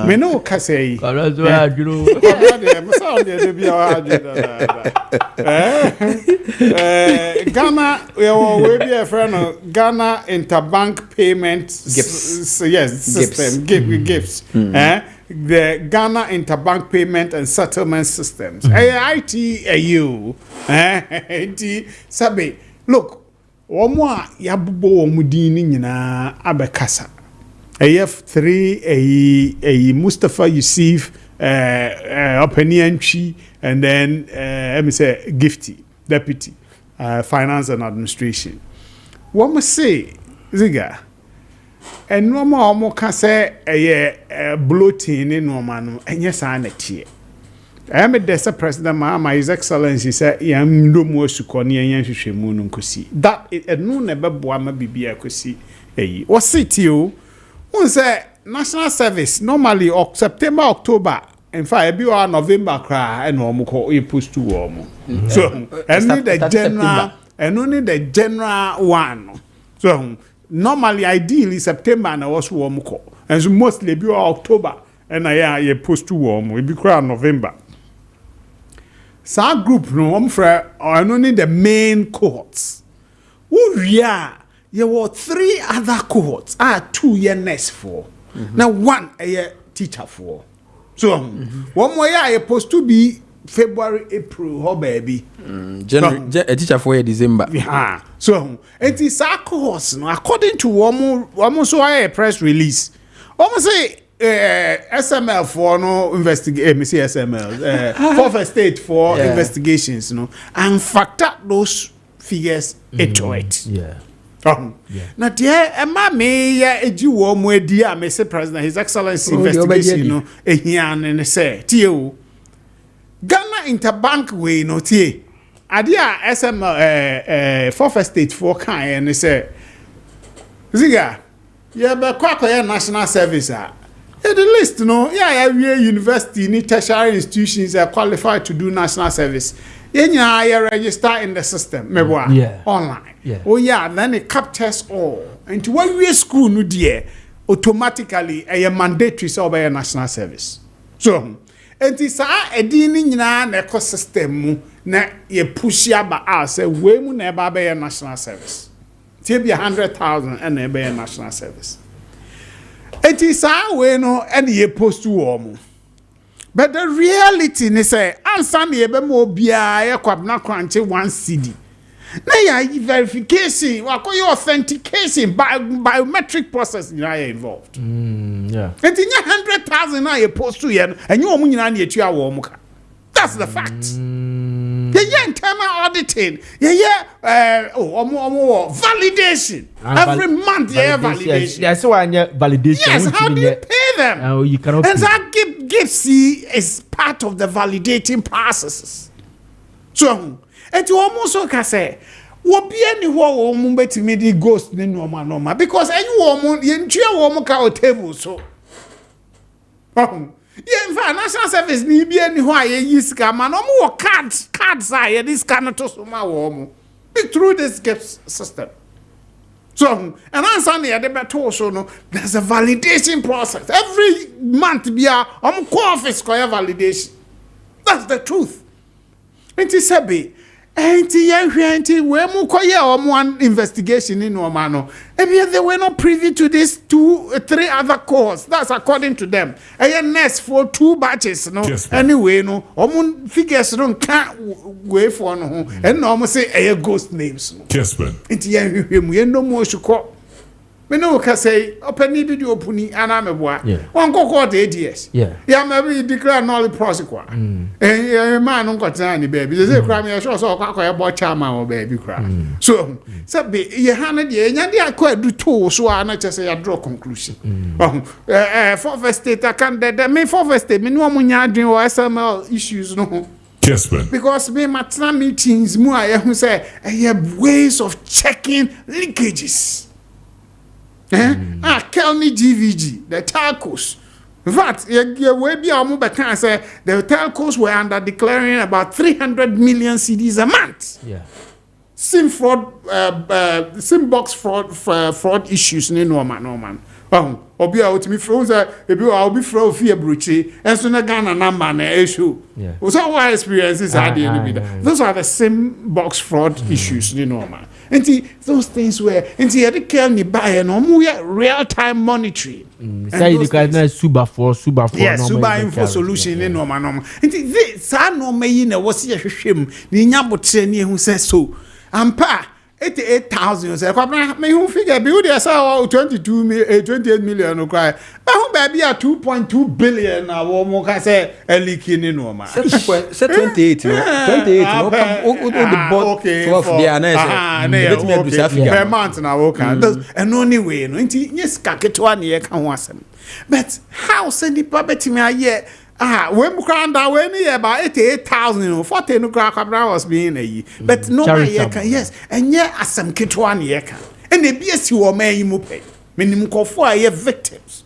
me no ka say Ghana we be a friend of Ghana interbank payment system gifts the Ghana interbank payment and settlement systems ITAU sabe look Omwa yabubo omudini nyina abekasa. AF3 a Mustafa Yusuf Openianchi and then let me say Gifty Deputy Finance and Administration. What must say Ziga and no more can say a bloating in no man and yes I next I am a Desa President Mahama, His Excellency said, Yam no more Sukoni and Yanshimunum Kusi. That it a no never Boama Bibia Kusi. What city you? One say National Service normally September, October, and five you are November cry and normal call you push to warm. So only the general and only the general one. So normally ideally September and I was warm call. And so mostly be October and I push to warm, we be cry November. Sa group no only the main cohorts. You were 3 other cohorts. 2 year nurse for. Now 1 a year teacher for. So 1 more year supposed to be February, April, oh baby. A teacher for December. Yeah. So it is our cohorts. No, according to almost a press release. Almost say SML for no investigate me see SML for first state for investigations and factor those figures into it. Now dear me eji me dia me say president His Excellency investigation and say tio Ghana interbank way tie adia SML for first state for kind and say Ziega, yeah, but Quacker national service. The list, no, yeah, university, ni tertiary institutions are qualified to do national service. I register in the system, online. Yeah. Oh yeah, then it captures all. And to one year school, no dear, automatically a mandatory so by a national service. So, and it's a dealing in an ecosystem na ye push ya ba us we mu na ba a national service. It be 100,000 and a national service. It is our way no and ye post to warm. But the reality is say answer me ebe mo bia e kwabna kwanche 1 CD. Na ya verification wa ko authentication biometric process na involved. Yeah. And in 100,000 na ye post to ye and you omu nyina na etua wo mu ka. That's the fact. Yeah, internal auditing. Validation. Every month, validation. Yes, so I validation. Yes, how do you pay them? Oh, you cannot. And that GIPC is part of the validating processes. So, and you almost can say, what be anyone who bet me the ghost in normal because any woman you woman can table so. Yeah, in fact, national service ni bi any who aye yiska man no more cards say this cannot to so ma wo through this GIPS system. So, and answer the better so no there's a validation process every month be a office ko validation. That's the truth. Enti sabi enti we mu koye investigation in no man no they were not privy to this 3 other cores. That's according to them. Next for 2 batches no anyway no figures no can't wait for no and no say ghost names no Kessben enti we no more shuko. Me no ka say open ni video puni ana meboa won kokko the ADS yeah maybe declare null prosequa man no kwata ni baby say kra me sure so kwakọ ebo chairman o baby kra so be ye ha na de nya de akọ adu to so ana chese ya draw conclusion for first state candidate me for first state me no mo nya adwen o SML issues no Kessben because me matna meetings mu aye hu say ways of checking leakages. Kelny GVG, the telcos. In fact, say the telcos were under declaring about 300 million CDs a month. Yeah. SIM fraud, SIM box fraud issues. No man. Obi out me froze. Ebi I'll be froze fear bruchi. And so na Ghana number na issue. Yeah. So what experiences are there? Those are the SIM box fraud issues. Man. And those things were and the girl ni buy no real time monitoring. Say the kind of super for yes, super info solution in no man. And this I no me na was here hwehwem ni nyabotre ni hu say so. Ampa 88,000 say me hu figure build say 28 million cry. But hu baby a 2.2 billion na wo mo ka say leaking in no man. Say 28 no. 28 no come the bot 12 there na say. Per month na wo kan. And only way no nti yes ka ketwa na ye ka ho asem. But how say the property me aye when Mukanda when he about 88,000 40 no crack was being a but no yes and yeah as some kitwan yeka and the BSC or may you pay minimum for a victims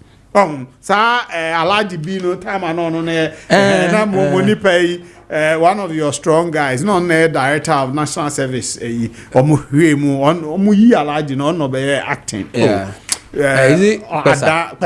sa alaji be no time and money pay one of your strong guys non director of national service omu yi alaji no be acting is it Pesa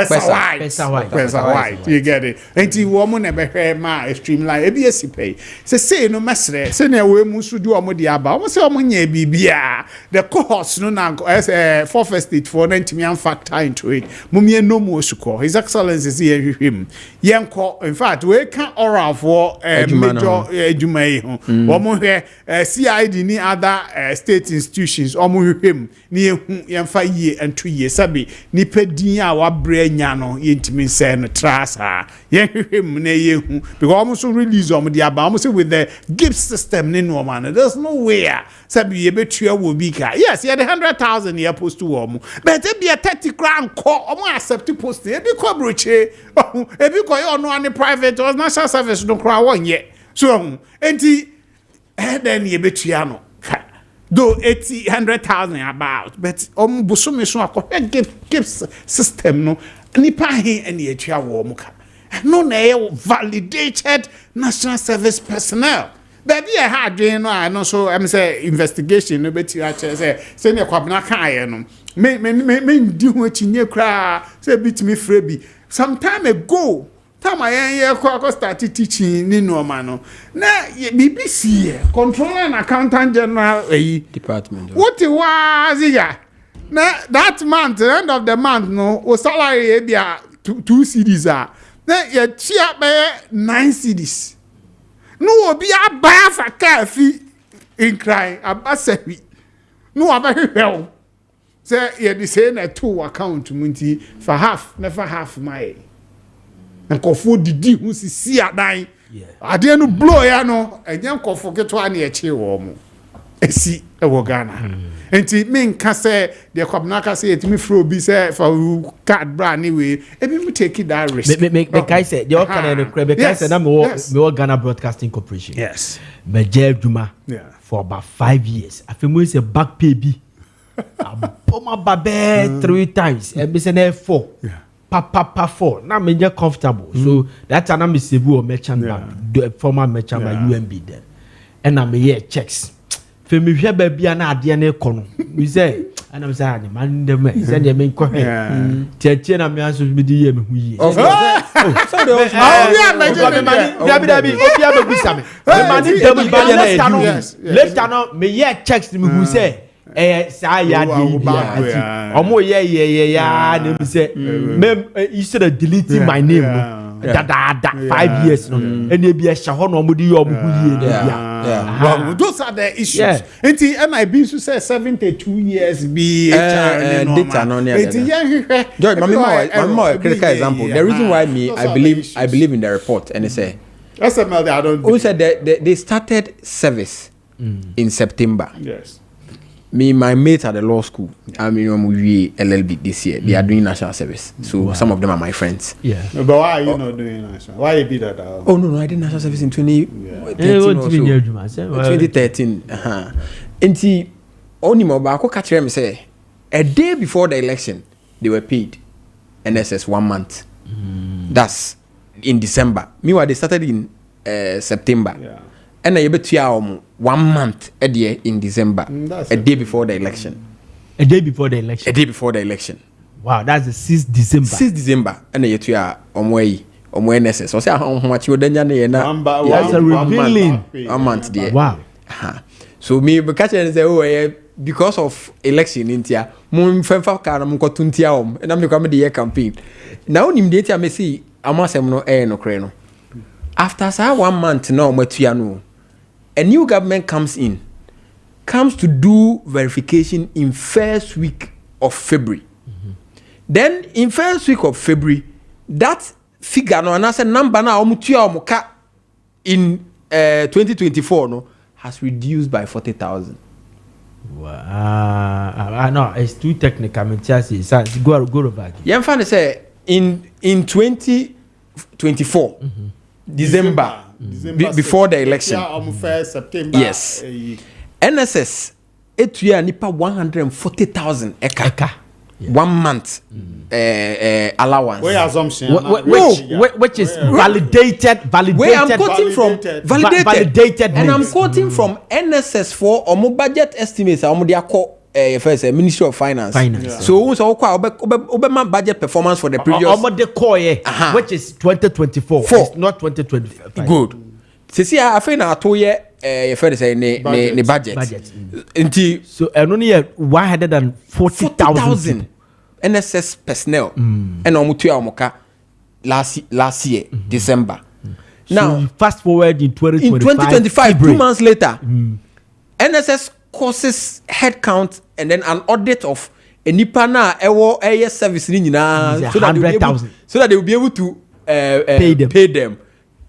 white. You get it. And the woman never ma streamline ABS pay. Say no mesre. Say na we musu do omo di aba. Omo say omo nya bibia. The cohorts no na as for first state for 90 factor into it. Mumie no mo suko. His Excellency is here him. Yenko in fact we can oral for major ejumai ho. Omo here CID ni other state institutions omo him ni ehu yemfa ye and 2 years sabi nipa din a wabre nya no yentimi say no trasa ye hwehwem na ye hu because almost release om dia ba almost with the GIPS system ni no man there's no way sabi ye betua wo bi ka yes ye the 100,000 ye post to om but e be a 30 grand call om accept post e bi ko broche e bi ko yo no any private or national service no kra won ye so enti then ye betua no though 100,000 about, but Busumi so a gives system no nipa he and the HIA Womuka. No, validated national service personnel. Baby, I had you know, I know so I'm say investigation, no better say send your kwabna kan no. Me do what you cry, say beat me freebie. Some time ago, time I started teaching in Normano. Now, BBC, Controller and Accountant General Department. What it was here? Now, that month, the end of the month, no, was salary be 2 CDs. Now, you cheer by 9 CDs. No, be a buyer for coffee in crying, a bassy. No, I'm very well. Say, you're saying a 2 account, Munty, for half, never half my. And Kofi didi who see at nine. I didn't blow ya no. And young Kofi get one near Chiwom. A see a Wogana. And it mean can say the Kobnaka say to me through be say for cat brand anyway. And we take it that risk. Make I say the Okana and Crebe Kaiser I'm Ghana Broadcasting Corporation. Yes. Major Juma for about 5 years. I feel it's a back pay. I put my baby 3 times. And be say 4. Papa 4. Now me just comfortable. So that time I'm Cebu or merchant bank, former merchant bank UMB then. And I'm here checks. For me here baby ana ade na ekono. We say and I'm saying man dem say dem me ko. Tietie na me aso bi di ye me hu yi. So those Dabi obi abegisa me. The man dem ba na left no me here checks me who say sa ya de omo ye ya na me say instead of deleting my name da 5 years no and e be a shaho no omo di omo hu ye those are the issues enti MIB so say 72 years be data no near George mama critical example the reason why me I believe in the report and they say SML I don't who said they started service in September. Yes. Me, my mates at the law school, I mean, we LLB this year. They are doing national service, so some of them are my friends. Yeah, but why are you not doing national? Why you be that? Oh no, I did national service in 2013. And only more back. I catch them say a day before the election they were paid NSS 1 month. That's in December. Meanwhile, they started in September. Yeah. And I bet you 1 month a day in December, a day before the election. A day before the election. A day before the election. Wow, that's the 6th December. 6th December, and I bet you NSS. So say how much you then that's a revealing 1 month there. Wow. So me catch and say because of election in India, mun femfa kana mun ko tuntia and I'm come the campaign. Now nim date I see amasem no no kre no. After 1 month now matuano. A new government comes to do verification in first week of February. Then in first week of February, that figure no anase number na omutua omuka in 2024 no has reduced by 40,000. Wow. No, it's too technical. I mean, just go back. Yeah, I'm trying to say in 2024 December before the election. September. Yes. NSS etuya nipa 140,000 eka. 1 month allowance. Where assumption? Which is validated. Where I'm quoting from validated, and I'm quoting from NSS for omo budget estimates. Omo dia call first Ministry of Finance. Yeah. So Obama budget performance for the previous. Omo de call which is 2024. It's not 2025. Good. See, I feel na to ye first say ne budget. Until so only 140,000 NSS personnel and omutua omoka last year December. Now so fast forward in 2025 2 months later NSS courses head count and then an audit of a nipa na ewo air service ni nyina so that they will be able to pay them.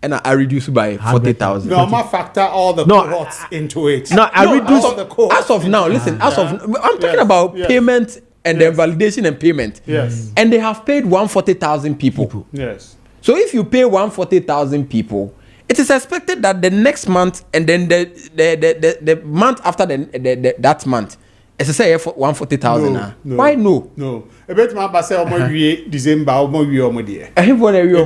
And I reduce by 40,000. No, I factor all the cohorts into it. No, I reduce all the cohorts. As of now, listen. I'm talking about payment and then validation and payment. Yes. And they have paid 140,000 people. Yes. So if you pay 140,000 people, it is expected that the next month and then the month after that month, as I say, 140,000. No. Why no? No. A bit my basse or my December or my year, my dear. I have one area.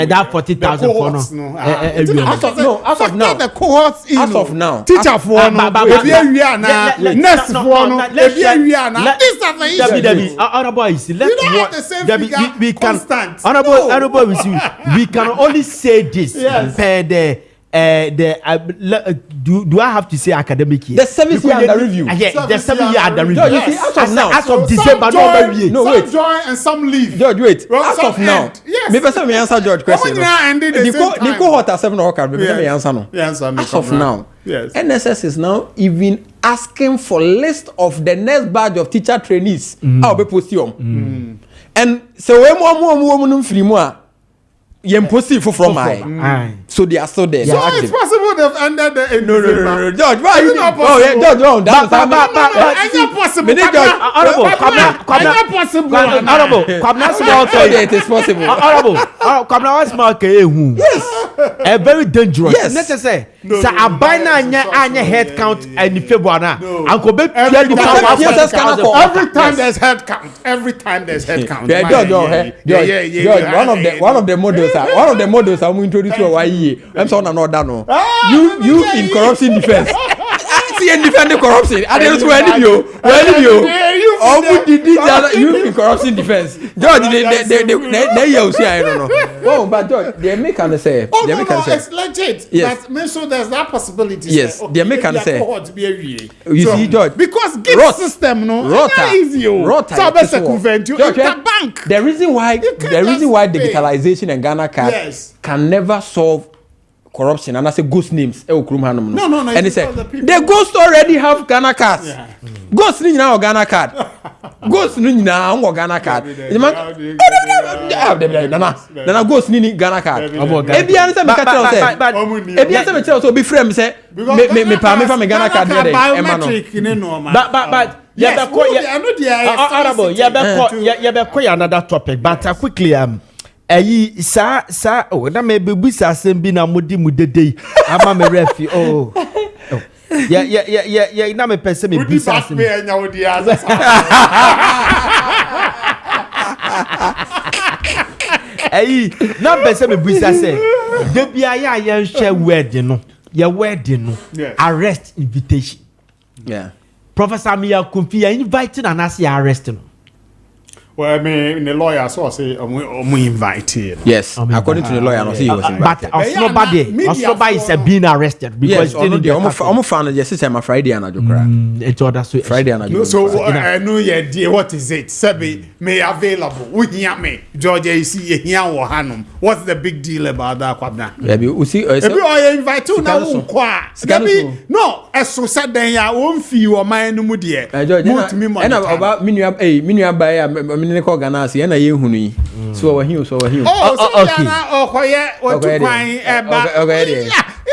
That 40,000 for no. As of now, the cohorts in. As of now, Teacher for no. Next for no. This is the honorable is you don't have the same figure. We can constant. honorable we can only say this per do I have to say academic year? The 7th year under review. Yeah, the 7 year under review. You see, as of now, as of December, no, wait. Some join and some leave. George, wait. Well, as of now, yes. me person me answer George question. The cohort are 7 o'clock. Me person me answer no. As of now, yes. NSS is now even asking for list of the next batch of teacher trainees. I'll be posting. And so we more free more. Impossible from my. So they are still there. So it's possible they've ended the no, George, why you not possible? Oh yeah, George, no, that's not possible. It is possible. Yes, a very dangerous. Yes, necessary. So a binary anya head count and February. Uncle Bet every time there's head count. Every time there's head count. George, one of the models I'm introduced to why I'm sorry not that no. You in corruption defense. See and defend the corruption. I didn't swear any you. You in corruption defense. George, they you see I don't know. Oh, but George, they make an say. Oh no, it's legit. Yes. But so there's that possibility. Yes, they make an say. You see, George, because gift system no. Rota. So best convent you bank. The reason why digitalization and Ghana card can never solve corruption and I say ghost names. No. And they say the ghosts already have Ghana cards. Yeah. Ghosts need now Ghana card. Ghosts need now Ghana card. Nana ghosts need Ghana card. Ebian say me catch say. Ebian say me tell so be frame say me pa me from Ghana card there. Biometric no. But yeah, honorable. Yeah, another topic. But quickly ayi sa na me bebu sa asem bi na modi mudede ama me refi yeah na me pese me bi sa asem ayi na pese me bi sa say de bia ya share wedding no ya wedding no arrest invitation Professor Mia Kofi inviting and as ya arrest no. Well, I mean, the lawyer so say we invited. Yes, according to the lawyer, no, he was invited. But Osloba is being arrested because I'm found the system Friday and Ajokra. It's other Friday and Ajokra. So I know dear, what is it? Sebi may available. We hear me. Georgia, you see here or Hanum. What's the big deal about that? Maybe we see. I invite you now. No, as so said, then ya won't feel or my no mudia. And about Minia by ne ko Ghana se na ye hunu yi so wa hin okay oh koye o tu kwan eba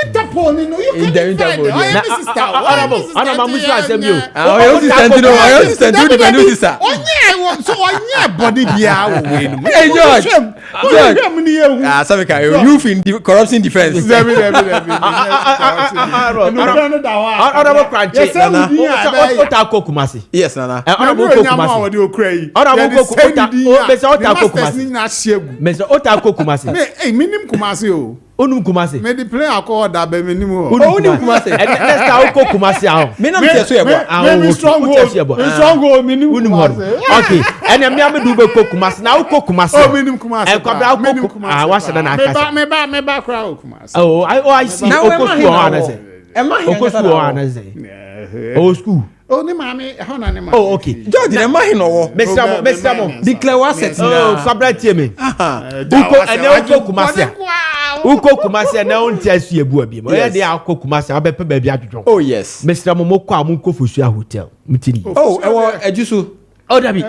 Interpol no you can Honorable musu asem yo o you send to the new sister so onye body bia wo we no hey George Samika you in corruption defense Honorable Kranche o ta kokumasi yes nana honorable kokumasi honorable Mese ota kokumasi me minim kumasi o onum kumasi me the play accord da be minim o onum kumasi next time kokumasi ahụ me na me so yebo me strong go minim kumasi okay ene me amedu be kokumasi na kokumasi o minim kumasi wa sheda na aka me ba kra o kumasi oh I see okosu o anase okosu o anase o school ni mami hona ni mami oh okay George na mahi no wo Mr. declare asset oh sabra tie me uko ene ukokumasi ukokumasi na on tia su ebu abi mo ye dey akokumasi abepe ba bi adwodwo oh yes Mr. Momoko amunko Fosua hotel mtini oh ewo ejusu oh Dabi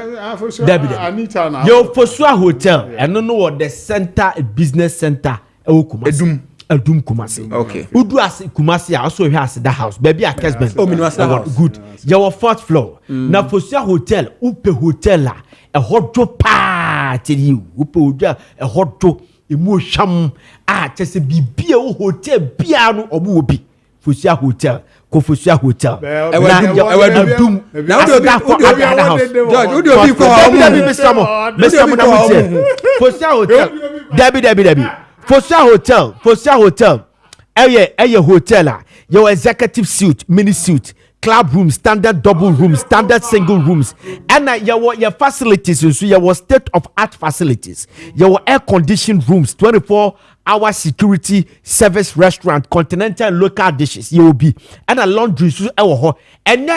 Anita na yo Fosua hotel eno no the center business center ewo Kumasi Adum Kumasi. Okay. Udu as Kumasi also here as the house. Baby at Kessben. Oh, Minwasa house. Good. Your fourth floor. Na Fosua hotel, upe hotel la. A hot job party you. Upe hotel a hot job. emu hwam chese bibia wo hotel bia no omo obi Fosia Hotel Kofosua Hotel Ewadum na George obi ko Mr. Fosia Hotel Debbie Fosia Hotel eye hotel your executive suite mini suite club room standard double room standard single rooms and your facilities so your state of art facilities your air conditioned rooms 24-hour security service restaurant continental and local dishes you will be and a laundry so and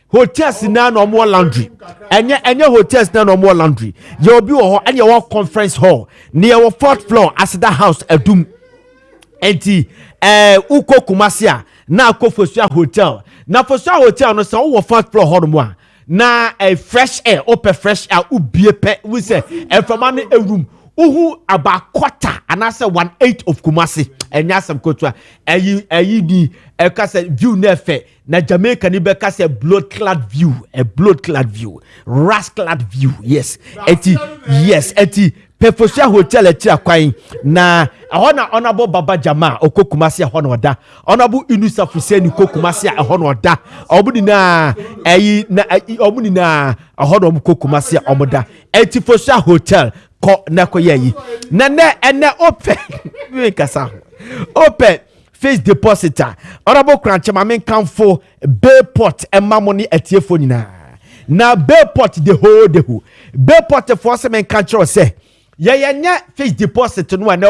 hotels na no more laundry and your hotels na no more laundry you will be and your conference hall near your 4th floor as that house Adum enti uko Kumasia na Kofosua Hotel na Fosua Hotel no so wo 4th floor hall mo a na fresh air open fresh air ubie pe we say from an a room uhu about quarter and I say 1/8 of Kumasi enya sam kotwa ayi di ka say view na fe na Jamaica ni be ka say blood clad view ras clad view yes eti Fosua Hotel etia kwan na ahona honorable Baba Jama okokumasi ahona oda honorable Inusa Fuseni kokumasi ahona oda obudi na obudi na ahona okokumasi omoda eti Fosua Hotel ko na koyeyi na ene open we kasa open face depositor honorable Kranchema men kanfo Bayport emamoni etiefo nyina na Bayport the whole Bayport for some men kancho say yeah, fixed deposit no one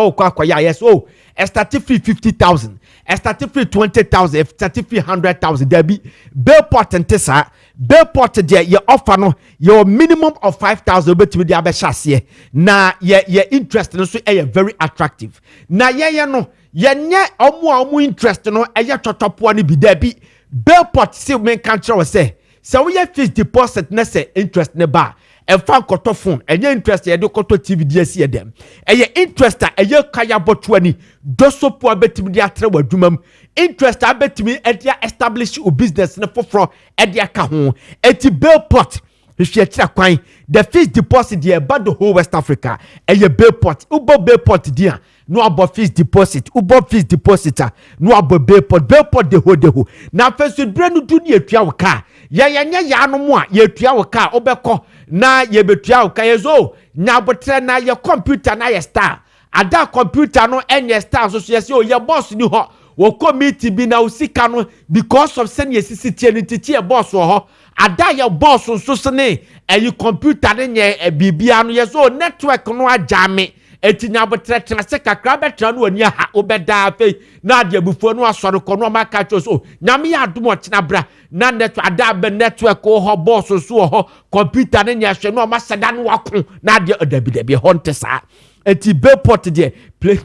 yes. Oh, a starting fee 50,000, a starting fee 20,000, a starting fee 100,000. There be Bayport and Tessa, Bayport there, your offer no, your minimum of 5,000 bet with the other chassis. Now, your interest no so very attractive. Now, no, omu interest no, top one be there be Bayport still main country was say. So we have fixed deposit, na say interest ne bar. And fan koto phone and your interest ya do koto TV DSC them and your interest a kaya botwani doso po betimi dia trewa dumam interest a betimi e dia establish a business na foforo e dia ka ho eti Bayport hwehwe kwan the fixed deposit there about the whole West Africa and your Bayport ubo Bayport dia no about fixed deposit ubo fixed depositor no about Bayport the whole na first brand do ni etua wo car ya no mo a ye etua wo car obekọ na ye betua wo car yezo na botre na ye computer na ye star ada computer no enye star so yes o ye boss ni ho wo committee bi na usika no because of send ye CCTV ni titi e boss wo ho ada ye boss so so ne e computer ne nye bibia no yezo network no ajame etinya botre se kakra betra no ani ha obeda fe na de bufuo no asore ko no maka cho so nyame ya adom china bra na network ada be network ho boss so ho computer ne nya hwe no ma seda no wako na de dabi honte sa eti Bayport de play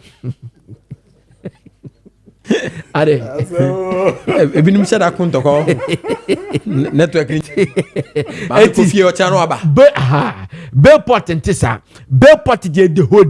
Ade ebinim se da kun toko network ni ba ko fie o chano aba Bayport ntisa Bayport de ho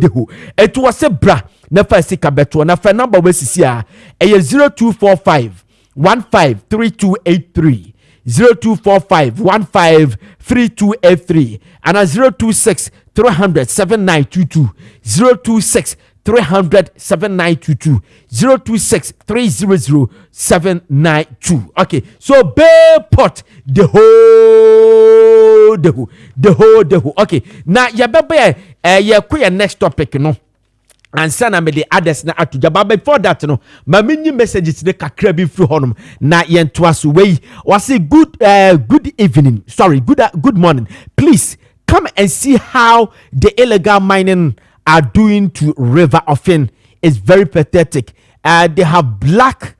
etu wase bra na fa sika beto na fa number we sisi a 0245 153283 0245 153283 and 026 300 7922 026 300 7922 026 300 792. Okay, so Bayport the whole. Okay, now ya bebe ya next topic no. And sana me the others na atuja but before that no ma mini messages de kakra bi fru honum na yentoa so we was good evening good morning, please come and see how the illegal mining are doing to River Ofin. Is very pathetic. They have blocked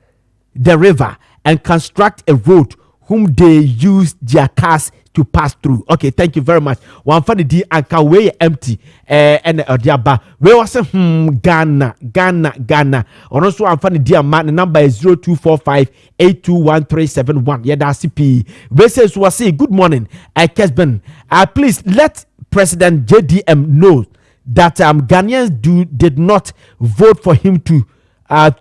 the river and construct a road whom they use their cars to pass through. Okay, thank you very much. One for the D and can way empty and diaba. We was Ghana. And also one for the D man, the number is 0245 821371. Yeah, that's CP. We says was say good morning. Kessben. Please let President JDM know that Ghanaians did not vote for him to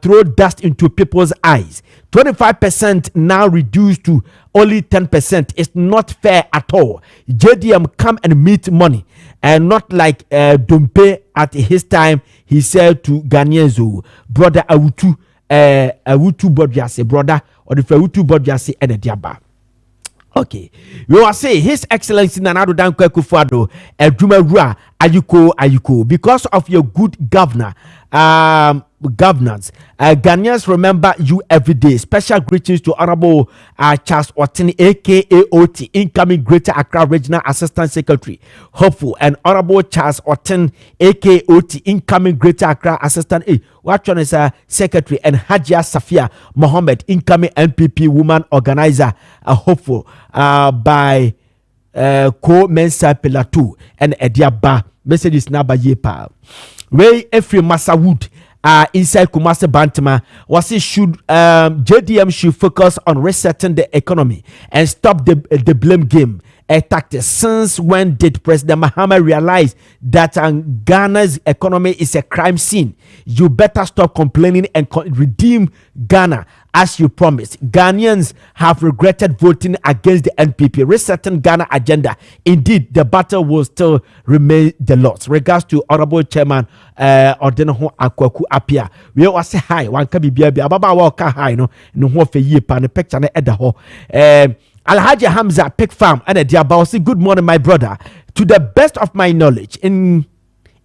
throw dust into people's eyes. 25% now reduced to only 10%. It's not fair at all. JDM come and meet money and not like Dompe at his time. He said to Ghanaians, brother Awutu Bodjase, brother, or the Awutu Bodjase and the Diaba. Okay, we will say His Excellency Nana Addo Dankwa Akufo-Addo, Edwuma Ayuko, because of your good governance, Ghanaians remember you every day. Special greetings to Honorable Charles Otin, aka OT, incoming Greater Accra Regional Assistant Secretary, hopeful, and Honorable Charles Otin, aka OT, incoming Greater Accra Assistant Secretary, and Hajia Safia Mohammed, incoming NPP Woman Organizer, hopeful, by Co-Mensa Pilatu and Ediaba. Messages Naba Yepa. Ray Efri Masawood inside Kumasi Bantama was it should JDM should focus on resetting the economy and stop the blame game tactics. Since when did President Mahama realize that Ghana's economy is a crime scene? You better stop complaining and redeem Ghana as you promised. Ghanaians have regretted voting against the NPP resetting Ghana agenda. Indeed, the battle will still remain the Lord's. Regards to Honorable Chairman Ordenoho Akwaku Apia. We all say hi. One can be ababa waka hi no ho fe yi pa ne picture na eda ho. Alhaji Hamza Pig Farm and Diabawsi. Good morning, my brother. To the best of my knowledge, in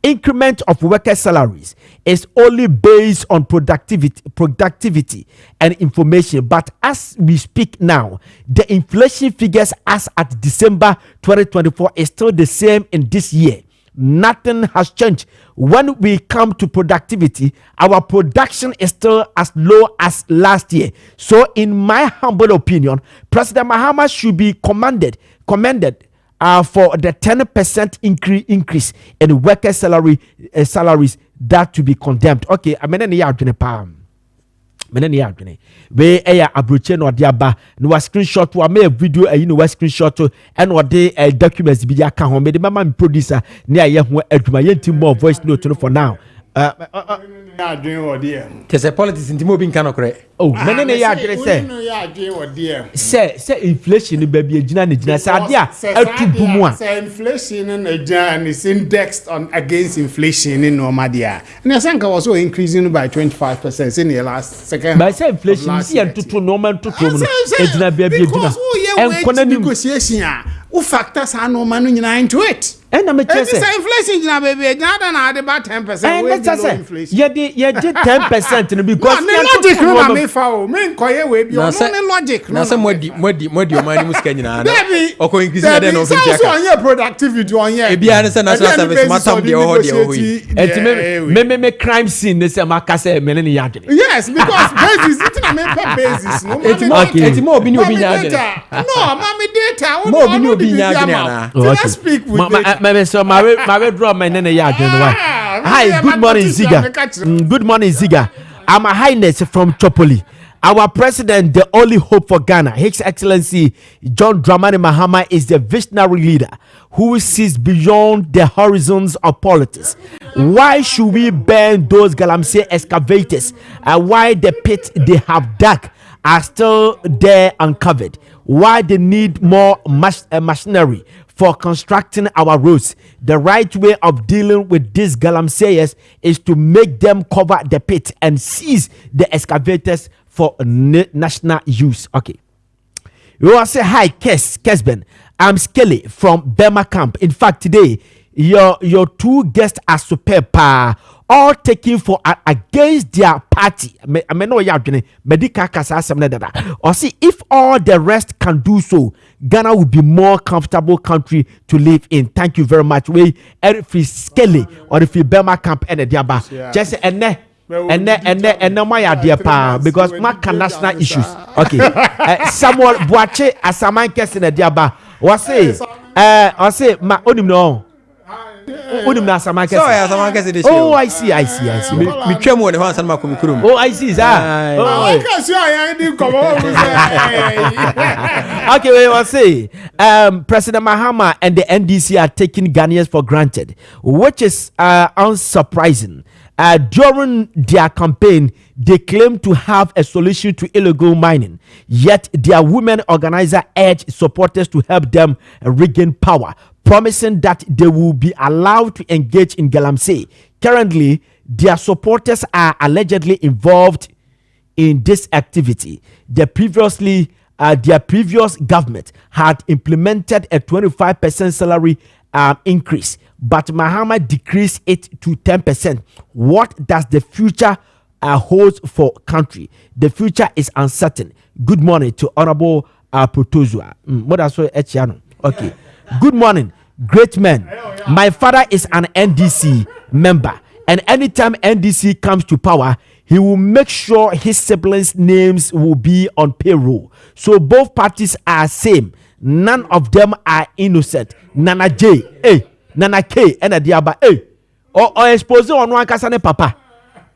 increment of worker salaries is only based on productivity and information. But as we speak now, the inflation figures as at December 2024 is still the same in this year. Nothing has changed. When we come to productivity, our production is still as low as last year. So in my humble opinion, President Mahama should be commended for the 10% increase in worker salaries that to be condemned. Okay, I mean, we abroche no diaba no screenshot wa me video no screenshot and what they documents bi aka ho me the mama producer ne aye ho adwuma yenti more voice note no for now Kese politics inti mo bi nka no kore. Oh, menene ya adwene say inflation ba bi agina ne gina say ade a atubu mu a say inflation na agina is indexed on against inflation in normal dia. Na sanka was so increasing by 25% in the last second. But say inflation see entutu normal entutu mu agina ba bi agina. En negotiation a factors are no man into it. And I'm say inflation na baby na about 10%. And that's inflation. You did 10% because no logic no me fa me nkoye we bi no logic na say modi man mu sika nyina na oko increase na den no fit so on your productivity on here e bia na say national service matam de ho de ho yi me crime scene ne say maka say me ne ya adwene. Yes, because basis it na me basis no eti mo obi ni obi nya adwene no mama data mo obi ni obi nya adwene ana let's speak with so my draw my nene ya adwene why. Hi, good morning Ziega. Good morning Ziega. I'm a highness from Chopoli. Our president, the only hope for Ghana, His Excellency John Dramani Mahama, is the visionary leader who sees beyond the horizons of politics. Why should we burn those Galamsey excavators? And why the pit they have dug are still there uncovered? Why they need more machinery for constructing our roads? The right way of dealing with these galamseyers is to make them cover the pit and seize the excavators for national use. Okay. You will say hi, Kessben. I'm Skelly from Burma Camp. In fact, today your two guests are superb. All taking for against their party. I mean, no, medical or see if all the rest can do so, Ghana will be more comfortable country to live in. Thank you very much. We if it's Skelly or if you Burma Camp and the Diaba, just and my idea because my national issues. Okay, Samuel Boache as a man in the Diaba was say my own no. Oh, I see. Me twem won ho ansan makomi kurum. Oh, I see that. Okay, we will say President Mahama and the NDC are taking Ghanaians for granted, which is unsurprising. During their campaign, they claim to have a solution to illegal mining, yet their women organizer urged supporters to help them regain power. promising that they will be allowed to engage in galamsey. Currently, their supporters are allegedly involved in this activity. Their previous government had implemented a 25% salary increase, but Mahama decreased it to 10%. What does the future hold for country? The future is uncertain. Good morning to Honorable Protozua. Okay. Good morning, great men. My father is an NDC member, and anytime NDC comes to power, he will make sure his siblings' names will be on payroll. So both parties are same. None of them are innocent. Nana J, Nana K, and Adiaba, or expose on one kasane papa.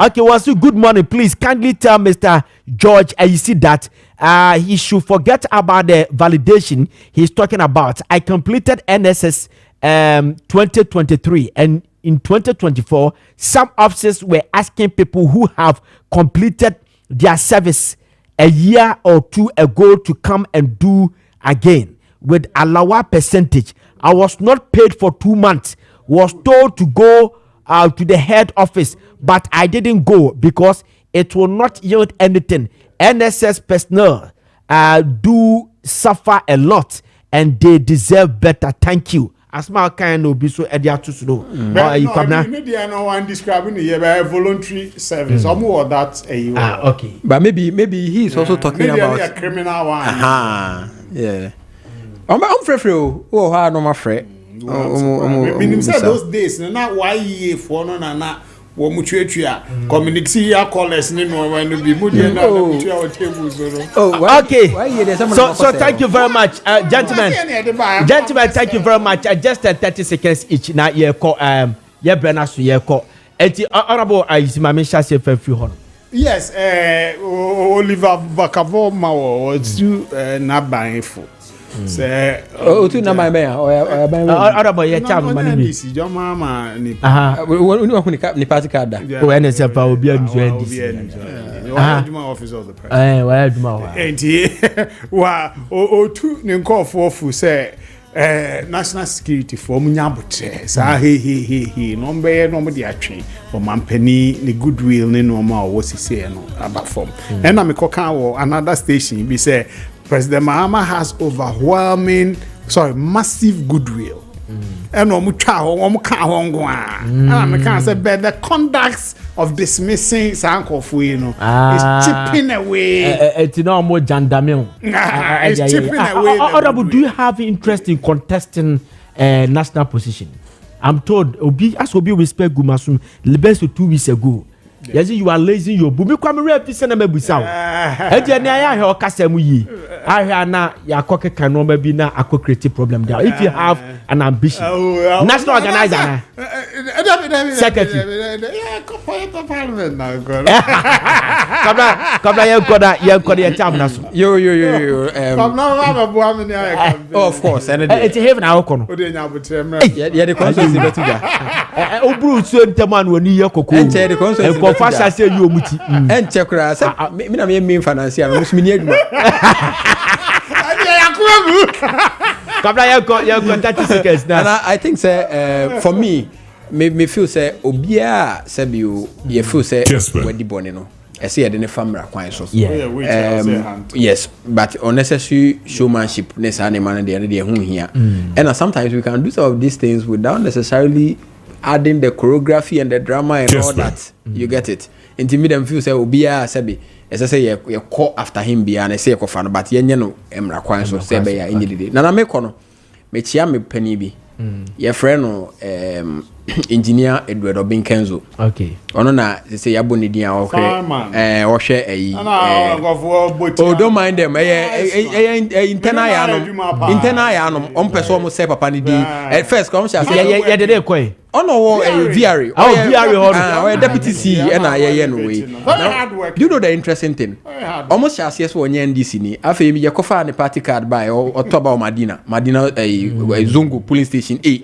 Okay, good morning. Please kindly tell Mr. George, you see that he should forget about the validation he's talking about. I completed NSS 2023, and in 2024, some officers were asking people who have completed their service a year or two ago to come and do again with a lower percentage. I was not paid for 2 months, was told to go to the head office, but I didn't go because it will not yield anything. NSS personnel do suffer a lot and they deserve better. Thank you. As my kind of be so to slow. No one describing the voluntary service. Or that okay. But maybe he's also talking about a criminal one. Yeah. I'm free. Oh, I know my friend. Those days, not why ye for no na community callers no when be okay. So thank you very much, gentlemen. Gentlemen, thank you very much. Just 30 seconds each. Now ye call ye brana so ye call. Enti honorable Isimame Shase few hon. Yes, Oliver Bakavo Mawo na banfo. Say tu na my mayor or honorable ye cham mani si your mama ni ni party card da o NSF pa obi anzo office of the president why do ma enti wa o tu ni nkofo fu say national security for munyabotre sa he no mbe no mo de atwe o mampani ni goodwill ni no ma o sise no aba form and na me koka wo another station be say President Mahama has massive goodwill. And the conduct of dismissing Sankofu, is chipping away. It's no more jandamil. It's chipping away. Do you have interest in contesting national position? I'm told Obi respect Gumasum less than 2 weeks ago. Yes, you are lazy. You bumi kwa mre pisa na mebusa. Eje ni aya he okasa mu yi. Ahia na ya koke kanu bi na akọ create problem there. If you have an ambition. National organizer. Secretary. Yeah, parliament now. Kabla ye koda time na so. Yo. Of course. It's heaven na okono. Yeah, the consensus betu da. Obru so ntaman woni ye kokko. Enche the consensus Fasha say you muti. Enche kura say me na me financial no me ni aduma. Kabla you got 30 seconds now. And I think say for me feel say obia say you feel say we di bone no. I say the family kwan so. Yes, but unnecessary showmanship necessarily man dey hu here. And sometimes we can do some of these things without necessarily adding the choreography and the drama and all that. You get it. Intimidate them feel say obia sebi. As I say you call after him be and I say fan but yenye no emra kwan so say be ya injili. Na me kono me chia me pani bi. Your friend no engineer Edward Obinkenzo. Okay. Ono na say yabo ni dia okay. O hwe ayi. Oh, don't mind them. Internal yanom. Person mo say papa ni di. At first come say yeah dey kwai. Ono wo VRE. VRE deputy C na ye no way. You know the interesting thing. Almost just yes one NDC ni. Afa mi ye kofa ne party card by or toba Madina Zungu police station A.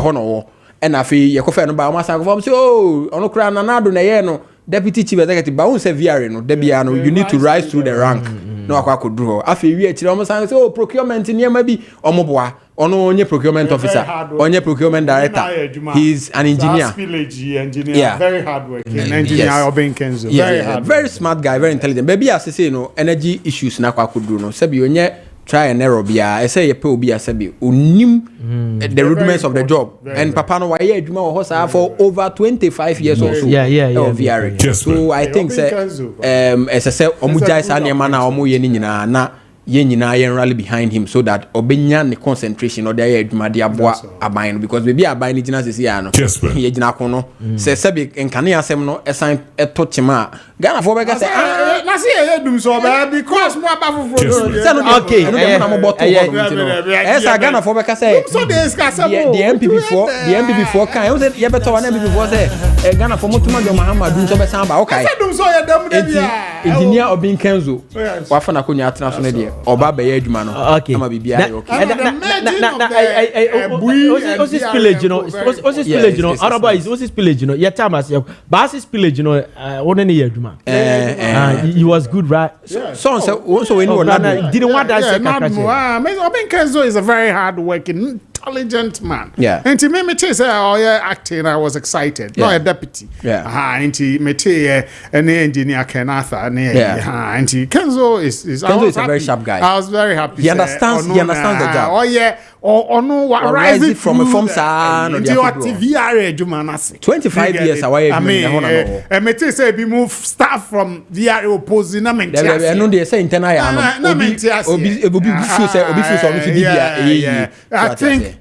Hono wo. And I feel you could by my son from so on crown anado na yeno deputy chief executive but won't say VRE no debiano you need to rise through the rank no I could draw I feel we almost say procurement in here maybe omoboa ono onye procurement officer, onye procurement director. He's an engineer. Yeah. Very hardworking engineer. Obin Kenzo. Very smart guy, very intelligent. Baby, as I say, energy issues na kwa kudu no. Sebi onye try and error bia. I say ye pe obi asebi. Unim the rudiments of the job. And Papa no waye adwuma wo hosa for over 25 years or so. Yeah. VR. So I think say as I say omujai sa niema na omo ye ni nyina na yen rally behind him so that obenya ne concentration or dey adwuma de aboa aban because baby aban ni gina sesi ya no ye gina ko no se sebi enkane asem no esan etochema Ghana for bega say na see ye dum so ba because mo aba foforo okay na mo bottle esa Ghana for bega say so dey discuss the MPP for kan you say ye beto na MPP for say Ghana for motuma do Muhammad dum so be san ba okay dum so ye dem de bia engineer Obin Kenzo wafa na konya atena so na de oba be ye adwuma no ama bibia ye okay osis spillage you know otherwise osis spillage you know your time as ba spillage you know one any adwuma he was good right so when you didn't want that Obin Kenzo is a very hard working intelligent man. Yeah. And to me say acting, I was excited. Not a deputy. Yeah. And to me an engineer Ken Arthur. And Kenzo is Kenzo is a very sharp guy. I was very happy. He understands the job. Oh yeah. Or no rising from a form san or the 25 years away. I mean, and me say be move staff from VR opposing na me. I know they say internal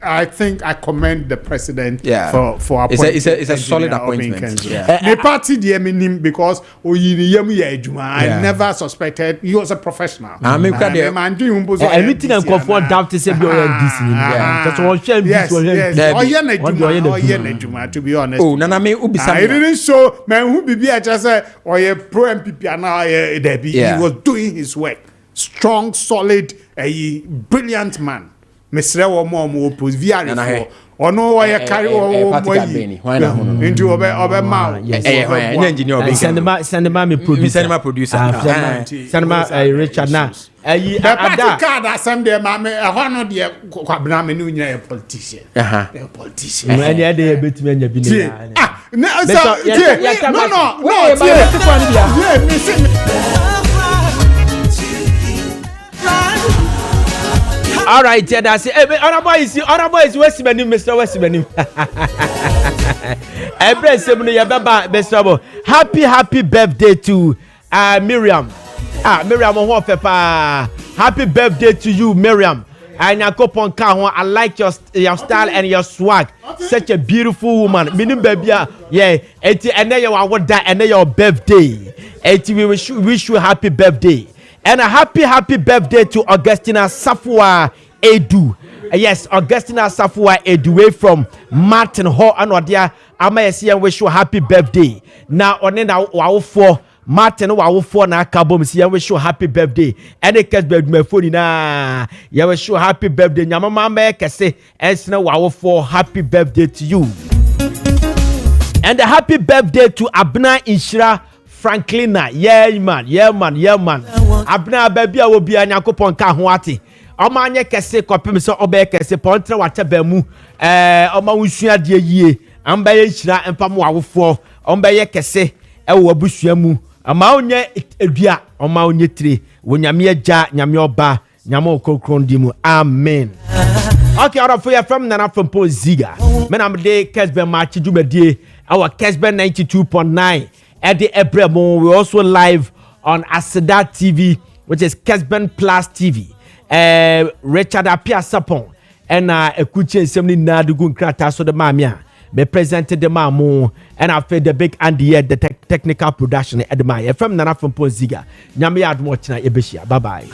I think I commend the president for appointment. It's a solid appointment. The party the minim because I never suspected he was a professional. I mean, everything I'm confident doubt is that's what to be honest. Oh, Nana me ubisa. I didn't show man who be just say or a pro MPP and now he was doing his work. Strong, solid, a brilliant man. Mr. Womo oppose VR or no why carry into over mouth. Engineer send me producer. Send me Richard na. The party card that send them a honor dear Kwabna a politician. A politician. Any other bit me all right, yeah, that's it. Other boys, West Benin, Mr. West Benin. Happy birthday to Miriam. Miriam, happy birthday to you, Miriam. And I like your style and your swag. Such a beautiful woman. Minim baby, yeah. And then your birthday. We wish you happy birthday. And a happy birthday to Augustina Safua Edu. Yes, Augustina Safua Edu from Martin Hall and Odia. I wish you happy birthday. Now on wow for Martin wow for na kabom si wish you happy birthday. And the Kessben me phone na ya wish you happy birthday. Nyama mama kese esna wow for happy birthday to you. And a happy birthday to Abna Inshira Franklina, yeah man. Abna baby I will be a nyakopon ka ho ate. Omanye kese kopim so obe kese pontre wate ba mu oma wusua de yie. Amba ye hira empam wawofo. Omba ye kese e wo abusua mu. Ama onye edua, oma onye tire. Wonyame agya, nyame oba, nyame okokron di mu. Amen. Okay, all for you from Nana Frimpong Ziega. Men am de Kessben match djumedie. Our Kessben 92.9. At the Ebremo, we're also live on Aseda TV, which is Kessben Plus TV. Richard Apia Sapon and Ekuche Assembly Nadugun Krata so the Mamia. Me presented the Mamu and I fed the big Andy the technical production at the Maya from Nana Frimpong Ziega. Nyami ad watching Ebeshia. Bye bye.